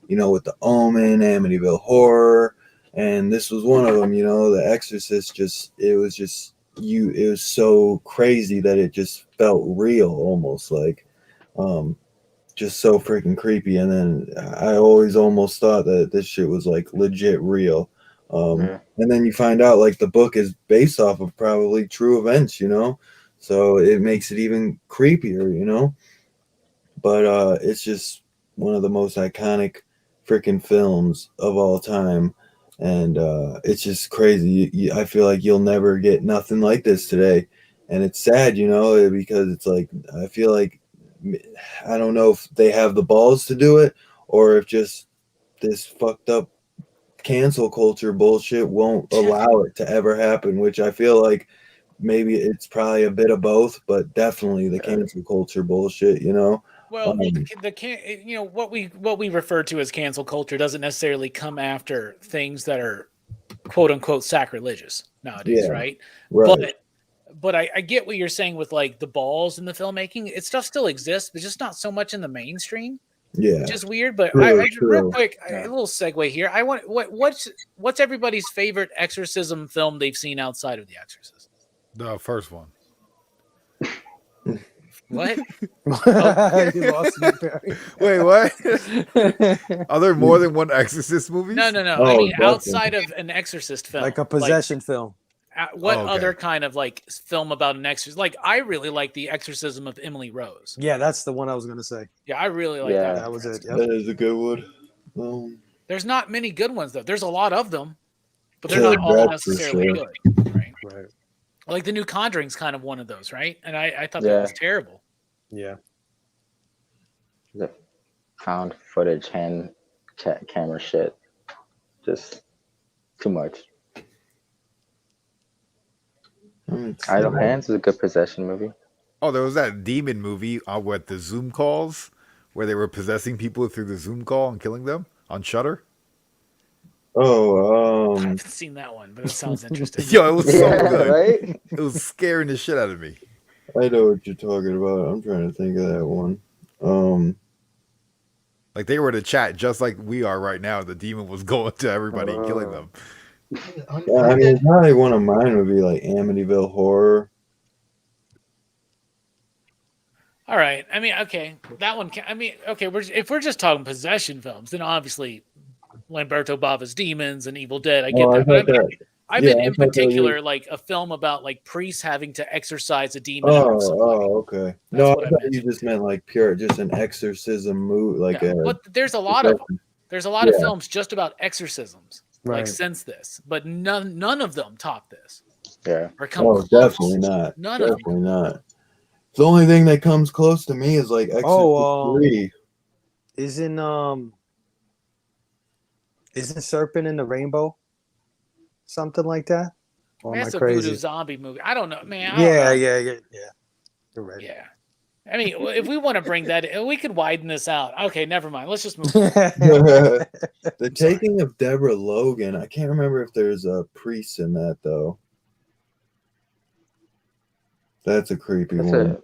you know, with the Omen, Amityville Horror, and this was one of them. You know, The Exorcist. It was so crazy that it just felt real, almost like, just so freaking creepy. And then I always almost thought that this shit was like legit real. And then you find out like the book is based off of probably true events, you know, so it makes it even creepier, you know. But it's just one of the most iconic freaking films of all time, and it's just crazy. I feel like you'll never get nothing like this today, and it's sad, you know, because it's like I feel like I don't know if they have the balls to do it or if just this fucked up cancel culture bullshit won't allow it to ever happen, which I feel like maybe it's probably a bit of both, but definitely the cancel culture bullshit, you know. Well, you know, what we refer to as cancel culture doesn't necessarily come after things that are quote unquote sacrilegious nowadays, right? But I get what you're saying with like the balls in the filmmaking. It stuff still exists, but just not so much in the mainstream. Yeah, which is weird. But real quick, a little segue here. I want what's everybody's favorite exorcism film they've seen outside of The Exorcist? The first one. What? You lost me, Barry. Wait, what? Are there more than one Exorcist movie? No. I mean, outside of an Exorcist film, like a possession film. What other kind of like film about an exorcist? Like I really like The Exorcism of Emily Rose. Yeah, that's the one I was gonna say. Yeah, I really like that. That was it. Yep. That is a good one. There's not many good ones though. There's a lot of them, but they're not all necessarily good. Right. Like the new Conjuring's kind of one of those, right? And I thought that was terrible. Yeah. The found footage hand camera shit, just too much. Idle Hands is a good possession movie. Oh, there was that demon movie with the Zoom calls where they were possessing people through the Zoom call and killing them on Shudder. Oh, I haven't seen that one, but it sounds interesting. Yo, it was so good. Right? It was scaring the shit out of me. I know what you're talking about. I'm trying to think of that one. Like they were in a chat just like we are right now. The demon was going to everybody and killing them. Yeah, I mean, probably one of mine would be like Amityville Horror. All right. I mean, okay, that one. I mean, okay. If we're just talking possession films, then obviously Lamberto Bava's Demons and Evil Dead. I get that. But I mean, in particular, like a film about like priests having to exorcise a demon. Okay. No, I thought you just meant like just an exorcism movie, like but there's a lot of them. There's a lot of films just about exorcisms, like since this, but none of them top this. Yeah. Definitely not. Definitely not. The only thing that comes close to me is like Exorcist 3. Isn't Serpent in the Rainbow? Something like that? Or that's a voodoo zombie movie. I don't know, man. Yeah. You're right. Yeah. I mean, if we want to bring that in, we could widen this out. Okay, never mind. Let's just move on. The Taking of Deborah Logan. I can't remember if there's a priest in that, though. That's a creepy one.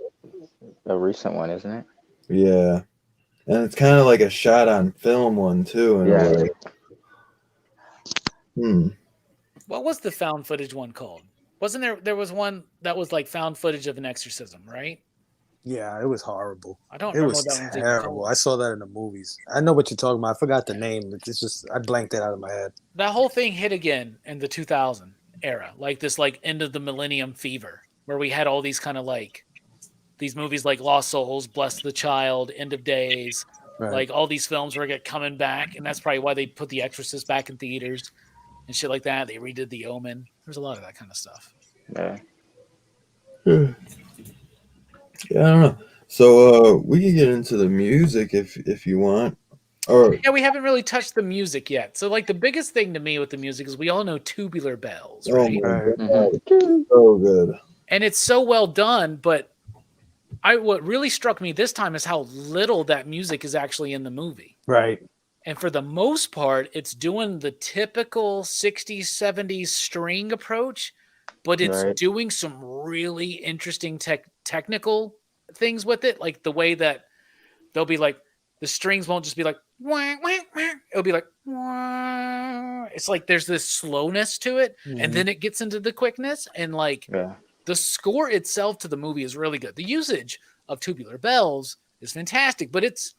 A recent one, isn't it? Yeah. And it's kind of like a shot on film one too, in a way. What was the found footage one called? Wasn't there was one that was like found footage of an exorcism, right? Yeah, it was horrible. I don't remember what that one's terrible. I saw that in the movies. I know what you're talking about. I forgot the name. It's just I blanked it out of my head. That whole thing hit again in the 2000 era, like this like end of the millennium fever, where we had all these kind of like these movies like Lost Souls, Bless the Child, End of Days, like all these films were coming back, and that's probably why they put The Exorcist back in theaters and shit like that. They redid The Omen. There's a lot of that kind of stuff. Yeah. Yeah, I don't know. So we can get into the music if you want. Or yeah, we haven't really touched the music yet. So like the biggest thing to me with the music is we all know Tubular Bells, right? So good. And it's so well done, but what really struck me this time is how little that music is actually in the movie. Right. And for the most part, it's doing the typical 60s, 70s string approach, but it's doing some really interesting technical things with it. Like the way that they'll be like, the strings won't just be like, wah, wah, wah. It'll be like, wah. It's like there's this slowness to it, and then it gets into the quickness. And like the score itself to the movie is really good. The usage of Tubular Bells is fantastic, but it's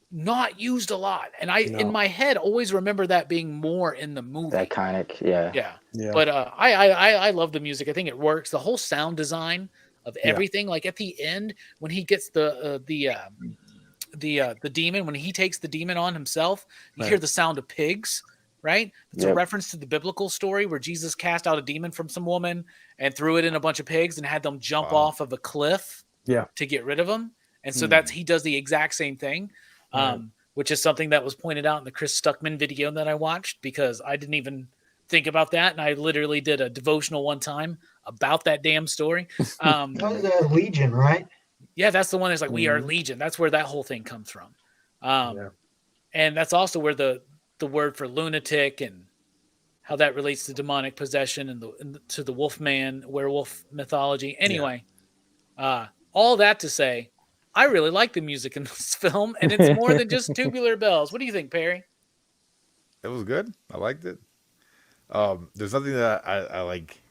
not used a lot. And in my head, always remember that being more in the movie. Iconic, yeah. But I love the music. I think it works. The whole sound design of everything, like at the end when he gets the demon, when he takes the demon on himself, you hear the sound of pigs, right? It's a reference to the biblical story where Jesus cast out a demon from some woman and threw it in a bunch of pigs and had them jump off of a cliff to get rid of them. And so he does the exact same thing, which is something that was pointed out in the Chris Stuckman video that I watched, because I didn't even think about that. And I literally did a devotional one time about that damn story. That was Legion, right? Yeah, that's the one that's like, we are Legion. That's where that whole thing comes from. And that's also where the word for lunatic and how that relates to demonic possession and to the Wolfman, werewolf mythology. Anyway, all that to say, I really like the music in this film, and it's more than just Tubular Bells. What do you think, Perry? It was good. I liked it. There's nothing that I like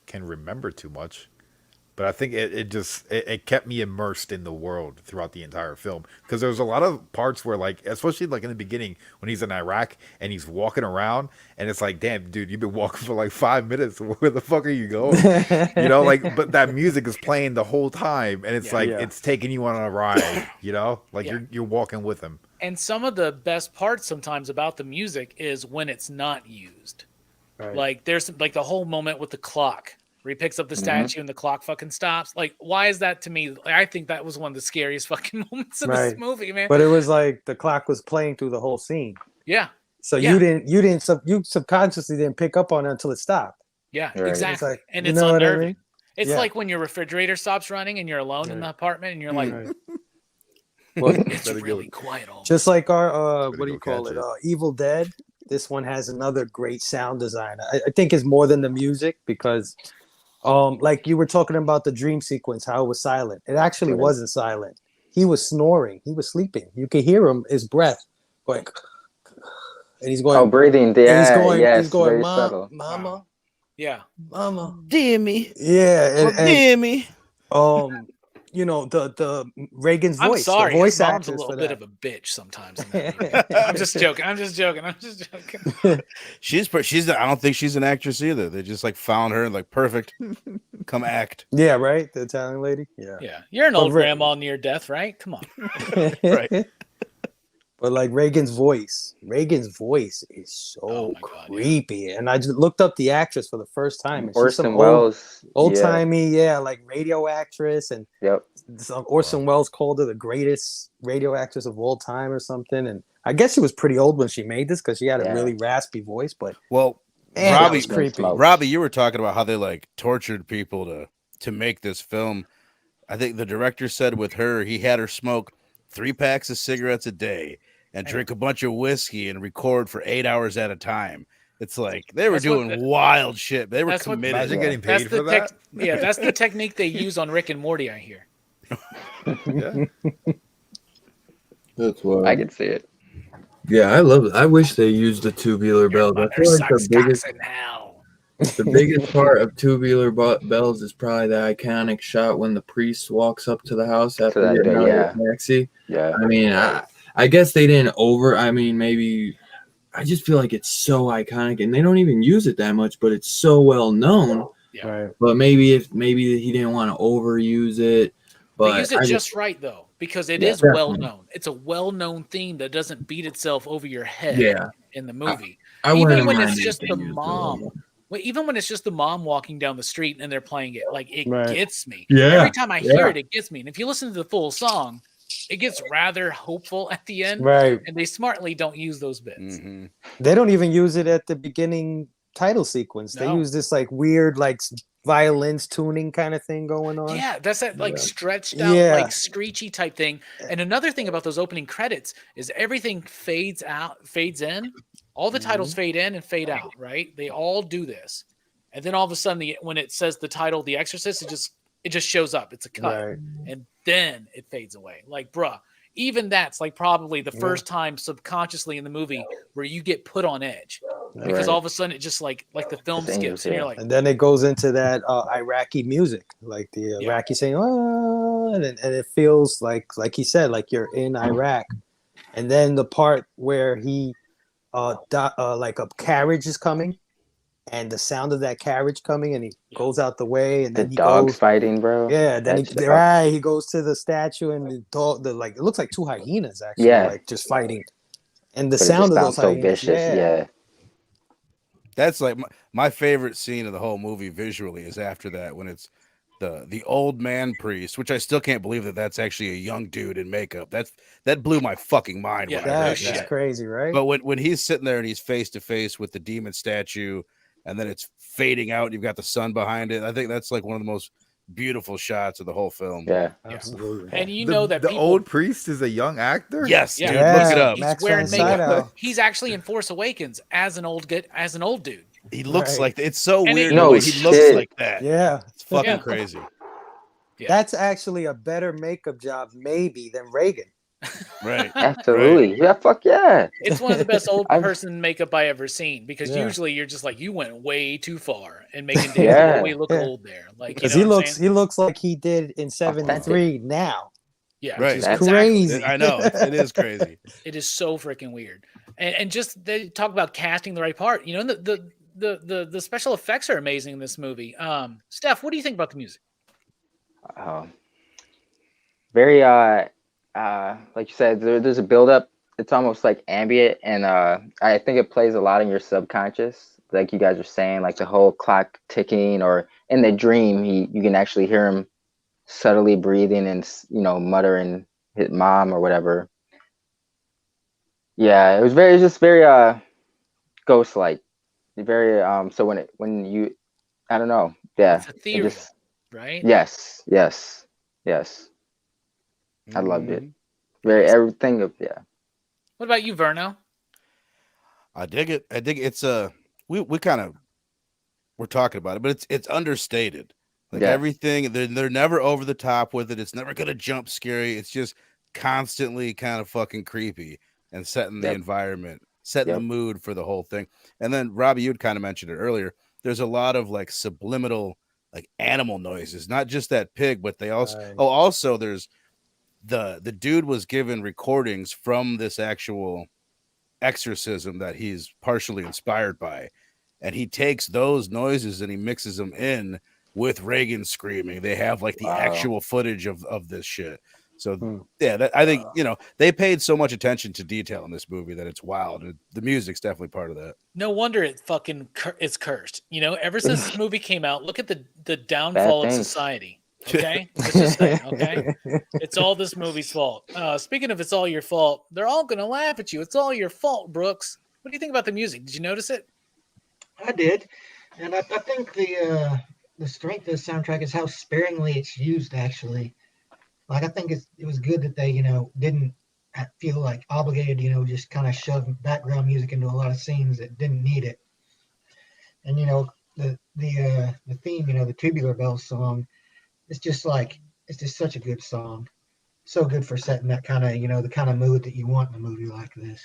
can remember too much. But I think it kept me immersed in the world throughout the entire film, because there's a lot of parts where, like, especially like in the beginning when he's in Iraq and he's walking around and it's like, damn, dude, you've been walking for like 5 minutes. Where the fuck are you going? You know, like, but that music is playing the whole time, and it's it's taking you on a ride. You know, like you're walking with him. And some of the best parts sometimes about the music is when it's not used. Right. Like there's like the whole moment with the clock, where he picks up the statue and the clock fucking stops. Like, why is that to me? Like, I think that was one of the scariest fucking moments in this movie, man. But it was like the clock was playing through the whole scene. Yeah. So you subconsciously didn't pick up on it until it stopped. Yeah, exactly. Like, and it's unnerving. I mean? It's like when your refrigerator stops running and you're alone in the apartment and you're like, well, it's really quiet. Just like our, what do you call it? Evil Dead. This one has another great sound design. I think it's more than the music, because like you were talking about the dream sequence, how it was silent. It actually wasn't silent. He was snoring. He was sleeping. You could hear his breath going, and he's going. Oh, breathing. Yeah, he's going, Mama. Yeah. Mama. Dear me. Yeah. Dear me. You know, the Reagan's voice. I'm sorry. The voice actress a little bit of a bitch sometimes. I'm just joking. She's. I don't think she's an actress either. They just like found her and like, perfect, come act. Yeah, right. The Italian lady. Yeah. Yeah. You're an old grandma near death, right? Come on. Right. But like Reagan's voice is so creepy. And I just looked up the actress for the first time. Orson Welles. Old-timey, like radio actress. And Orson Welles called her the greatest radio actress of all time or something. And I guess she was pretty old when she made this, because she had a really raspy voice. But Robbie, was creepy. Robbie, you were talking about how they like tortured people to make this film. I think the director said with her, he had her smoke 3 packs of cigarettes a day and drink a bunch of whiskey and record for 8 hours at a time. It's like they were doing wild shit. They were committed. Imagine getting paid for that. Yeah, that's the technique they use on Rick and Morty, I hear. Yeah. That's why I can see it. Yeah, I love it. I wish they used the tubular bells. I feel like the biggest part of tubular bells is probably the iconic shot when the priest walks up to the house after getting out of the taxi. Yeah. I mean, I guess they didn't maybe I just feel like it's so iconic and they don't even use it that much, but it's so well known. Yeah. Right. But maybe he didn't want to overuse it. But they use it just right though, because it is well known. It's a well known theme that doesn't beat itself over your head in the movie. Even when it's just the mom. Even when it's just the mom walking down the street and they're playing it, like it gets me. Yeah. Every time I hear it, it gets me. And if you listen to the full song, it gets rather hopeful at the end. Right. And they smartly don't use those bits. Mm-hmm. They don't even use it at the beginning title sequence. They use this like weird like violins tuning kind of thing going on. Yeah, that's that like stretched out, like screechy type thing. And another thing about those opening credits is everything fades in. All the titles fade in and fade out, right? They all do this. And then all of a sudden, when it says the title, The Exorcist, it just shows up. It's a cut. Right. And then it fades away. Like, bruh, even that's like probably the first time subconsciously in the movie where you get put on edge. Because all of a sudden it just like the film skips. And you're like, and then it goes into that Iraqi music, like the Iraqi saying, oh, and it feels like he said, like you're in Iraq. And then the part where he like a carriage is coming and the sound of that carriage coming and he goes out the way and then the dogs fighting, bro. Yeah, then he goes to the statue and the like it looks like two hyenas actually, like just fighting. And the sound of those hyenas, vicious, That's like my favorite scene of the whole movie visually is after that when it's the old man priest, which I still can't believe that's actually a young dude in makeup. That blew my fucking mind. Yeah, that's crazy, right? But when he's sitting there and he's face to face with the demon statue, and then it's fading out, and you've got the sun behind it. I think that's like one of the most beautiful shots of the whole film. Yeah, absolutely. And you know that the old priest is a young actor. Yes, dude, look it up. He's wearing makeup. He's actually in Force Awakens as an old dude. He looks like it's so weird. No, he looks like that. Yeah, it's fucking crazy. Yeah. That's actually a better makeup job, maybe, than Reagan. Right. Absolutely. Right. Yeah. Fuck yeah. It's one of the best old person makeup I ever seen because usually you're just like you went way too far in making David Bowie look old there. Like because he looks like he did in '73 now. Yeah, right. That's crazy. I know it is crazy. It is so freaking weird. And just they talk about casting the right part. You know, the special effects are amazing in this movie. Steph, what do you think about the music? Very like you said, there's a build-up. It's almost like ambient, and I think it plays a lot in your subconscious. Like you guys are saying, like the whole clock ticking, or in the dream, you can actually hear him subtly breathing and muttering his mom or whatever. Yeah, it was just very ghost-like. Very so when you I don't know, yeah, it's ethereal, right? Yes. I loved it. Very everything of What about you, Verno? I dig it. It's we kind of we're talking about it, but it's understated. Like everything, they're never over the top with it. It's never gonna jump scary. It's just constantly kind of fucking creepy and setting the environment, setting the mood for the whole thing. And then Robbie, you'd kind of mentioned it earlier. There's a lot of like subliminal like animal noises, not just that pig, but they also also there's the dude was given recordings from this actual exorcism that he's partially inspired by, and he takes those noises and he mixes them in with Reagan screaming. They have like the actual footage of this shit. So I think they paid so much attention to detail in this movie that it's wild. The music's definitely part of that. No wonder it fucking is cursed. Ever since this movie came out, look at the downfall of society. Okay, let's just say, okay, it's all this movie's fault. Speaking of, it's all your fault. They're all gonna laugh at you. It's all your fault, Brooks. What do you think about the music? Did you notice it? I did, and I think the strength of the soundtrack is how sparingly it's used. Actually, like I think it was good that they didn't feel like obligated. Just kind of shove background music into a lot of scenes that didn't need it. And the theme, the Tubular Bells song, it's just such a good song. So good for setting that kind of, the kind of mood that you want in a movie like this.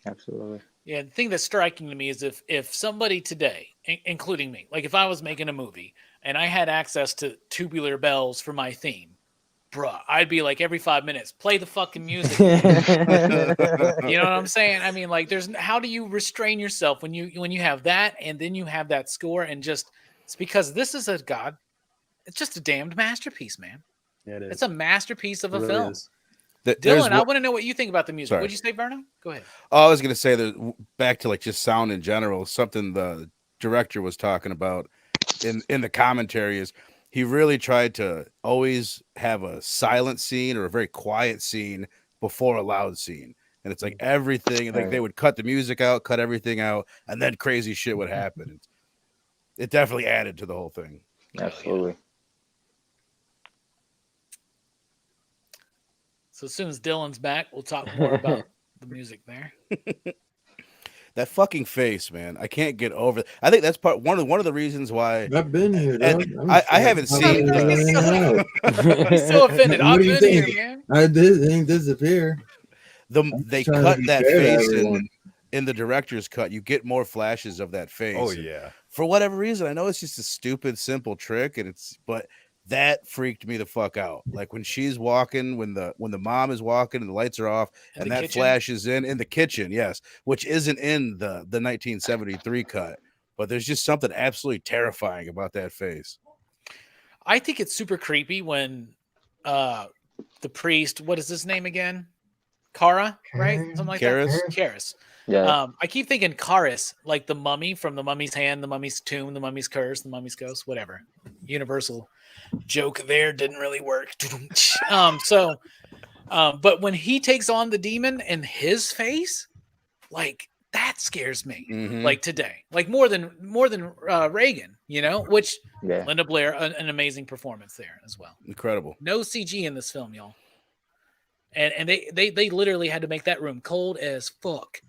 Absolutely. Yeah, the thing that's striking to me is if somebody today, including me, like if I was making a movie and I had access to Tubular Bells for my theme, bruh, I'd be like every 5 minutes, play the fucking music. You know what I'm saying? I mean, like, how do you restrain yourself when you have that and then you have that score and just it's because this is it's just a damned masterpiece, man. Yeah, it is. It's a masterpiece of a film. Is. Dylan, I want to know what you think about the music. What'd you say, Verno? Go ahead. Oh, I was going to say that back to like just sound in general, something the director was talking about in the commentary is he really tried to always have a silent scene or a very quiet scene before a loud scene. And it's like everything, like they would cut the music out, cut everything out, and then crazy shit would happen. It definitely added to the whole thing. Absolutely. So as soon as Dylan's back, we'll talk more about the music there. That fucking face, man. I can't get over it. I think that's one of the reasons why I've been here. I haven't seen. He's so offended. I've been here, man. I didn't disappear. They cut that face in the director's cut. You get more flashes of that face. Oh yeah. For whatever reason, I know it's just a stupid, simple trick, but that freaked me the fuck out. Like when she's walking, when the mom is walking and the lights are off, and that flashes in the kitchen, yes, which isn't in the 1973 cut. But there's just something absolutely terrifying about that face. I think it's super creepy when the priest, what is his name again? Kara, right? Something like that. Karis. Yeah. I keep thinking Karis, like the mummy from the Mummy's Hand, the Mummy's Tomb, the Mummy's Curse, the Mummy's Ghost, whatever. Universal joke there didn't really work. But when he takes on the demon and his face, like that scares me. Mm-hmm. Like today, like more than Reagan, which Linda Blair, an amazing performance there as well. Incredible. No CG in this film, y'all. And they literally had to make that room cold as fuck,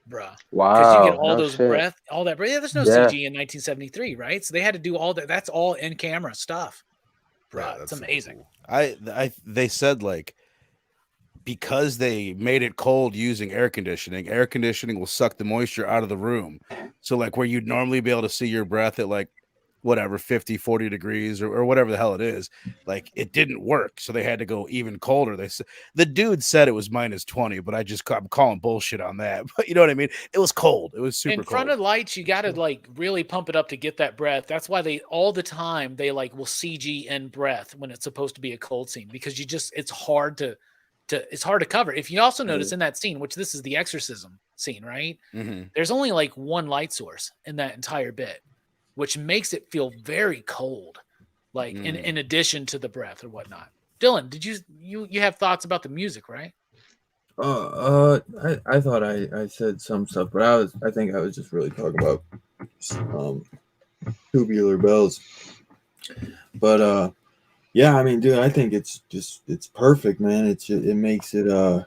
bruh. Wow. Because you get all those breath, all that breath. Yeah, there's no CG in 1973, right? So they had to do all that. That's all in camera stuff. Bruh, it's amazing. Cool. They said like because they made it cold using air conditioning will suck the moisture out of the room. So like where you'd normally be able to see your breath at like whatever 50 40 degrees or whatever the hell it is, like it didn't work, so they had to go even colder. The dude said it was -20, but I'm calling bullshit on that. But you know what I mean, it was cold. It was super cold. In front of lights, you got to like really pump it up to get that breath. That's why they all the time they like will CG in breath when it's supposed to be a cold scene, because it's hard to cover. If you also notice in that scene, which this is the exorcism scene, right? Mm-hmm. There's only like one light source in that entire bit, which makes it feel very cold, like in addition to the breath or whatnot. Dylan, did you have thoughts about the music, right? I thought I said some stuff, but I think I was just really talking about Tubular Bells. But yeah, I mean, dude, I think it's perfect, man. It makes it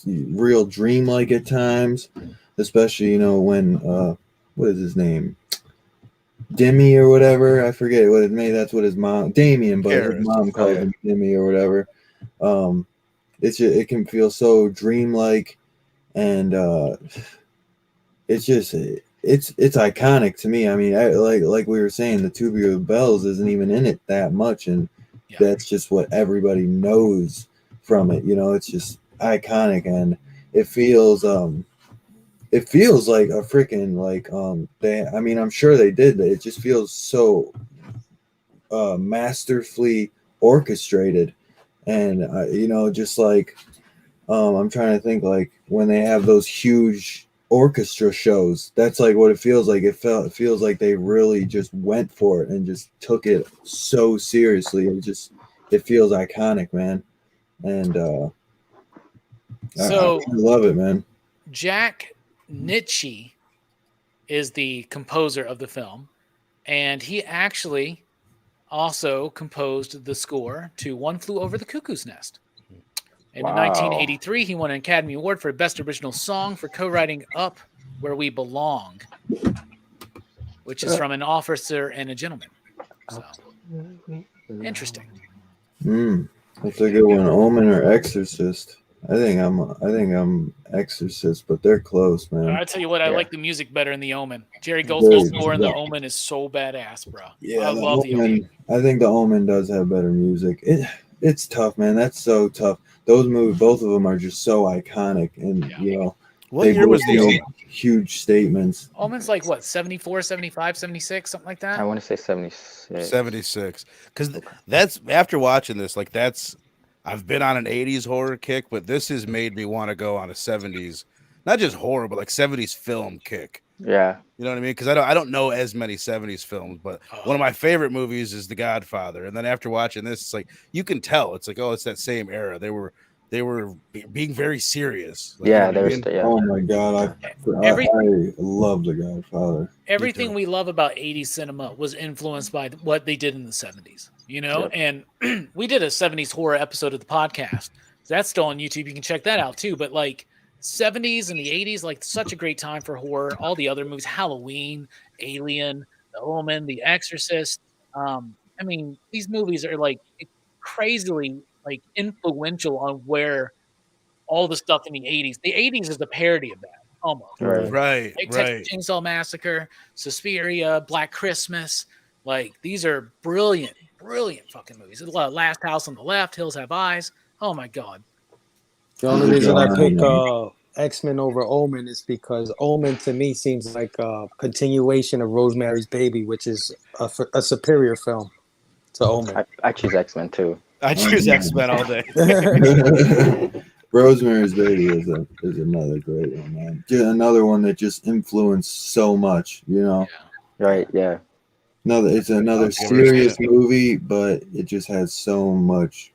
real dreamlike at times, especially when what is his name? Demi or whatever, I forget what it made. That's what his mom, Damien, but his mom calls him Demi or whatever. It can feel so dreamlike, and it's iconic to me. I mean, like we were saying, the Tubular Bells isn't even in it that much, and that's just what everybody knows from it. It's just iconic, and it feels like a freaking I'm sure they did, but it just feels so masterfully orchestrated. And just like I'm trying to think, like when they have those huge orchestra shows, that's like what it feels like. It feels like they really just went for it and just took it so seriously. It feels iconic, man. And I love it, man. Jack Nitzsche is the composer of the film, and he actually also composed the score to One Flew Over the Cuckoo's Nest. And in 1983, he won an Academy Award for Best Original Song for co-writing Up Where We Belong. which is from an officer and a gentleman. So interesting. That's a good one. Omen or Exorcist? I think I'm Exorcist, but they're close, man. I tell you what, I like the music better in the Omen. Jerry Goldsmith's score in the Omen is so badass, bro. Yeah, I love the Omen. I think the Omen does have better music. It's tough, man. That's so tough. Those movies, both of them are just so iconic, and you know, what year was the huge statements? Omen's like what, 74, 75, 76, something like that? I want to say 76. 76. Because that's after watching this, like I've been on an 80s horror kick, but this has made me want to go on a 70s, not just horror, but like 70s film kick. Yeah. You know what I mean? Because I don't know as many 70s films, but one of my favorite movies is The Godfather. And then after watching this, it's like you can tell it's like, oh, it's that same era. They were being very serious. Like, yeah, you know they were. Yeah. Oh my god, I love The Godfather. Everything we love about 80s cinema was influenced by what they did in the 70s. You know, and we did a 70s horror episode of the podcast. That's still on YouTube. You can check that out too. But like 70s and the 80s, like such a great time for horror. All the other movies, Halloween, Alien, The Omen, The Exorcist. I mean, these movies are like crazily like influential on where all the stuff in the 80s. The 80s is the parody of that, almost. Right. Texas Chainsaw Massacre, Suspiria, Black Christmas. Like these are brilliant fucking movies. Last House on the Left, Hills Have Eyes. Oh my god. The only reason I pick X-Men over Omen is because Omen to me seems like a continuation of Rosemary's Baby, which is a superior film to Omen. I choose X-Men too. I choose X-Men all day. Rosemary's Baby is another great one, man. Another one that just influenced so much, you know. Right, yeah. It's another serious movie, but it just has so much,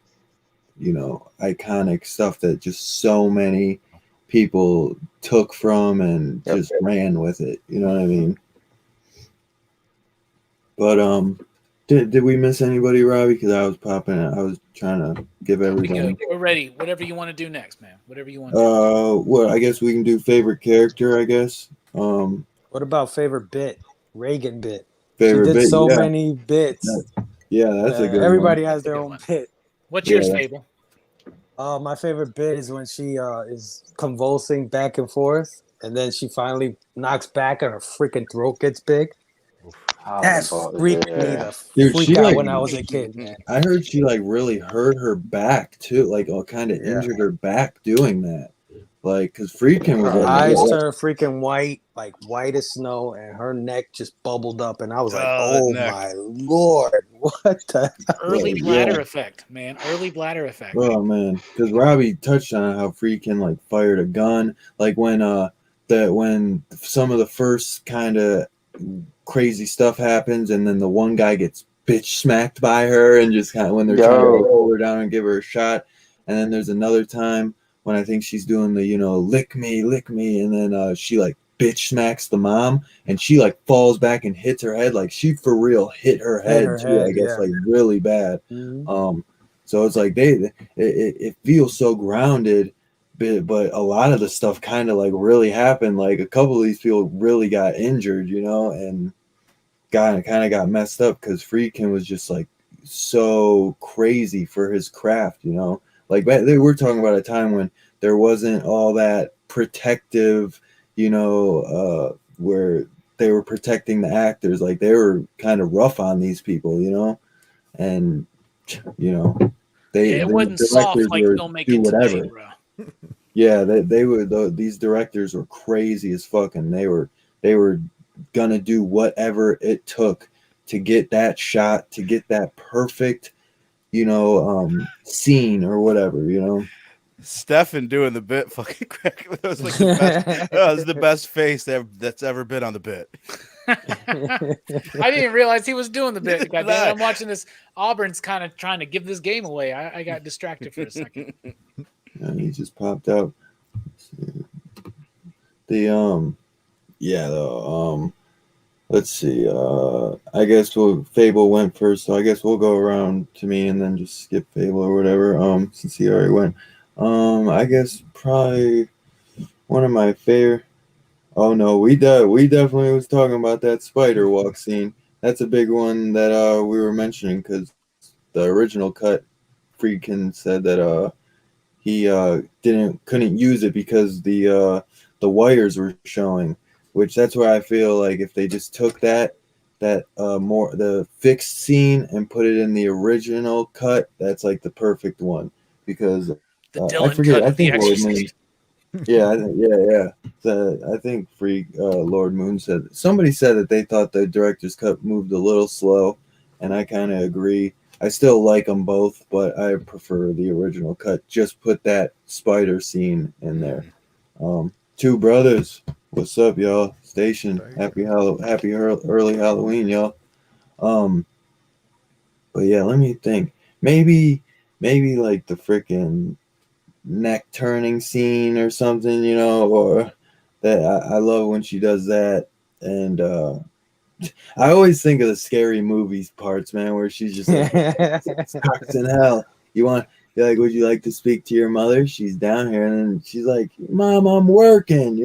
you know, iconic stuff that just so many people took from and just ran with it. You know what I mean? But did we miss anybody, Robbie? Because I was trying to give everything. We're ready. Whatever you want to do next, man. Whatever you want. I guess we can do favorite character. I guess. What about favorite bit? Reagan bit. Favorite she did bit, so many bits. That's a good everybody one. has their own bit. What's yours, Fable? My favorite bit is when she is convulsing back and forth, and then she finally knocks back and her freaking throat gets big. That freaked me the freak out when I was a kid, man. I heard she like really hurt her back too, like kind of injured her back doing that. Like, because freaking was her eyes turned freaking white, like white as snow, and her neck just bubbled up, and I was like, "Oh my lord, what the early bladder effect, man? Early bladder effect." Oh man, because Robbie touched on how freaking like fired a gun, like when when some of the first kind of crazy stuff happens, and then the one guy gets bitch smacked by her, and just kind of when they're trying to hold her down and give her a shot, and then there's another time when I think she's doing the, you know, lick me, and then she like bitch smacks the mom, and she like falls back and hits her head, like she for real hit her head too, I guess, like really bad. Mm-hmm. So it's like it feels so grounded, but a lot of the stuff kind of like really happened. Like a couple of these people really got injured, you know, and kind of got messed up because Friedkin was just like so crazy for his craft, you know. Like they were talking about a time when there wasn't all that protective, you know, where they were protecting the actors. Like they were kind of rough on these people, you know, and you know it wasn't soft like filmmaking today, bro. Yeah, they were. These directors were crazy as fuck, and they were gonna do whatever it took to get that shot, to get that perfect, you know, scene or whatever, you know. Stefan doing the bit fucking crack. That was like the best. That was the best face that's ever been on the bit. I didn't realize he was doing the bit. I'm watching this. Auburn's kind of trying to give this game away. I got distracted for a second. And he just popped out. Let's see. I guess Fable went first, so I guess we'll go around to me and then just skip Fable or whatever. Since he already went. I guess probably one of my favorite. Oh no, we definitely was talking about that spider walk scene. That's a big one that we were mentioning because the original cut, Friedkin said that he couldn't use it because the wires were showing, which that's why I feel like if they just took that more the fixed scene and put it in the original cut, that's like the perfect one because I forget. I think Lord Moon. Yeah, I think Lord Moon said somebody said that they thought the director's cut moved a little slow, and I kind of agree. I still like them both, but I prefer the original cut. Just put that spider scene in there. Two brothers, what's up, y'all? Station, happy early Halloween, y'all. But yeah, let me think. Maybe like the freaking neck turning scene or something, or that I love when she does that. And I always think of the Scary Movies parts, man, where she's just like, sucks in hell. You're like, would you like to speak to your mother? She's down here, and then she's like, Mom, I'm working.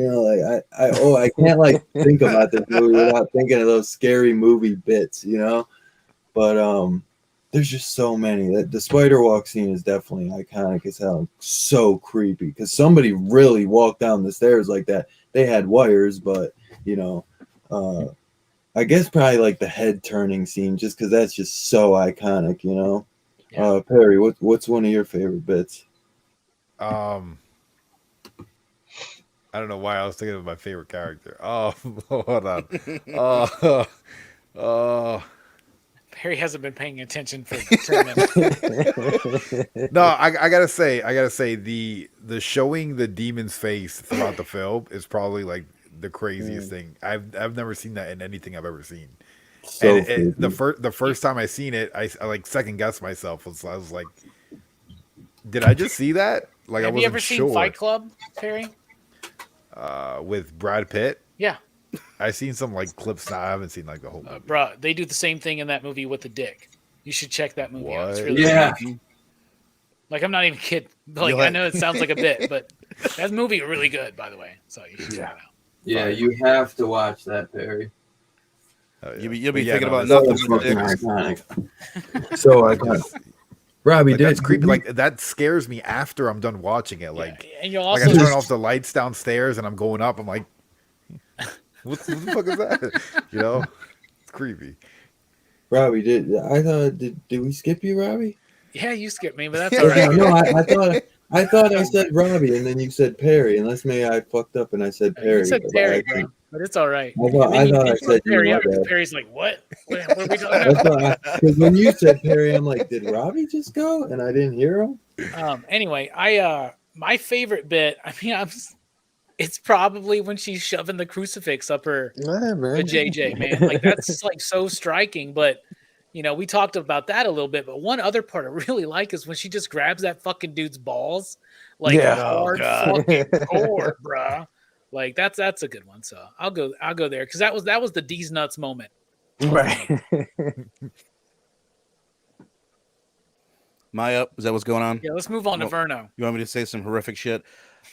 I can't like think about this movie without thinking of those Scary Movie bits, But there's just so many. The spider walk scene is definitely iconic as hell. So creepy because somebody really walked down the stairs like that. They had wires, but I guess probably like the head turning scene, just because that's just so iconic, Yeah. Perry, what's one of your favorite bits? I don't know why I was thinking of my favorite character. Oh, hold on. Perry hasn't been paying attention for 10 minutes. No, I gotta say the showing the demon's face throughout the film is probably like the craziest thing. I've never seen that in anything I've ever seen. So the first time I seen it, I like second guessed myself. I was like, did I just see that? Like, have you ever seen Fight Club, Perry? With Brad Pitt? Yeah. I've seen some like clips now. I haven't seen like the whole movie. Bro, they do the same thing in that movie with the dick. You should check that movie out. It's really good. Like, I'm not even kidding. Like, I know it sounds like a bit, but that movie is really good, by the way. So you should check it out. Yeah, you have to watch that, Perry. You'll be thinking about nothing but dick. Iconic. So iconic. Robbie, that's creepy. Like, that scares me after I'm done watching it. Like, and you'll also I turn off the lights downstairs and I'm going up. I'm like, what the fuck is that? It's creepy. Robbie, did we skip you, Robbie? Yeah, you skipped me, but that's all right. No, I thought I said Robbie, and then you said Perry. Unless maybe I fucked up and I said Perry. You said Perry, but it's all right. I thought I said Perry. Perry's like, what? What are we talking about? Because when you said Perry, I'm like, did Robbie just go? And I didn't hear him. Anyway, my favorite bit. I mean, it's probably when she's shoving the crucifix up her JJ, man. Like, that's like so striking, but. We talked about that a little bit, but one other part I really like is when she just grabs that fucking dude's balls, like hard fucking gore, bruh. Like that's a good one. So I'll go there because that was the D's nuts moment. Right. My up? Is that what's going on? Yeah, let's move on to Verno. You want me to say some horrific shit?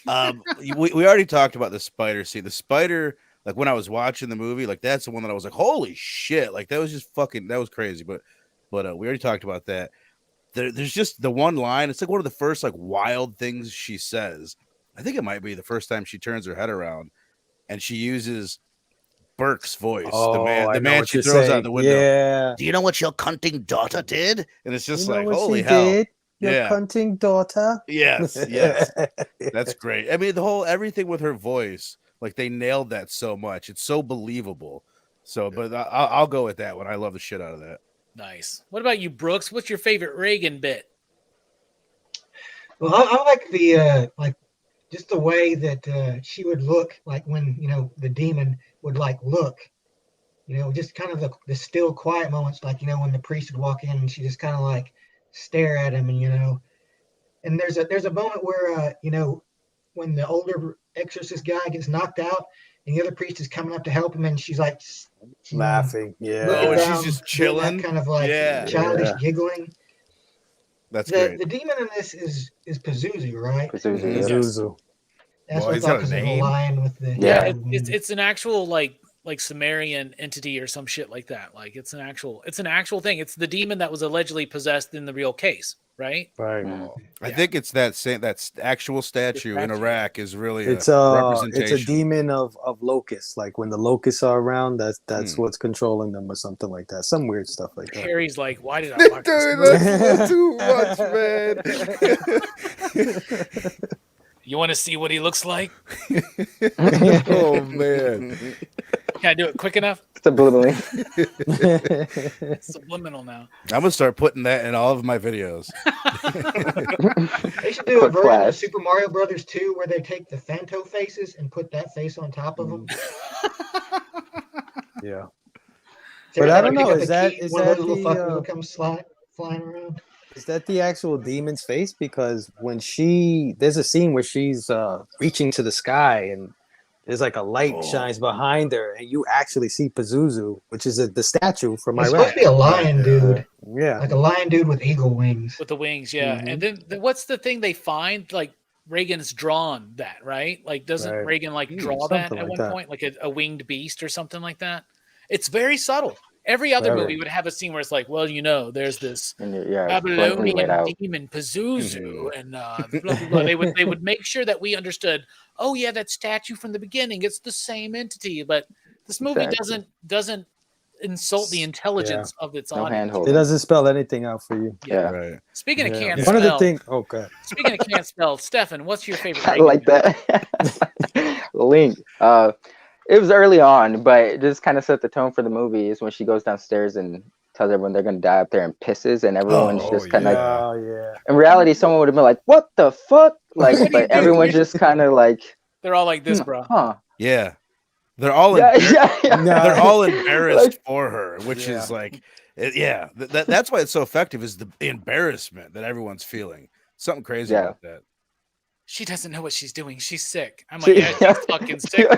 We already talked about the spider scene. The spider. Like when I was watching the movie, like that's the one that I was like, holy shit. Like that was just that was crazy. But we already talked about that. There's just the one line. It's like one of the first like wild things she says. I think it might be the first time she turns her head around and she uses Burke's voice. The man she throws out the window. Yeah. Do you know what your cunting daughter did? And it's just like, holy hell. Did? Your cunting daughter. Yes. That's great. I mean, everything with her voice. Like they nailed that so much. It's so believable. So, but I'll go with that one. I love the shit out of that. Nice. What about you, Brooks? What's your favorite Reagan bit? Well, I like the just the way that she would look like when the demon would like look. Just kind of the still quiet moments, like when the priest would walk in and she just kind of like stare at him, and there's a moment where when the older exorcist guy gets knocked out and the other priest is coming up to help him and she's like laughing, and she's just chilling, kind of like childish giggling. That's great. The demon in this is Pazuzu, right? Pazuzu. That's what I thought, because of the lion with the it's an actual like Sumerian entity or some shit like that. Like it's an actual thing. It's the demon that was allegedly possessed in the real case, right? Right. I think it's that actual statue in Iraq is really it's a representation. It's a demon of locusts. Like when the locusts are around, that's what's controlling them or something like that. Some weird stuff like that. Harry's like, why did I watch this? Too much, man. You want to see what he looks like? Oh man! Can I do it quick enough? Subliminally. Subliminal now. I'm gonna start putting that in all of my videos. They should do a version of Super Mario Brothers 2 where they take the Phanto faces and put that face on top of them. Yeah. But I don't know. Is that one of those little fuckers will come flying around? Is that the actual demon's face? Because when there's a scene where she's reaching to the sky and there's like a light shines behind her and you actually see Pazuzu, which is the statue from Iraq. It's supposed to be a lion dude. Yeah. Like a lion dude with eagle wings. With the wings, yeah. Mm-hmm. And then what's the thing they find? Like Reagan's drawn that, right? Like doesn't Reagan like draw that at one point? Like a winged beast or something like that? It's very subtle. Every other movie would have a scene where it's like, well, there's this Babylonian demon Pazuzu, and blah, blah, blah. They would make sure that we understood. Oh yeah, that statue from the beginning, it's the same entity. But this movie doesn't insult the intelligence of its audience. It doesn't spell anything out for you. Yeah. Right. Speaking of can't spell, one of the things. Okay. Speaking of can't spell, Stefan, what's your favorite? I like that. Link. It was early on, but it just kind of set the tone for the movie. Is when she goes downstairs and tells everyone they're going to die up there and pisses, and everyone's just kind of in reality, someone would have been like, "What the fuck?" Like, but everyone's just kind of like they're all like this, bro. Huh? Yeah, they're all they're all embarrassed for her, which is like, that's why it's so effective. Is the embarrassment that everyone's feeling? Something crazy about that. She doesn't know what she's doing. She's sick. I'm like, she's fucking sick.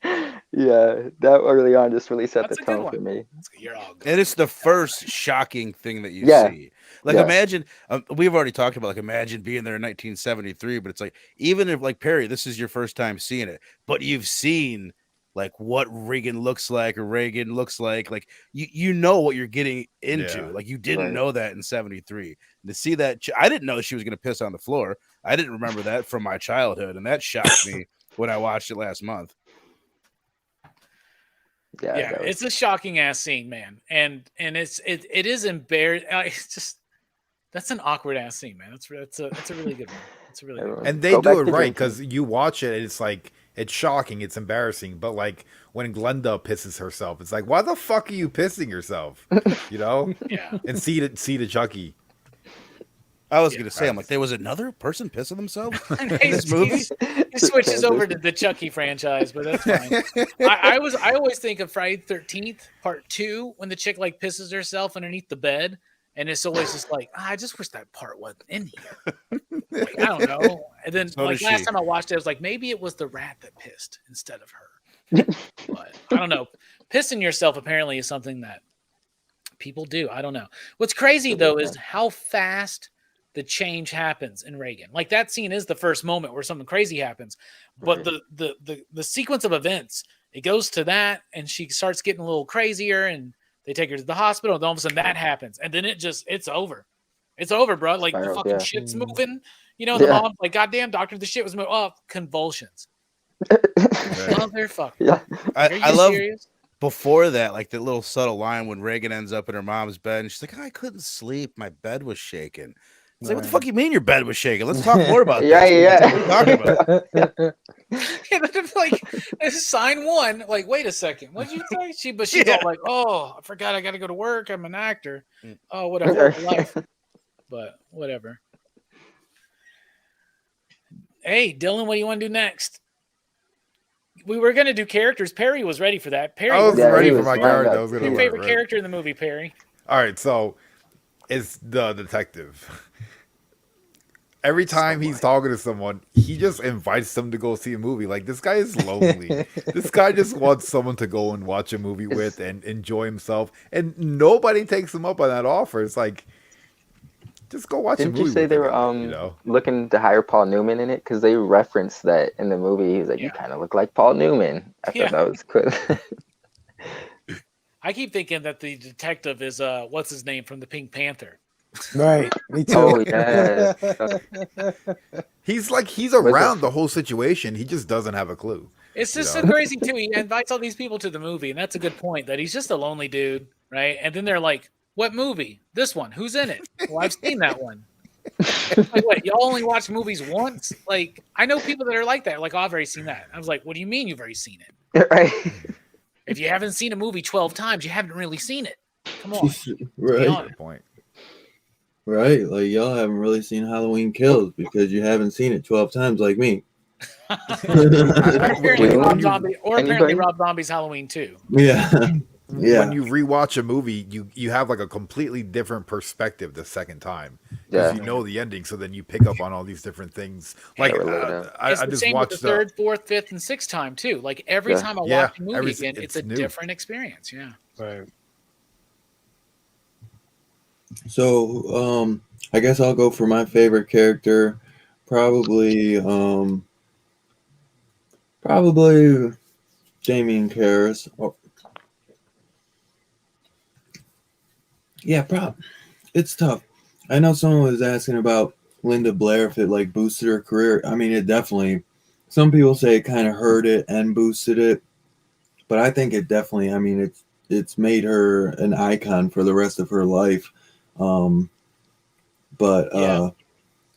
Yeah, that early on just really set the tone for me. You're all good. And it's the first shocking thing that you see. Like, imagine, we've already talked about, like, imagine being there in 1973, but it's like, even if, like, Perry, this is your first time seeing it, but you've seen, like, what Reagan looks like, you know what you're getting into. Like, you didn't know that in 73. And to see that, I didn't know she was going to piss on the floor. I didn't remember that from my childhood, and that shocked me when I watched it last month. Yeah, it's a shocking ass scene, man, and it is embarrassing. It's just that's an awkward ass scene, man. It's a really good one. It's a really good one. And they do it right because you watch it, and it's like it's shocking, it's embarrassing, but like when Glenda pisses herself, it's like, why the fuck are you pissing yourself? You know? Yeah. And see the Chucky. I was gonna say, I'm like, there was another person pissing themselves in this movie. He switches over to the Chucky franchise, but that's fine. I always think of Friday the 13th Part 2 when the chick like pisses herself underneath the bed, and it's always just like, I just wish that part wasn't in here. Like, I don't know. And then like last time I watched it, I was like, maybe it was the rat that pissed instead of her. But I don't know. Pissing yourself apparently is something that people do. I don't know. What's crazy though is how fast the change happens in Reagan. Like that scene is the first moment where something crazy happens, but the sequence of events, it goes to that and she starts getting a little crazier and they take her to the hospital and all of a sudden that happens. And then it's over. It's over, bro. Like the fucking shit's moving, the mom's like, goddamn doctor, the shit was moving up. Convulsions. Motherfucker. Yeah. I love serious? Before that, like the little subtle line when Reagan ends up in her mom's bed and she's like, I couldn't sleep. My bed was shaking. It's like, what the fuck you mean your bed was shaking? Let's talk more about this. Yeah. What are you talking about? Like, sign one. Like, wait a second. What did you say? She's all like, oh, I forgot I got to go to work. I'm an actor. Oh, what a horrible life. But whatever. Hey, Dylan, what do you want to do next? We were going to do characters. Perry was ready for that. Perry, I was ready for my character. Your favorite character in the movie, Perry? All right, so it's the detective. Every time he's talking to someone, he just invites them to go see a movie. Like, this guy is lonely. This guy just wants someone to go and watch a movie with and enjoy himself. And nobody takes him up on that offer. It's like, Just go watch a movie. Didn't you say they were looking to hire Paul Newman in it? Because they referenced that in the movie. He was like, "You kind of look like Paul Newman." I thought that was cool. I keep thinking that the detective is what's his name from the Pink Panther. Right. Me too. Oh yeah. He's around the whole situation. He just doesn't have a clue. It's just so crazy too. He invites all these people to the movie, and that's a good point. That he's just a lonely dude, right? And then they're like, "What movie? This one? Who's in it?" Well, I've seen that one. Like, what? Y'all only watch movies once? Like, I know people that are like that. Like, oh, I've already seen that. I was like, "What do you mean you've already seen it?" Right. If you haven't seen a movie 12 times, you haven't really seen it. Come on. Right. Good point. Right. Like, y'all haven't really seen Halloween Kills because you haven't seen it 12 times like me. Apparently Rob Zombie's Halloween too. Yeah. When you rewatch a movie, you have like a completely different perspective the second time because you know the ending. So then you pick up on all these different things. Like I just watched the third, fourth, fifth, and sixth time too. Like every time I watch a movie again, it's a different experience. Yeah. Right. So I guess I'll go for my favorite character. Probably Damien Karras. Oh. Yeah, it's tough. I know someone was asking about Linda Blair if it like boosted her career. I mean, it definitely. Some people say it kind of hurt it and boosted it, but I think it definitely. I mean, it's made her an icon for the rest of her life.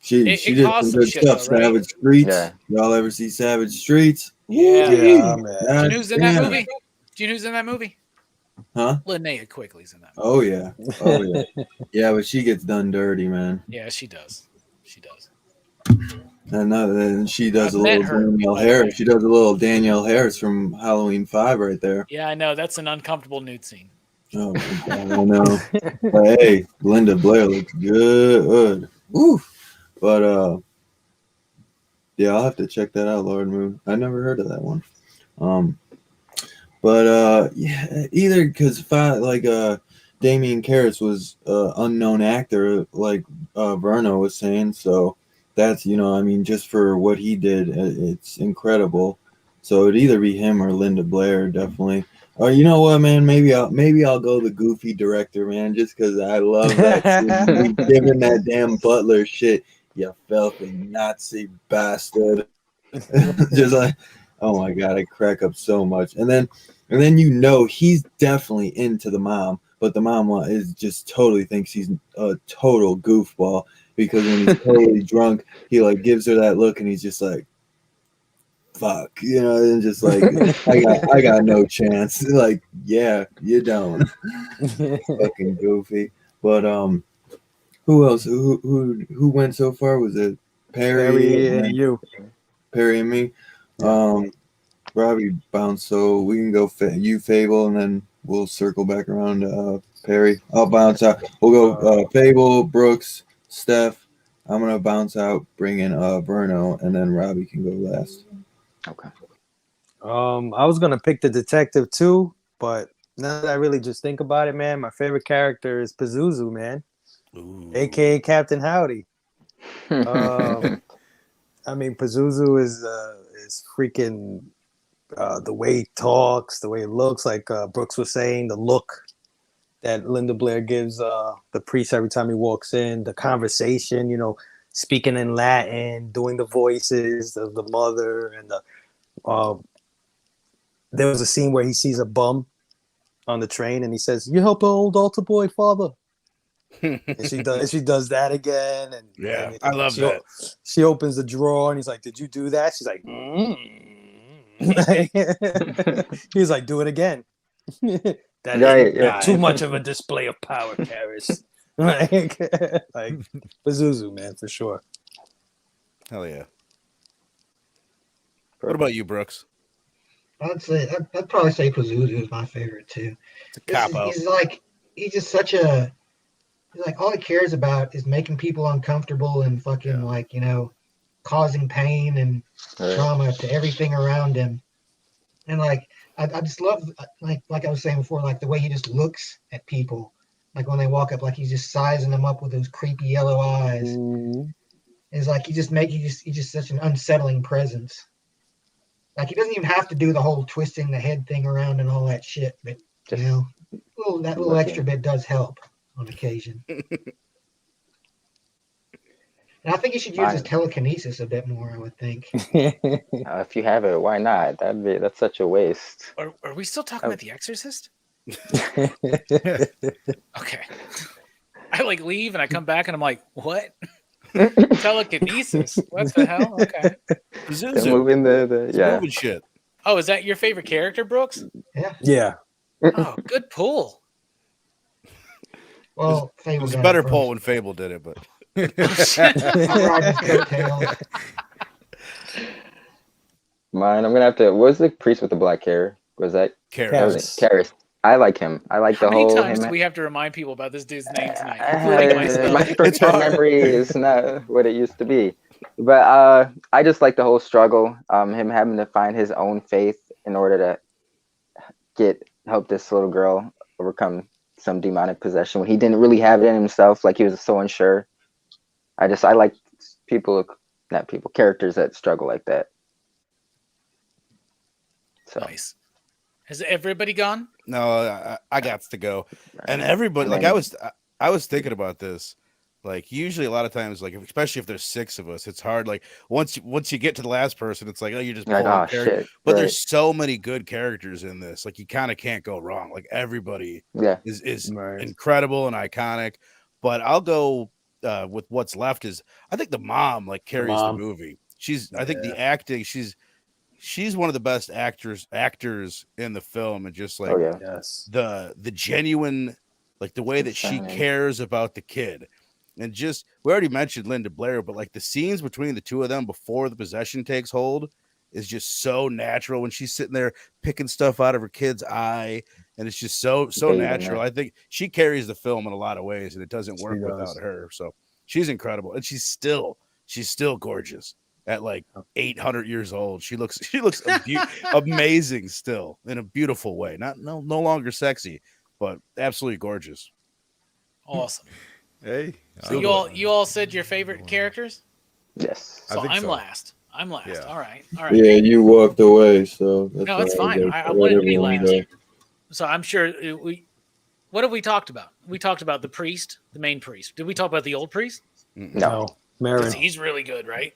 She did some good stuff. Right? Savage Streets. Yeah. Y'all ever see Savage Streets? Yeah, man. Do you know who's in that movie? Do you know who's in that movie? Huh? Linnea Quigley's in that movie. Oh yeah. Oh yeah. Yeah, but she gets done dirty, man. Yeah, she does. She does. And she does a little Danielle Harris. She does a little Danielle Harris from Halloween 5 right there. Yeah, I know. That's an uncomfortable nude scene. Oh, I know. But hey, Linda Blair looks good. Woo. But yeah, I'll have to check that out, Lord Moon. I never heard of that one. Yeah, either because Damien Karras was an unknown actor, like Verno was saying, so that's I mean, just for what he did, it's incredible. So it'd either be him or Linda Blair, definitely. Or you know what, man? Maybe I'll go the goofy director, man, just because I love that scene. Giving that damn Butler shit, you filthy Nazi bastard. Just like, oh my god, I crack up so much. And then he's definitely into the mom, but the mom is just totally thinks he's a total goofball because when he's totally drunk, he like gives her that look and he's just like, fuck, and just like I got no chance. Like, yeah, you don't. Fucking goofy. But who else? Who went so far? Was it Perry and you? Perry and me. Robbie bounced, so we can go you Fable, and then we'll circle back around to Perry. I'll bounce out. We'll go Fable, Brooks, Steph. I'm gonna bounce out, bring in Verno, and then Robbie can go last. Okay. I was gonna pick the detective too, but now that I really just think about it, man, my favorite character is Pazuzu, man. Ooh. AKA Captain Howdy. I mean, Pazuzu is freaking the way he talks, the way he looks, like Brooks was saying, the look that Linda Blair gives the priest every time he walks in, the conversation, speaking in Latin, doing the voices of the mother, and there was a scene where he sees a bum on the train and he says, "You help an old altar boy, father." And she does that again, and I love that. She opens the drawer and he's like, "Did you do that?" She's like, He's like, "Do it again." Too much of a display of power, Karras. like Pazuzu, man, for sure. Hell yeah. What about you, Brooks? I'd probably say Pazuzu is my favorite too. He's just such a. He's like, all he cares about is making people uncomfortable and fucking causing pain and trauma to everything around him. And I just love like I was saying before, like the way he just looks at people Like when they walk up, like he's just sizing them up with those creepy yellow eyes. Mm-hmm. It's like he's just such an unsettling presence. Like he doesn't even have to do the whole twisting the head thing around and all that shit, but just, that little extra bit does help on occasion. And I think he should use his telekinesis a bit more, I would think. If you have it, why not? That's such a waste. Are we still talking about The Exorcist? Okay. I like leave and I come back and I'm like, what? Telekinesis? What the hell? Okay. Moving moving shit. Oh, is that your favorite character, Brooks? Yeah. Yeah. Oh, good pull. Well, it was a better pull when Fable did it, but mine, I'm gonna have to. What was the priest with the black hair? Was that Karras? I like him. I like How many times do we have to remind people about this dude's name tonight? My short-term memory is not what it used to be. But I just like the whole struggle. Him having to find his own faith in order to help this little girl overcome some demonic possession when he didn't really have it in himself. Like he was so unsure. I like characters that struggle like that. So. Nice. Has everybody gone? No, I got to go. And everybody, like I was thinking about this. Like usually a lot of times, like especially if there's 6 of us, it's hard. Like once you get to the last person, it's like, oh, you're just like, oh shit. But there's so many good characters in this. Like you kind of can't go wrong. Like everybody is incredible and iconic. But I'll go with what's left is I think the mom like carries the movie. I think the acting, she's one of the best actors in the film, and just like the genuine, like the way that she cares about the kid. And just, we already mentioned Linda Blair, but like the scenes between the two of them before the possession takes hold is just so natural when she's sitting there picking stuff out of her kid's eye. And it's just so natural. I think she carries the film in a lot of ways, and it doesn't work without her. So she's incredible. And she's still gorgeous at like 800 years old. She looks amazing still in a beautiful way. No longer sexy, but absolutely gorgeous. Awesome. Hey, so you all said your favorite characters? Yes. So I'm last. Yeah. All right. Yeah, you walked away, so no, it's fine. I wouldn't be last. So I'm sure what have we talked about? We talked about the priest, the main priest. Did we talk about the old priest? No. Marin. He's really good, right?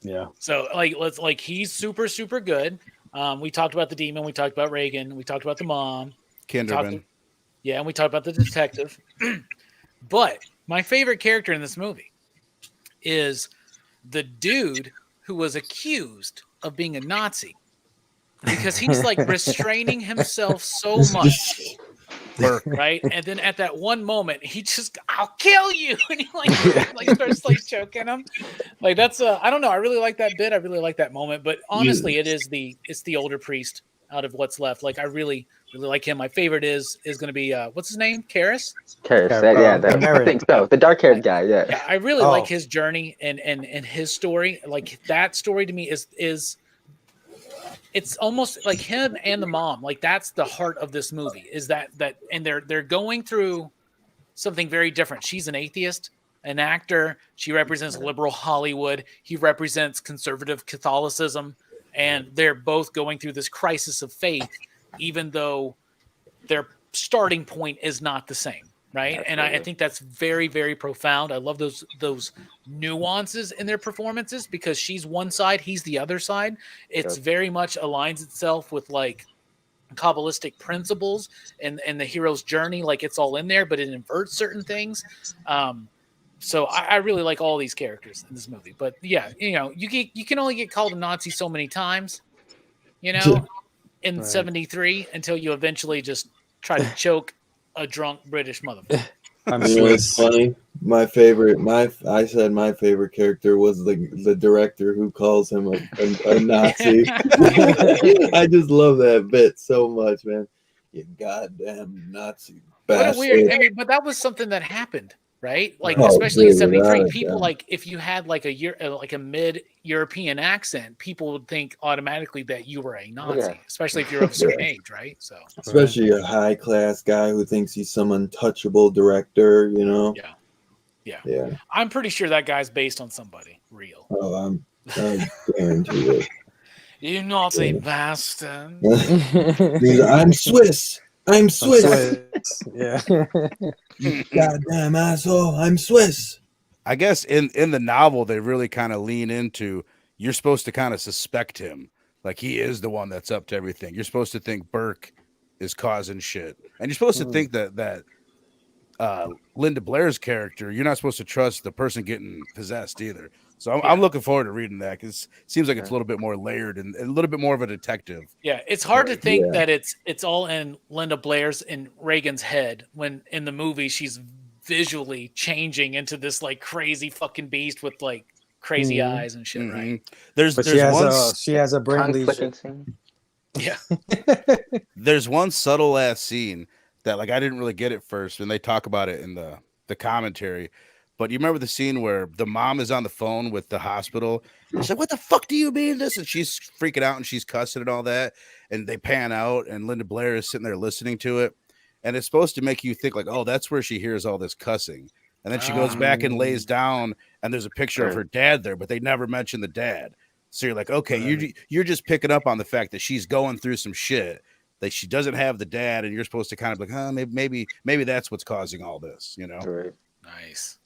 Yeah. So he's super, super good. We talked about the demon. We talked about Reagan. We talked about the mom. Kinderman. And we talked about the detective. But my favorite character in this movie is the dude who was accused of being a Nazi, because he's like restraining himself so much. Right. And then at that one moment, he just, I'll kill you. And he like starts like choking him. Like that's I don't know. I really like that bit. I really like that moment. But honestly, it's the older priest out of what's left. Like I really, really like him. My favorite is going to be what's his name? Karras? I think so. The dark-haired guy. Yeah. I really like his journey and his story. Like that story to me is it's almost like him and the mom. Like that's the heart of this movie. Is that and they're going through something very different. She's an atheist, an actor. She represents liberal Hollywood. He represents conservative Catholicism. And they're both going through this crisis of faith, even though their starting point is not the same, right? Absolutely. And I think that's very, very profound. I love those nuances in their performances, because she's one side, he's the other side. It's very much aligns itself with like Kabbalistic principles and the hero's journey. Like it's all in there, but it inverts certain things. So I really like all these characters in this movie. But yeah, you can only get called a Nazi so many times, in 73 until you eventually just try to choke a drunk British motherfucker. I'm sure it's funny. My favorite character was the director who calls him a Nazi. I just love that bit so much, man. You goddamn Nazi bastard. What a weird. I mean, but that was something that happened. right? Like especially in '73, people like if you had like a mid-European accent, people would think automatically that you were a Nazi, especially if you're of a certain age, right? So especially a high-class guy who thinks he's some untouchable director, you know. Yeah. I'm pretty sure that guy's based on somebody real. Oh, I'm guarantee it. You naughty bastard. I'm Swiss. I'm Swiss. Yeah. You goddamn asshole. I'm Swiss. I guess in the novel, they really kind of lean into you're supposed to kind of suspect him. Like he is the one that's up to everything. You're supposed to think Burke is causing shit. And you're supposed to think that Linda Blair's character, you're not supposed to trust the person getting possessed either. So I'm looking forward to reading that because it seems like it's a little bit more layered and a little bit more of a detective. Yeah, it's hard to think that it's all in Linda Blair's and Reagan's head when in the movie she's visually changing into this like crazy fucking beast with like crazy eyes and shit, right? She has a brain lesion. Yeah. There's one subtle ass scene that like I didn't really get at first when they talk about it in the commentary. But you remember the scene where the mom is on the phone with the hospital? She's like, "What the fuck do you mean this?" And she's freaking out and she's cussing and all that. And they pan out and Linda Blair is sitting there listening to it. And it's supposed to make you think like, oh, that's where she hears all this cussing. And then she goes back and lays down and there's a picture of her dad there, but they never mention the dad. So you're like, okay, you're just picking up on the fact that she's going through some shit, that she doesn't have the dad, and you're supposed to kind of like, maybe that's what's causing all this, you know? Right. Nice.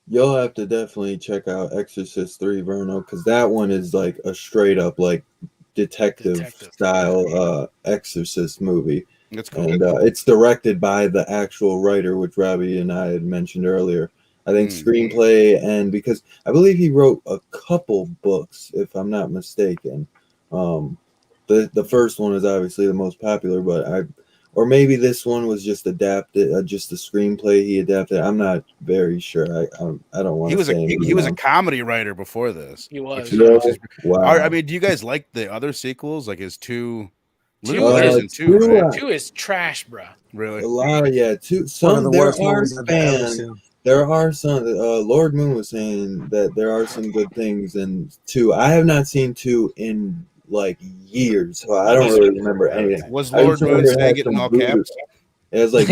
You'll have to definitely check out Exorcist 3, Verno, because that one is like a straight up like detective style Exorcist movie. That's cool. And it's directed by the actual writer, which Robbie and I had mentioned earlier. I think screenplay, and because I believe he wrote a couple books, if I'm not mistaken. The first one is obviously the most popular, but or maybe this one was just adapted, just a screenplay he adapted. I'm not very sure. I don't want to say he was a comedy writer before this. He was. Wow. I mean, do you guys like the other sequels? Like his two? Two is trash, bro. Really? A lot, two. Some there are some. Lord Moon was saying that there are some good things in 2. I have not seen 2 in like years, so I don't really remember anything. Was Lord Moon saying it in all caps? It was like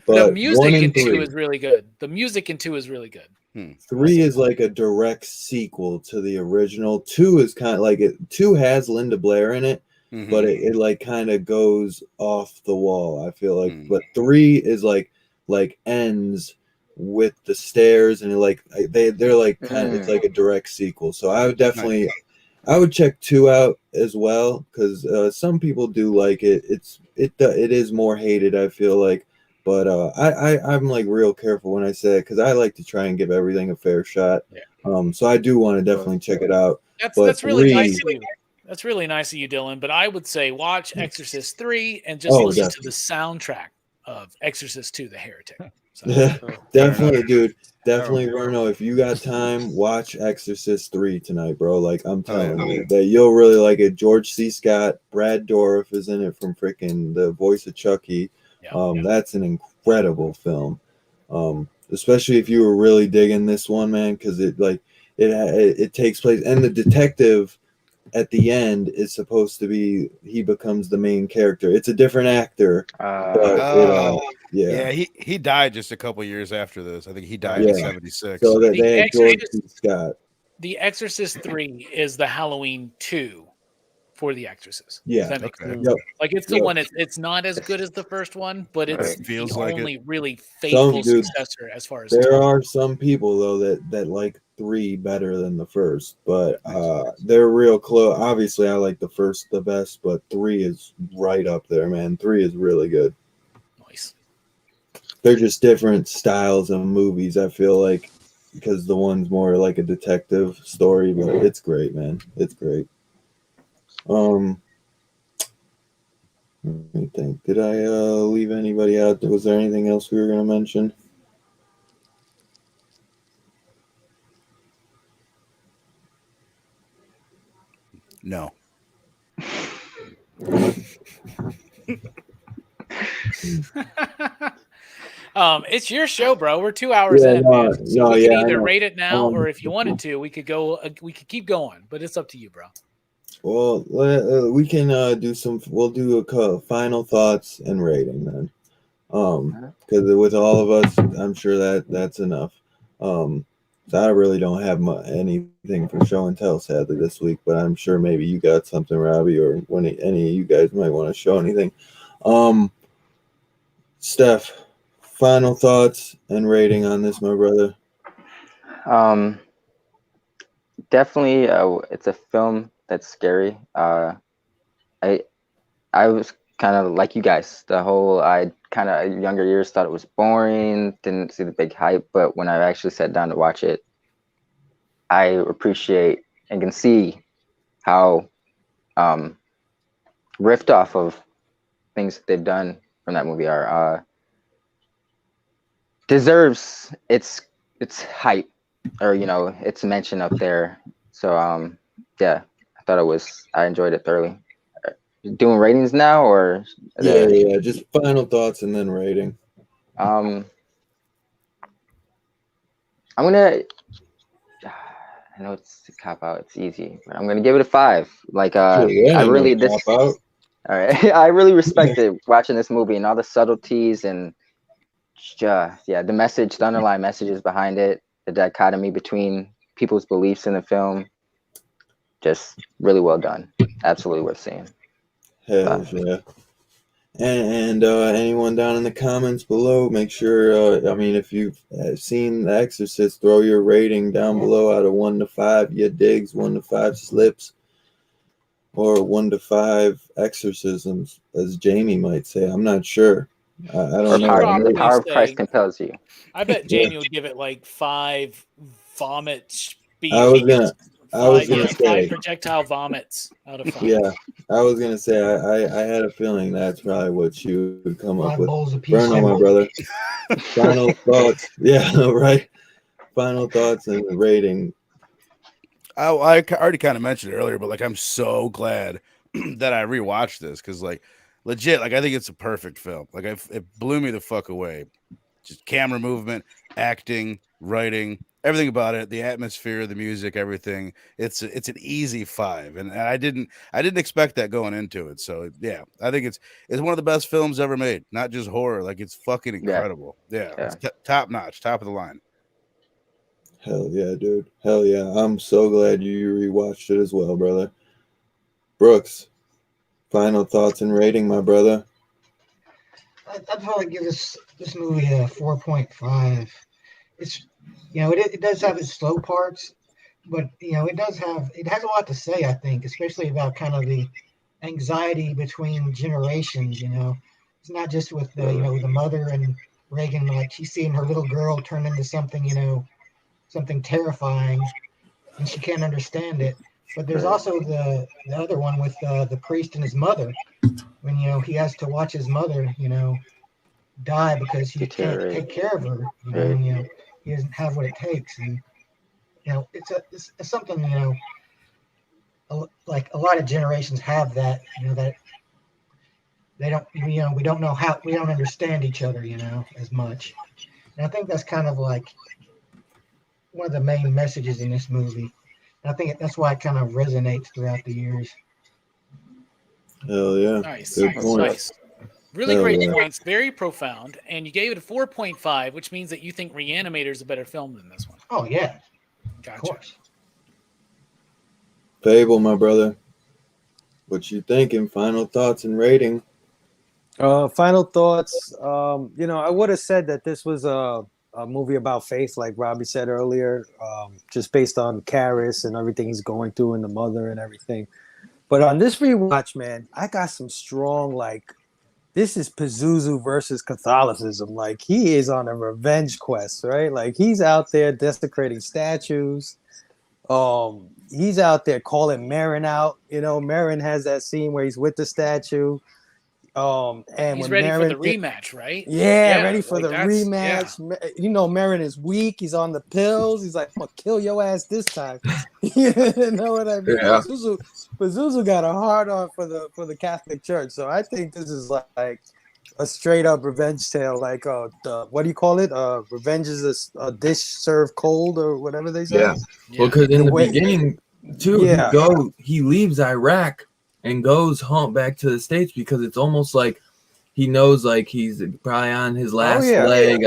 the music in 2 is really good. The music in 2 is really good. 3 is like a direct sequel to the original. 2 is kind of like 2 has Linda Blair in it, but it like kind of goes off the wall, I feel like. But 3 is like ends with the stairs, and like they're like kind of it's like a direct sequel. So I would definitely I would check 2 out as well, because some people do like it. It is more hated, I feel like. But I'm like real careful when I say it, because I like to try and give everything a fair shot. So I do want to definitely check it out. That's really nice of you. That's really nice of you, Dylan. But I would say watch Exorcist 3 and just listen to the soundtrack of Exorcist 2: The Heretic. So, definitely, dude. Definitely, Verno. If you got time, watch Exorcist 3 tonight, bro. Like I'm telling you, that you'll really like it. George C. Scott, Brad Dourif is in it from freaking the voice of Chucky. That's an incredible film. Especially if you were really digging this one, man, because it takes place, and the detective at the end is supposed to be, he becomes the main character. It's a different actor. He died just a couple years after this. I think he died in 76. So they had George C. Scott. The Exorcist 3 is the Halloween 2 for The Exorcist. Yeah. Like it's the one. It's not as good as the first one, but it's feels the like only really faithful successor as far as there are some people though that like 3 better than the first, but they're real close. Obviously, I like the first the best, but 3 is right up there, man. 3 is really good. Nice. They're just different styles of movies, I feel like, because the one's more like a detective story, but it's great, man. It's great. Let me think. Did I leave anybody out? Was there anything else we were going to mention? No. It's your show, bro. We're 2 hours in, man. So we can either rate it now, or if you wanted to, we could go. We could keep going, but it's up to you, bro. Well, we can do some. We'll do a final thoughts and rating then. Because with all of us, I'm sure that's enough. So I really don't have anything for show and tell, sadly, this week. But I'm sure maybe you got something, Robbie, or any of you guys might want to show anything. Steph, final thoughts and rating on this, my brother. Definitely, it's a film that's scary. I was kind of like you guys. I kind of younger years thought it was boring, didn't see the big hype, but when I actually sat down to watch it, I appreciate and can see how riffed off of things that they've done from that movie are deserves its hype, or its mention up there. So yeah, I enjoyed it thoroughly. Doing ratings now, or yeah, just final thoughts and then rating. I'm gonna. I know it's a cop out. It's easy, but I'm gonna give it a 5. Like I really cop out. All right, I really respected watching this movie and all the subtleties and the message, the underlying messages behind it, the dichotomy between people's beliefs in the film. Just really well done. Absolutely worth seeing. Hell yeah. And anyone down in the comments below, make sure, if you've seen The Exorcist, throw your rating down below out of 1 to 5. You digs, 1 to 5 slips, or 1 to 5 exorcisms, as Jamie might say. I'm not sure. I don't know. The power of Christ compels you. I bet Jamie would give it like 5 vomit speed. I was gonna say 5 projectile vomits out of 5. Yeah, I was gonna say I had a feeling that's probably what you would come up with. Burn on my brother. Final thoughts. Yeah, right. Final thoughts and rating. I already kind of mentioned it earlier, but like I'm so glad that I rewatched this because like legit, like I think it's a perfect film. Like it blew me the fuck away. Just camera movement, acting, writing, everything about it, the atmosphere, the music, everything. It's an easy 5, and I didn't expect that going into it. So yeah, I think it's one of the best films ever made. Not just horror, like it's fucking incredible. Yeah. It's top notch, top of the line. Hell yeah, dude. Hell yeah. I'm so glad you rewatched it as well, brother. Brooks, final thoughts and rating, my brother. I'd probably give this movie a 4.5. It's it does have its slow parts, but it has a lot to say, I think, especially about kind of the anxiety between generations. It's not just with the the mother and Reagan, like she's seeing her little girl turn into something something terrifying, and she can't understand it. But there's also the other one with the priest and his mother, when he has to watch his mother die because he can't take care of her. He doesn't have what it takes, and it's something like a lot of generations have that that they don't we don't know how, we don't understand each other as much, and I think that's kind of like one of the main messages in this movie. And I think that's why it kind of resonates throughout the years. Hell yeah! Nice. Really great points, very profound, and you gave it a 4.5, which means that you think Reanimator is a better film than this one. Oh yeah, gotcha. Of course. Fable, my brother, what you thinking? Final thoughts and rating. Final thoughts. I would have said that this was a movie about faith, like Robbie said earlier, just based on Karis and everything he's going through and the mother and everything. But on this rewatch, man, I got some strong this is Pazuzu versus Catholicism. Like, he is on a revenge quest, right? Like, he's out there desecrating statues. He's out there calling Marin out. Marin has that scene where he's with the statue. And he's ready for the rematch, right? Yeah, ready for the rematch. Yeah. Marin is weak. He's on the pills. He's like, I'm gonna kill your ass this time. You know what I mean? Yeah. Pazuzu got a hard on for the Catholic Church. So I think this is like a straight up revenge tale, like what do you call it? Revenge is a dish served cold, or whatever they say. Yeah. Well, because in the beginning, too, he leaves Iraq and goes home back to the States because it's almost like he knows like he's probably on his last leg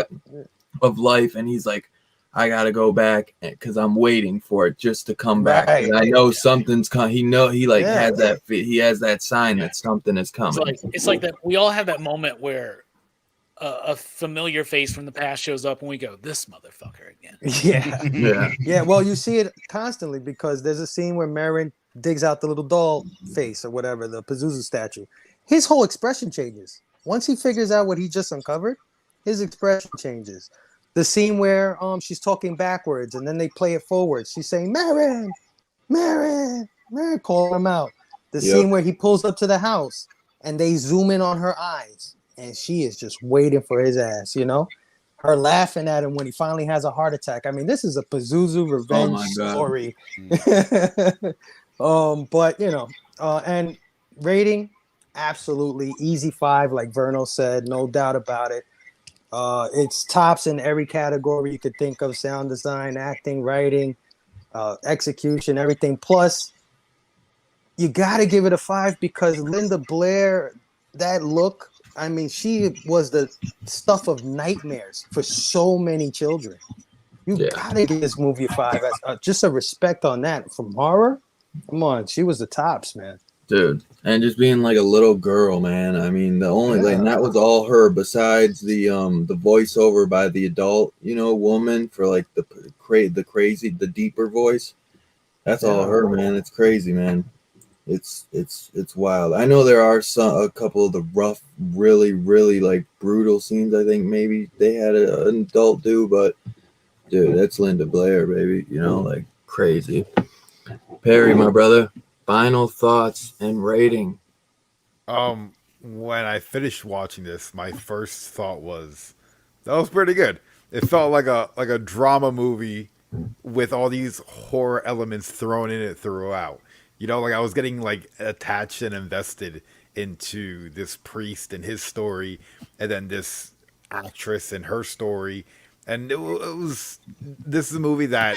of life, and he's like, I gotta go back because I'm waiting for it just to come back. And I know something's coming. He has that. He has that sign that something is coming. It's like that. We all have that moment where a familiar face from the past shows up, and we go, "This motherfucker again." Yeah. Well, you see it constantly because there's a scene where Marin digs out the little doll face or whatever, the Pazuzu statue. His whole expression changes once he figures out what he just uncovered. His expression changes. The scene where she's talking backwards and then they play it forward. She's saying, Marin, calling him out. The scene where he pulls up to the house and they zoom in on her eyes and she is just waiting for his ass, you know? Her laughing at him when he finally has a heart attack. I mean, this is a Pazuzu revenge story. But, you know, and rating, absolutely easy 5, like Verno said, no doubt about it. It's tops in every category you could think of: sound design, acting, writing, execution, everything. Plus, you got to give it a 5 because Linda Blair, that look, I mean, she was the stuff of nightmares for so many children. You got to give this movie a 5. Just a respect on that. From horror, come on, she was the tops, man. Dude, and just being like a little girl, man. I mean, the only like that was all her. Besides the voiceover by the adult, you know, woman for like the crazy, the deeper voice. That's all her, man. It's crazy, man. It's wild. I know there are a couple of the rough, really, really like brutal scenes. I think maybe they had an adult do, but dude, that's Linda Blair, baby. You know, like crazy. Perry, my brother. Final thoughts and rating. When I finished watching this, my first thought was that was pretty good. It felt like a drama movie with all these horror elements thrown in it throughout. You know, like I was getting like attached and invested into this priest and his story, and then this actress and her story. And this is a movie that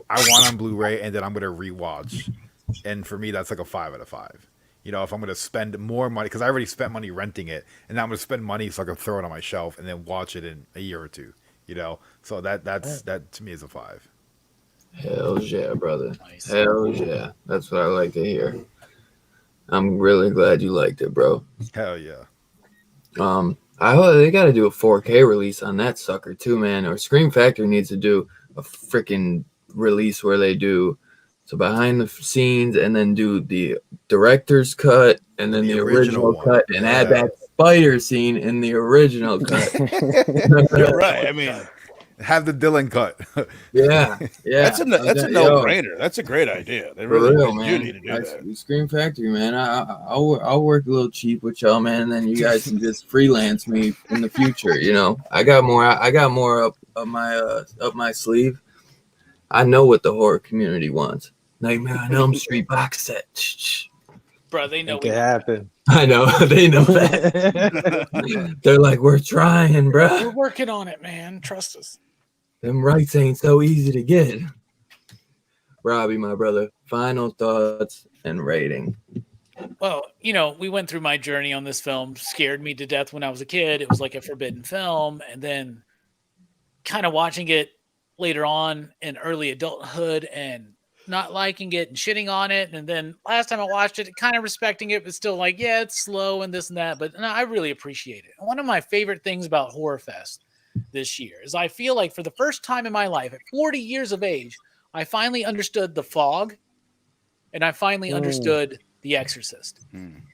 I want on Blu-ray and that I'm gonna rewatch. And for me, that's like a 5 out of 5. You know, if I'm going to spend more money, because I already spent money renting it, and now I'm going to spend money so I can throw it on my shelf and then watch it in a year or two. You know, so that to me is a 5. Hell yeah, brother. Nice. Hell yeah. That's what I like to hear. I'm really glad you liked it, bro. Hell yeah. I hope they got to do a 4K release on that sucker too, man. Or Scream Factory needs to do a freaking release where they do. So behind the scenes, and then do the director's cut, and then the original cut, and add that spider scene in the original cut. You're right. I mean, have the Dylan cut. yeah. That's a no-brainer. That's a great idea. They really do need to do that. Scream Factory, man. I'll work a little cheap with y'all, man, and then you guys can just freelance me in the future. You know, I got more up my sleeve. I know what the horror community wants. Nightmare on Elm Street box set. Bro, they know it happen. I know. They know that. They're like, we're trying, bro. We're working on it, man. Trust us. Them rights ain't so easy to get. Robbie, my brother, final thoughts and rating. Well, you know, we went through my journey on this film. Scared me to death when I was a kid. It was like a forbidden film. And then kind of watching it later on in early adulthood and not liking it and shitting on it. And then last time I watched it, kind of respecting it, but still like, yeah, it's slow and this and that. But no, I really appreciate it. And one of my favorite things about Horror Fest this year is I feel like for the first time in my life, at 40 years of age, I finally understood The Fog and I finally understood The Exorcist.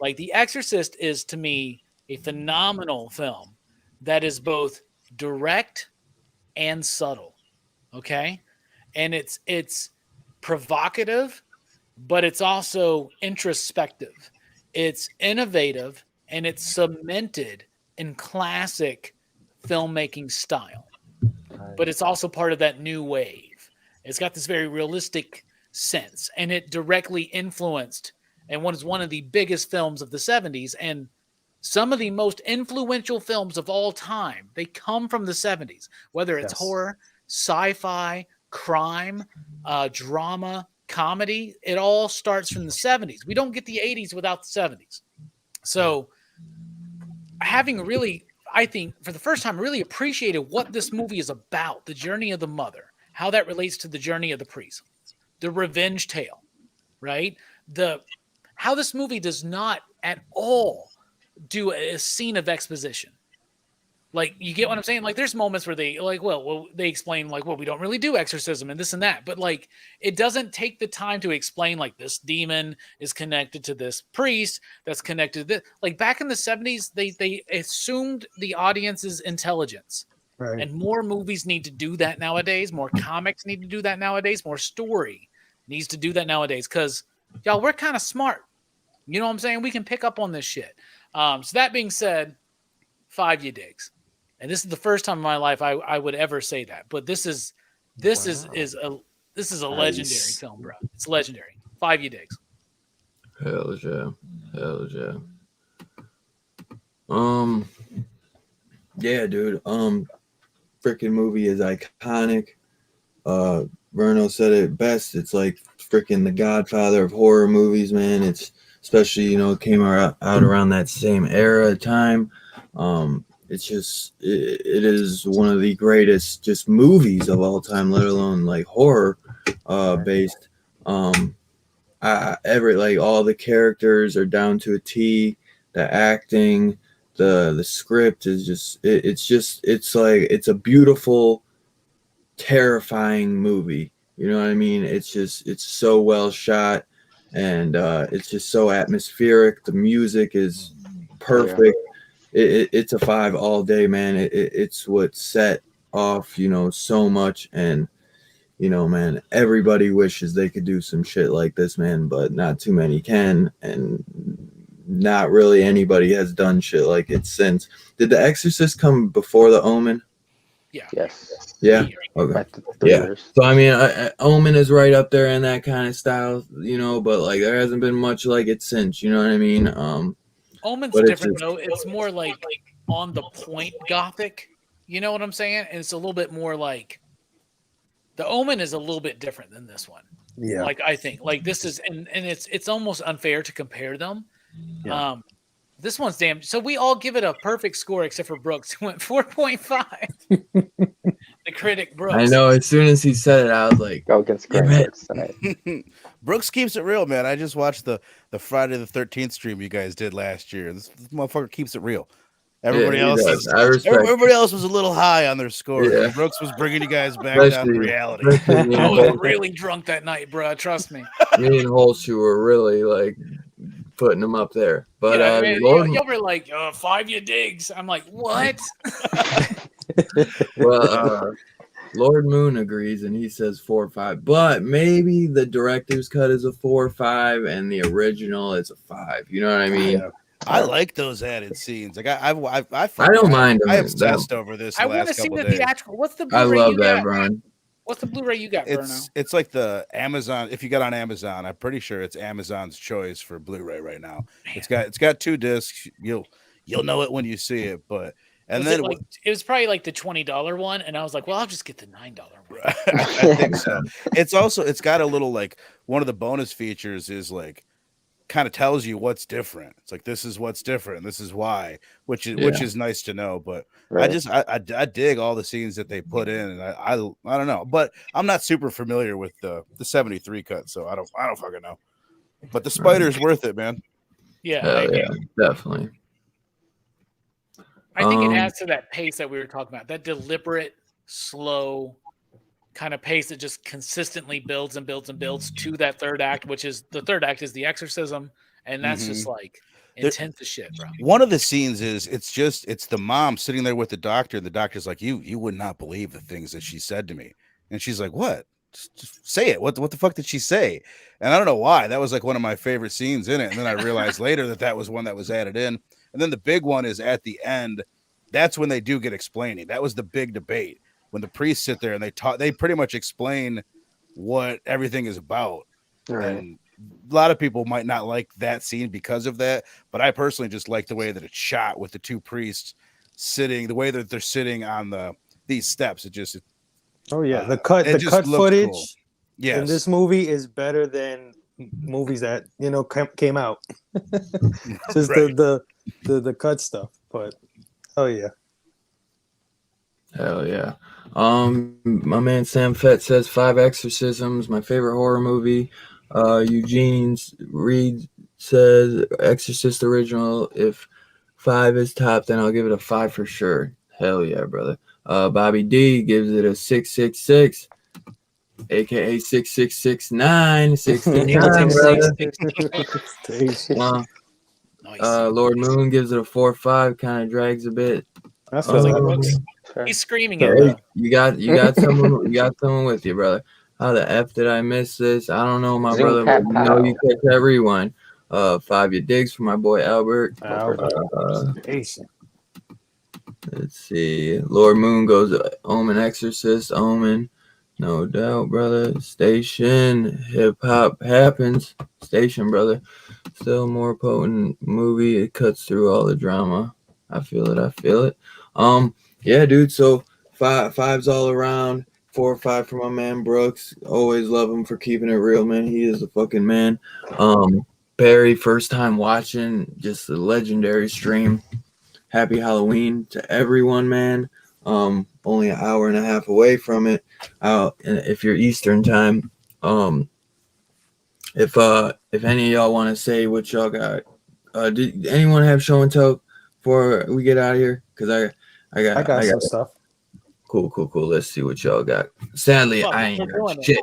Like The Exorcist is to me a phenomenal film that is both direct and subtle. Okay. And it's provocative, but it's also introspective. It's innovative and it's cemented in classic filmmaking style, but it's also part of that new wave. It's got this very realistic sense and it directly influenced and was one of the biggest films of the 70s. And Some of the most influential films of all time, they come from the 70s, whether it's horror, sci-fi, crime, drama, comedy. It all starts from the 70s. We don't get the 80s without the 70s. So having really, I think, for the first time, really appreciated what this movie is about, the journey of the mother, how that relates to the journey of the priest, the revenge tale, right? How this movie does not at all do a scene of exposition. Like, you get what I'm saying? Like, there's moments where they they explain like, well, we don't really do exorcism and this and that, but like, it doesn't take the time to explain like this demon is connected to this priest that's connected to this. Like, back in the 70s, they assumed the audience's intelligence. Right. And more movies need to do that nowadays. More comics need to do that nowadays. More story needs to do that nowadays. Because, y'all, we're kind of smart. You know what I'm saying? We can pick up on this shit. So that being said, 5 digs. And this is the first time in my life I would ever say that. But this is a legendary film, bro. It's legendary. 5 digs. Hell yeah. Yeah, dude. Freaking movie is iconic. Verno said it best. It's like freaking the godfather of horror movies, man. It's especially, it came out around that same era of time. It's just, it is one of the greatest just movies of all time, let alone like horror based. All the characters are down to a T. The acting, the script is just, it's a beautiful, terrifying movie. You know what I mean? It's so well shot, and it's just so atmospheric. The music is perfect. Yeah. It's a 5 all day, man. It's what set off, so much. And, man, everybody wishes they could do some shit like this, man, but not too many can. And not really anybody has done shit like it since. Did The Exorcist come before The Omen? Yeah. Yes. Yeah. Okay. Yeah. So, I mean, Omen is right up there in that kind of style, but like there hasn't been much like it since, you know what I mean? Omen's different though. It's more like on the point gothic. You know what I'm saying? And it's a little bit more like the Omen is a little bit different than this one. Yeah. Like, I think like this is, and it's almost unfair to compare them. Yeah. This one's damn. So we all give it a perfect score except for Brooks, who went 4.5. The critic Brooks. I know. As soon as he said it, I was like, "Go against Brooks tonight." Brooks keeps it real, man. I just watched the Friday the 13th stream you guys did last year. This motherfucker keeps it real. Everybody else was a little high on their score. Yeah. Brooks was bringing you guys back down to reality. I was really drunk that night, bro. Trust me. Me and Holshu were really like putting them up there. But y'all were like 5 digs. I'm like, what? Well, Lord Moon agrees, and he says 4 or 5. But maybe the director's cut is a 4 or 5, and the original is a 5. You know what I mean? Yeah. I like those added scenes. Like I don't mind them. I obsessed over this. I want to see the theatrical. What's the Blu-ray I love that, Ron. What's the Blu-ray you got, Bruno? It's like the Amazon. If you got on Amazon, I'm pretty sure it's Amazon's choice for Blu-ray right now. Man. It's got 2 discs. You'll know it when you see it. But it was probably like the $20 one, and I was like, well, I'll just get the $9 one. I think so. It's got a little like one of the bonus features is like kind of tells you what's different. It's like this is what's different. This is why, which is nice to know. But right. I dig all the scenes that they put in, and I don't know, but I'm not super familiar with the 73 cut, so I don't fucking know. But the spider's worth it, man. Yeah, definitely. I think it adds to that pace that we were talking about, that deliberate, slow kind of pace that just consistently builds and builds and builds to that third act, which is the third act is the exorcism. And that's just like intense as shit, bro. One of the scenes is it's the mom sitting there with the doctor. And the doctor's like, you would not believe the things that she said to me. And she's like, what? Just say it. What the fuck did she say? And I don't know why. That was like one of my favorite scenes in it. And then I realized later that was one that was added in. And then the big one is at the end. That's when they do get explaining. That was the big debate. When the priests sit there and they pretty much explain what everything is about. Right. a lot of people might not like that scene because of that, but I personally just like the way that it's shot with the two priests sitting, the way that they're sitting on these steps. It just the cut footage cool. Yes. in this movie is better than movies that came out. Just right. the cut stuff, but hell yeah. My man Sam Fett says 5 Exorcisms, my favorite horror movie. Eugene Reed says Exorcist original. If 5 is top, then I'll give it a 5 for sure. Hell yeah, brother. Bobby D gives it a 666, aka 6669, 69, brother. Lord Moon gives it a 4-5, kind of drags a bit. That's he's screaming at me. You got someone with you, brother. How the F did I miss this? I don't know, my brother. But you know you catch that rewind. 5 your digs for my boy Albert. Let's see. Lord Moon goes Omen Exorcist. Omen. No doubt, brother. Station. Hip hop happens. Station, brother. Still more potent movie. It cuts through all the drama. I feel it. Yeah, dude. So 5's all around. 4 or 5 for my man Brooks. Always love him for keeping it real, man. He is a fucking man. Barry, first time watching, just a legendary stream. Happy Halloween to everyone, man. Only an hour and a half away from it. If you're Eastern time. If any of y'all want to say what y'all got, did anyone have show and tell before we get out of here? Because I got some stuff. Cool. Let's see what y'all got. Sadly, I ain't got shit.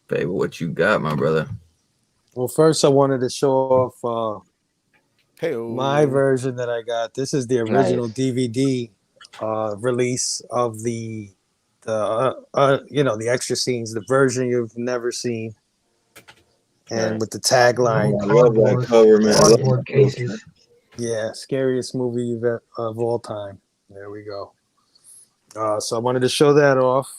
Baby, what you got, my brother? Well, first I wanted to show off my version that I got. This is the original DVD release of the extra scenes, the version you've never seen, and with the tagline. I love that cover, man. Cardboard cases. Yeah, scariest movie of all time. There we go. So I wanted to show that off.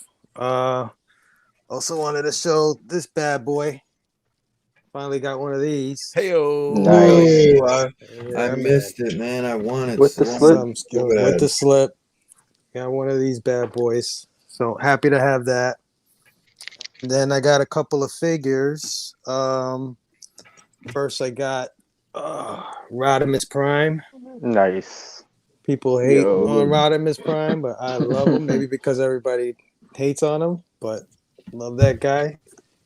Also wanted to show this bad boy. Finally got one of these. Nice. I missed it, man. I wanted with the slip. With the slip. Got one of these bad boys. So happy to have that. And then I got a couple of figures. First I got Rodimus Prime. Nice. People hate on Rodimus Prime, but I love him. Maybe because everybody hates on him, but love that guy.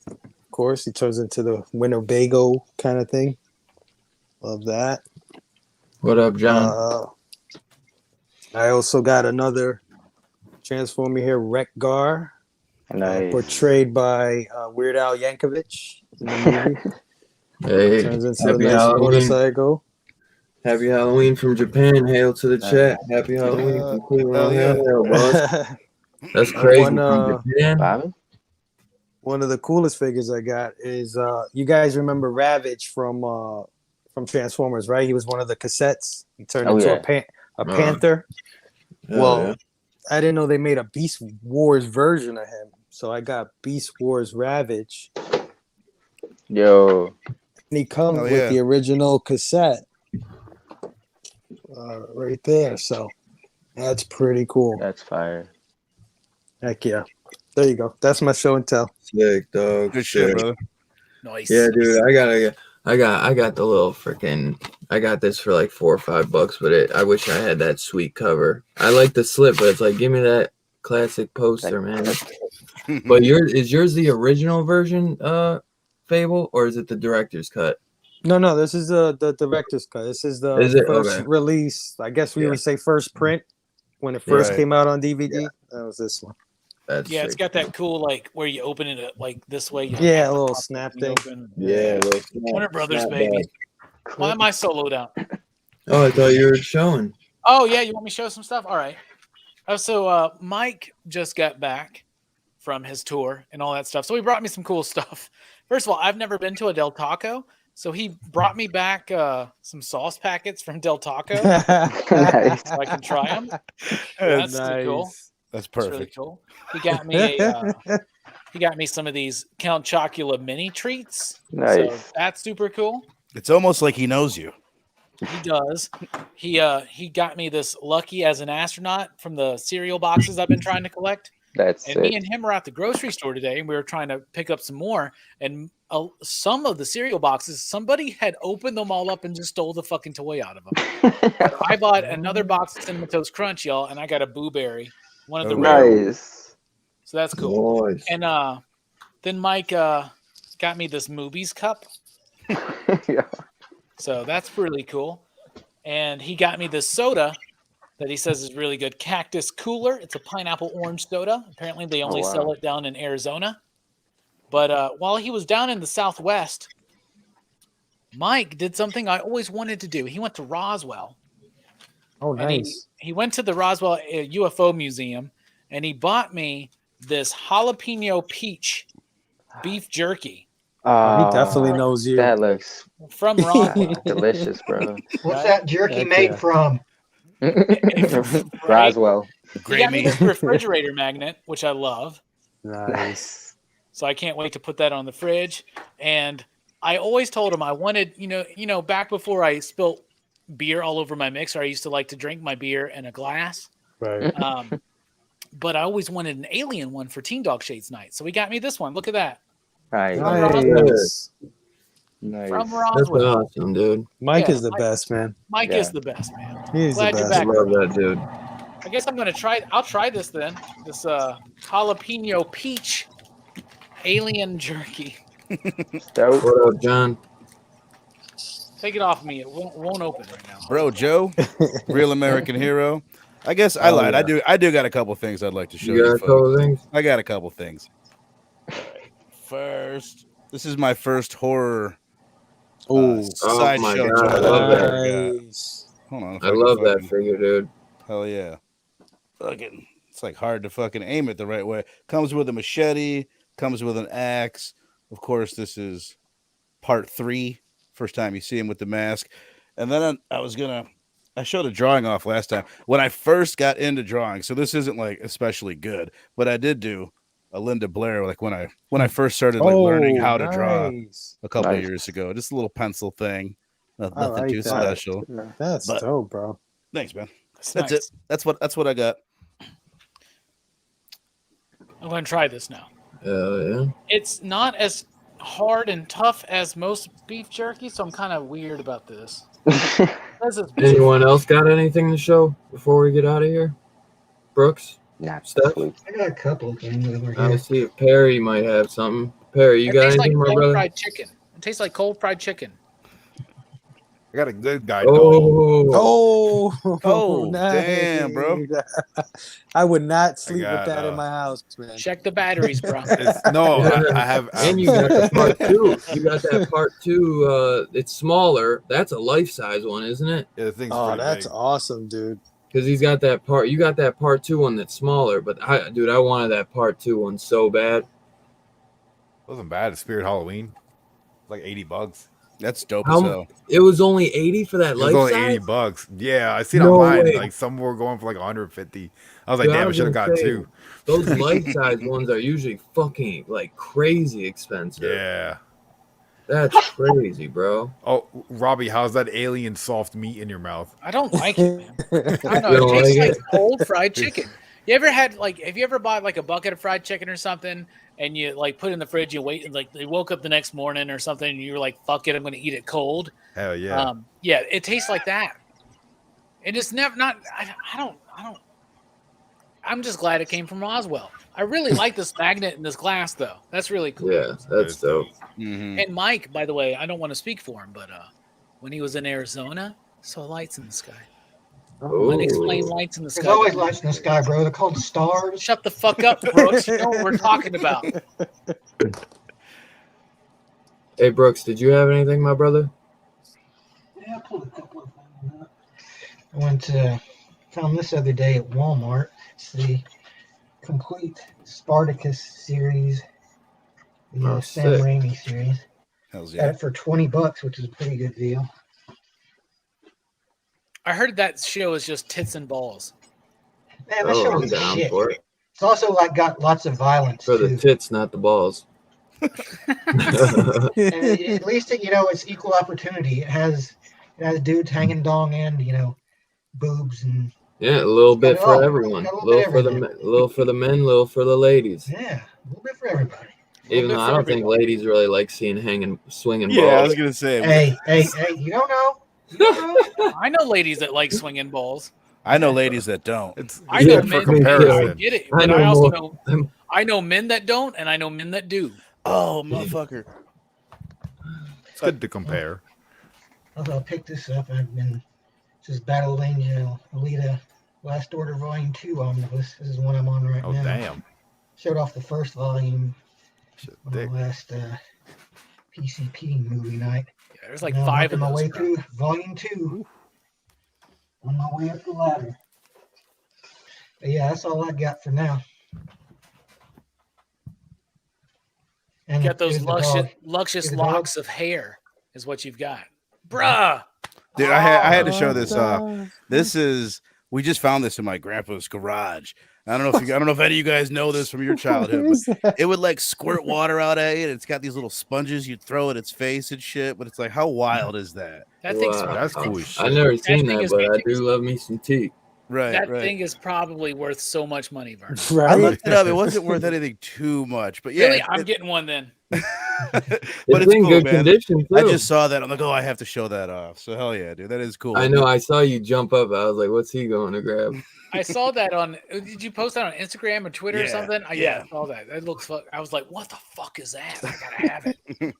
Of course, he turns into the Winnebago kind of thing. Love that. What up, John? I also got another Transformer here, Wreck-Gar. Nice. Portrayed by Weird Al Yankovic in the movie. Hey, turns into a nice motorcycle. Happy Halloween from Japan. Hail to the chat. Happy Halloween from Cleveland. Hail, boss. That's crazy. From Japan. One of the coolest figures I got is you guys remember Ravage from Transformers, right? He was one of the cassettes. He turned into a panther. I didn't know they made a Beast Wars version of him, so I got Beast Wars Ravage. And he comes with the original cassette right there, so that's pretty cool. That's fire. Heck yeah. There you go. That's my show and tell. Sick, dog. Good shit, brother. Nice. Yeah, dude. I got the little freaking. I got this for like $4 or $5, but I wish I had that sweet cover. I like the slip, but it's like, give me that classic poster, man. But is yours the original version, Fable, or is it the director's cut? No. This is the director's cut. This is the first release. I guess we would say first print when it first came out on DVD. That was this one. It's got that cool where you open it like this way. A little snap thing. Warner Brothers, baby. Why am I so low down? Oh, I thought you were showing. Oh yeah, you want me to show some stuff? All right. So Mike just got back from his tour and all that stuff. So he brought me some cool stuff. First of all, I've never been to a Del Taco, so he brought me back some sauce packets from Del Taco, so I can try them. That's cool. That's perfect. Really cool. He got me He got me some of these Count Chocula mini treats. Nice. So that's super cool. It's almost like he knows you. He does. He got me this Lucky as an Astronaut from the cereal boxes I've been trying to collect. That's and it. Me and him were at the grocery store today, and we were trying to pick up some more. And some of the cereal boxes, somebody had opened them all up and just stole the fucking toy out of them. I bought another box of Cinnamon Toast Crunch, y'all, and I got a Boo Berry, one of the nice. So that's cool. Nice. And then Mike got me this Movies cup. Yeah. So that's really cool. And he got me this soda that he says is really good. Cactus Cooler. It's a pineapple orange soda. Apparently they only sell it down in Arizona. But while he was down in the Southwest, Mike did something I always wanted to do. He went to Roswell. Oh, nice. He went to the Roswell UFO Museum, and he bought me this jalapeno peach beef jerky. He definitely knows you. That looks from Roswell. Delicious, bro. What's that jerky made from? Roswell. He got me this refrigerator magnet, which I love. Nice. So I can't wait to put that on the fridge. And I always told him I wanted, back before I spilt beer all over my mixer, I used to like to drink my beer in a glass. Right. But I always wanted an alien one for Teen Dog Shades night. So he got me this one. Look at that. Nice. From Roswell. That's awesome, dude. Mike is the best, man. Mike is the best, man. He's Glad the you're best. back. I love that, dude. I guess I'm gonna try. I'll try this then. This jalapeno peach alien jerky. What up, John? Take it off me. It won't open right now. Bro, Joe, real American hero. I guess I lied. Yeah. I do got a couple things I'd like to show You got you. a couple things? I got a couple things. First, this is my first horror. Sideshow. God, I love that. Nice. Hold on. I love that figure, dude. Hell yeah. Fucking, it's like hard to fucking aim it the right way. Comes with a machete, comes with an axe. Of course, this is part 3. First time you see him with the mask. And then I showed a drawing off last time. When I first got into drawing, so this isn't like especially good, but I did do a Linda Blair like when I first started learning how to draw a couple of years ago. Just a little pencil thing. Nothing too special. That's dope, bro. Thanks, man. That's nice. it. That's what I got. I'm gonna try this now. Yeah. It's not as hard and tough as most beef jerky, so I'm kind of weird about this. Anyone else got anything to show before we get out of here? Brooks? Yeah, Steph? I got a couple of things over I here. see if Perry might have something. Perry, you got anything, my brother? Fried chicken. It tastes like cold fried chicken. I got a good guy. Oh, nice. Damn, bro. I would not sleep with that in my house, man. Check the batteries, bro. I have. And you got the part 2. You got that part 2. It's smaller. That's a life-size one, isn't it? Yeah, the thing's that's big. awesome, dude. Because he's got that part. You got that part 2 one that's smaller. But I wanted that part 2 one so bad. Wasn't bad. Spirit Halloween, like $80. That's dope as hell. It was only 80 for that life only size? $80. Yeah, I seen No online way. like some were going for like 150. I was like, Dude, damn, I should have got say, 2. Those life size ones are usually fucking like crazy expensive. Yeah. That's crazy, bro. Oh, Robbie, how's that alien soft meat in your mouth? I don't like it, man. I don't know. It tastes like cold fried chicken. You ever had have you ever bought like a bucket of fried chicken or something, and you like put it in the fridge, you wait, and like you woke up the next morning or something, and you were like, "Fuck it, I'm going to eat it cold." Hell yeah. Yeah, it tastes like that. And it's never not. I don't. I'm just glad it came from Roswell. I really like this magnet and this glass, though. That's really cool. Yeah, that's dope. Mm-hmm. And Mike, by the way, I don't want to speak for him, but when he was in Arizona, saw lights in the sky. Unexplained lights in the sky. There's always lights in the sky, bro. They're called stars. Shut the fuck up, Brooks. You know what we're talking about. Hey, Brooks, did you have anything, my brother? Yeah, I pulled a couple of things up. I found this other day at Walmart. It's the complete Spartacus series, the Sam sick. Raimi series. Hell's Got it for $20, which is a pretty good deal. I heard that show is just tits and balls. Man, that show I'm was down shit. for it. It's also like got lots of violence for the tits, not the balls. And at least it's equal opportunity. It has dudes hanging dong and boobs and yeah, a little bit for everyone. A little for the men, little for the ladies. Yeah, a little bit for everybody. Even though I don't think ladies really like seeing swinging balls. Yeah, I was gonna say. Hey, you don't know. I know ladies that like swinging balls. I know ladies that don't. I know men that get it, but I also know I know men that don't, and I know men that do. Oh, motherfucker! It's good to compare. I'll pick this up. This is Battle Angel Alita Last Order Volume 2 Omnibus. This is one I'm on right now. Oh, damn. Showed off the first volume on the last PCP movie night. Yeah, there's like 5 of those. On my way through Volume 2. On my way up the ladder. But yeah, that's all I got for now. And you got those luscious locks of hair is what you've got. Bruh. Dude, I had to show this. This is we just found this in my grandpa's garage. I don't know if any of you guys know this from your childhood, but it would like squirt water out at you, and it's got these little sponges you'd throw at its face and shit. But it's like, how wild is that? That thing's that's cool. I've never seen that, but I do love me some tea. Right, that thing is probably worth so much money, Vern. Right. I looked it up. It wasn't worth anything too much, but yeah, really, I'm getting one then. But it's in good condition too. I just saw that. I'm like, oh, I have to show that off. So hell yeah, dude, that is cool. I know. I saw you jump up. I was like, what's he going to grab? I saw that on. Did you post that on Instagram or Twitter or something? Yeah, I saw that. That looks. I was like, what the fuck is that? I gotta have it.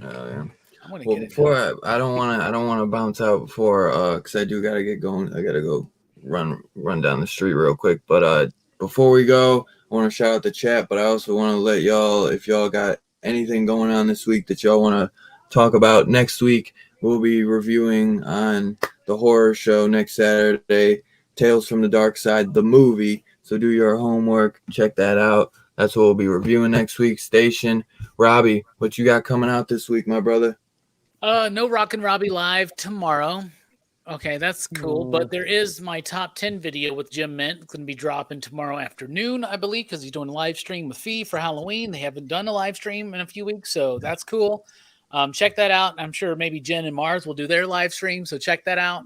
Oh yeah. Well, before I don't want to bounce out before because I do gotta get going. I gotta go run down the street real quick. But before we go, I want to shout out the chat. But I also want to let y'all, if y'all got anything going on this week that y'all want to talk about next week, we'll be reviewing on the horror show next Saturday, Tales from the Dark Side, the movie. So do your homework, check that out. That's what we'll be reviewing next week. Station. Robbie, what you got coming out this week, my brother? No Rockin' Robbie live tomorrow. Okay, that's cool. But there is my top 10 video with Jim Mint. It's going to be dropping tomorrow afternoon, I believe, because he's doing a live stream with Fee for Halloween. They haven't done a live stream in a few weeks, so that's cool. Check that out. I'm sure maybe Jen and Mars will do their live stream, so check that out.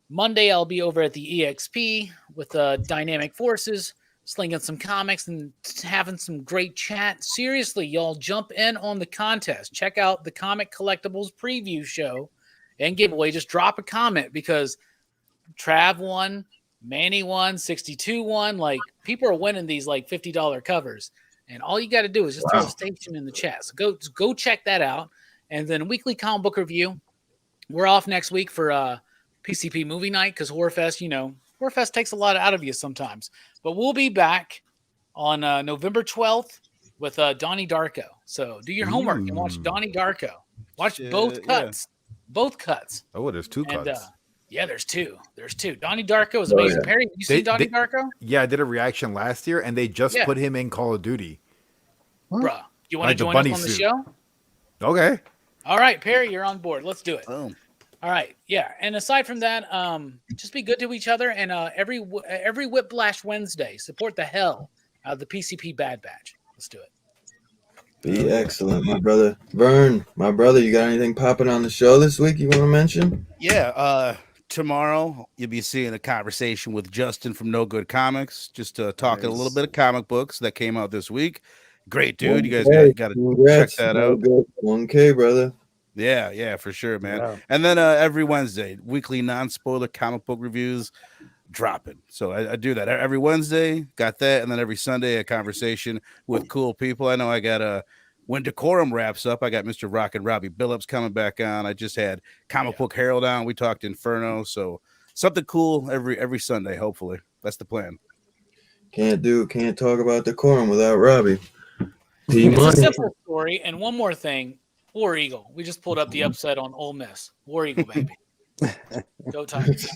Monday, I'll be over at the EXP with Dynamic Forces, slinging some comics and having some great chat. Seriously, y'all jump in on the contest. Check out the Comic Collectibles preview show and giveaway. Just drop a comment because Trav won, Manny won, 62 won. Like, people are winning these like $50 covers. And all you got to do is just throw a station in the chat. So go check that out. And then weekly comic book review. We're off next week for PCP movie night because Horrorfest takes a lot out of you sometimes. But we'll be back on November 12th with Donnie Darko. So do your homework and watch Donnie Darko. Watch both cuts. Yeah. Both cuts. Oh, there's two cuts. Yeah, there's two. Donnie Darko is amazing. Perry, you seen Donnie Darko? Yeah, I did a reaction last year, and they just put him in Call of Duty. Bruh, you want to join us on the show? Okay. All right, Perry, you're on board. Let's do it. Boom. All right, yeah. And aside from that, just be good to each other. And every Whiplash Wednesday, support the hell out of the PCP Bad Batch. Let's do it. Be excellent, my brother. Vern, my brother, you got anything popping on the show this week you want to mention? Yeah, tomorrow you'll be seeing a conversation with Justin from No Good Comics, just talking a little bit of comic books that came out this week. Great dude. You guys got to check that out. 1K, brother. Yeah, for sure, man. Yeah. And then every Wednesday, weekly non-spoiler comic book reviews dropping. So I do that every Wednesday, got that, and then every Sunday a conversation with cool people. I know I got when Decorum wraps up, I got Mr. Rock and Robbie Billups coming back on. I just had Comic Book Herald on. We talked Inferno, so something cool every Sunday. Hopefully, that's the plan. Can't talk about Decorum without Robbie. It's a simple story, and one more thing. War Eagle. We just pulled up the upset on Ole Miss. War Eagle, baby. Go Tigers.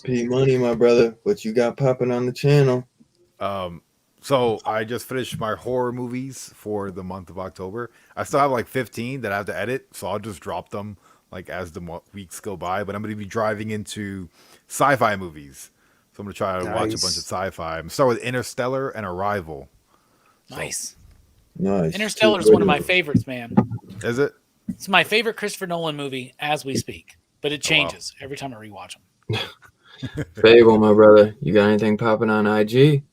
P Money, my brother. What you got popping on the channel? So I just finished my horror movies for the month of October. I still have like 15 that I have to edit, so I'll just drop them like as the weeks go by. But I'm going to be driving into sci-fi movies. So I'm gonna try to watch a bunch of sci-fi. I'm gonna start with Interstellar and Arrival. Nice. Nice. Interstellar is one of my favorites, man. Is it? It's my favorite Christopher Nolan movie as we speak, but it changes every time I rewatch them. Fable, my brother. You got anything popping on IG?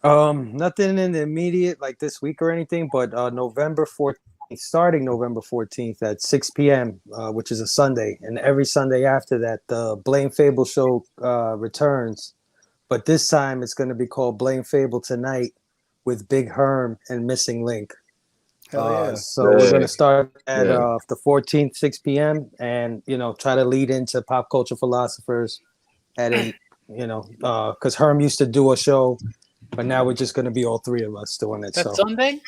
Nothing in the immediate like this week or anything, but November 14th, starting November 14th at 6 p.m., which is a Sunday, and every Sunday after that, the Blame Fable show returns. But this time it's going to be called Blame Fable Tonight with Big Herm and Missing Link. So we're going to start at the 14th, 6 p.m. and, try to lead into Pop Culture Philosophers at 8, because Herm used to do a show, but now we're just going to be all three of us doing it. That's Sunday?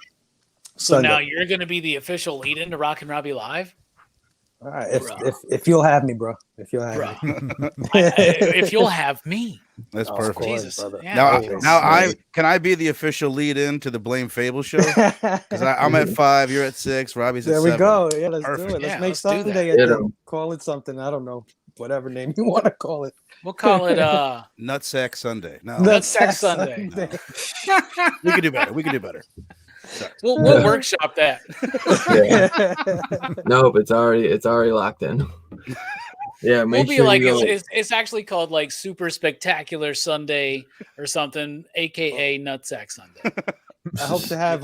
So now you're going to be the official lead-in to Rock and Robbie Live? All right, if you'll have me, bro. If you'll have me. If you'll have me. That's perfect. Jesus. Yeah, now can I be the official lead-in to the Blame Fable show? Because I'm at 5, you're at 6, Robbie's at 7. There we go. Yeah, let's do it. Let's make let's Sunday. Call it something. I don't know. Whatever name you want to call it. We'll call it Nutsack Sunday. No. Nutsack Sunday. No. We could do better. Sorry. We'll workshop that. Nope, it's already locked in. Yeah, we'll be like it's actually called like Super Spectacular Sunday or something, aka Nutsack Sunday. I hope to have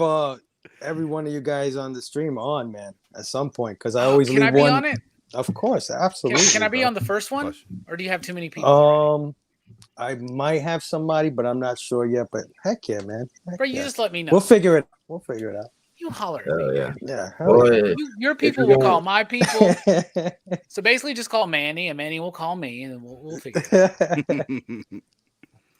every one of you guys on the stream on, man, at some point, because I always leave one. Can I be on it? Of course, absolutely. Can I be on the first one, or do you have too many people? I might have somebody, but I'm not sure yet. But heck yeah, man. Bro, you just let me know. We'll figure it out. You holler. Yeah. Your people will call my people. So basically, just call Manny, and Manny will call me, and then we'll figure it out.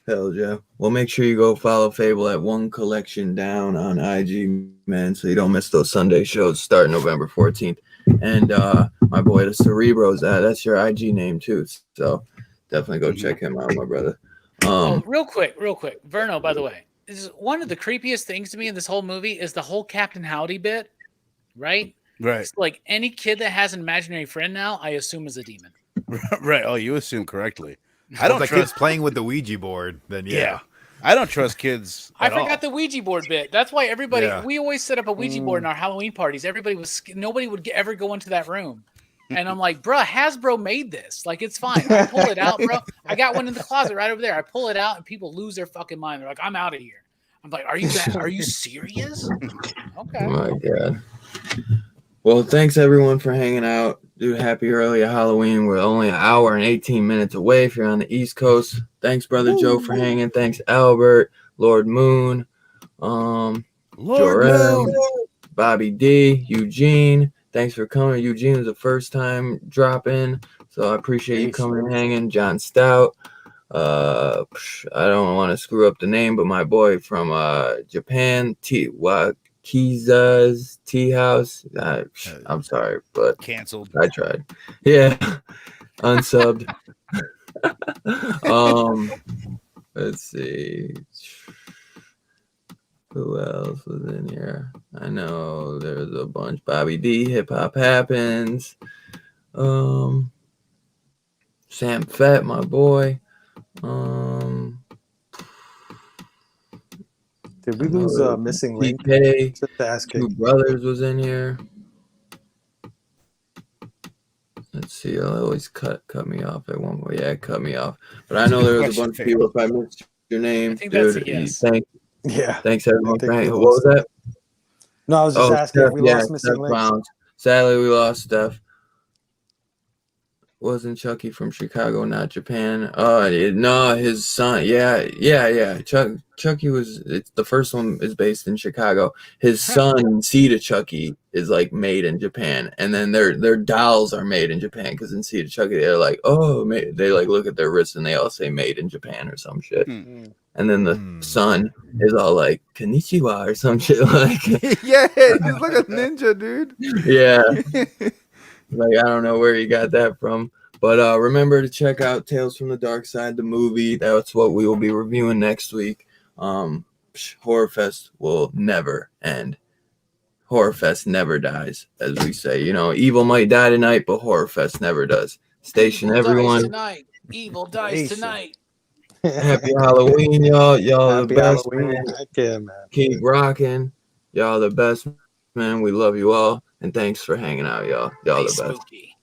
Hell yeah. Well, make sure you go follow Fable at One Collection Down on IG, man, so you don't miss those Sunday shows starting November 14th. And my boy, the Cerebros, that's your IG name too. So definitely go check him out, my brother. Real quick. Verno, by the way, is one of the creepiest things to me in this whole movie is the whole Captain Howdy bit, right? Right. It's like any kid that has an imaginary friend now, I assume is a demon. Right. Oh, you assume correctly. I don't trust kids playing with the Ouija board. Then yeah. I don't trust kids. I forgot the Ouija board bit. That's why we always set up a Ouija board in our Halloween parties. Nobody would ever go into that room. And I'm like, bro, Hasbro made this. Like, it's fine. I pull it out, bro. I got one in the closet right over there. I pull it out and people lose their fucking mind. They're like, I'm out of here. I'm like, are you serious? Okay. Oh my God. Well, thanks everyone for hanging out. Dude, happy early Halloween. We're only an hour and 18 minutes away if you're on the East Coast. Thanks, Brother Joe, for hanging. Thanks, Albert, Lord Moon, Jorel, Bobby D, Eugene. Thanks for coming. Eugene was the first time dropping, so I appreciate you coming and hanging. John Stout. I don't want to screw up the name, but my boy from Japan, Kiza's Tea House. I'm sorry, but canceled. I tried. Yeah, unsubbed. Let's see. Who else was in here? I know there's a bunch. Bobby D, Hip Hop Happens. Sam Fett, my boy. Did we lose Missing Link? Two Brothers was in here. Let's see. It always cut me off at one point. Yeah, it cut me off. But I know there was a bunch of people. If I missed your name, I think that's a yes. Thanks everyone for hanging. What was that? No, I was just asking if we lost Missing Link. Sadly, we lost Steph. Wasn't Chucky from Chicago, not Japan? No, his son. Yeah. Chucky was. The first one is based in Chicago. His son, Seed of Chucky, is like made in Japan, and then their dolls are made in Japan because in Seed of Chucky they're like, they like look at their wrists and they all say made in Japan or some shit. And then the son is all like konnichiwa or some shit like. Yeah, he's like a ninja, dude. Yeah. Like, I don't know where you got that from. But remember to check out Tales from the Dark Side, the movie. That's what we will be reviewing next week. Horror Fest will never end. Horror Fest never dies, as we say. You know, evil might die tonight, but Horror Fest never does. Station, everyone. Evil dies tonight. Happy Halloween, y'all. Y'all Happy the best, Halloween. man. Heck yeah, man. Keep rocking. Y'all the best, man. We love you all. And thanks for hanging out, y'all. Y'all the best. Spooky.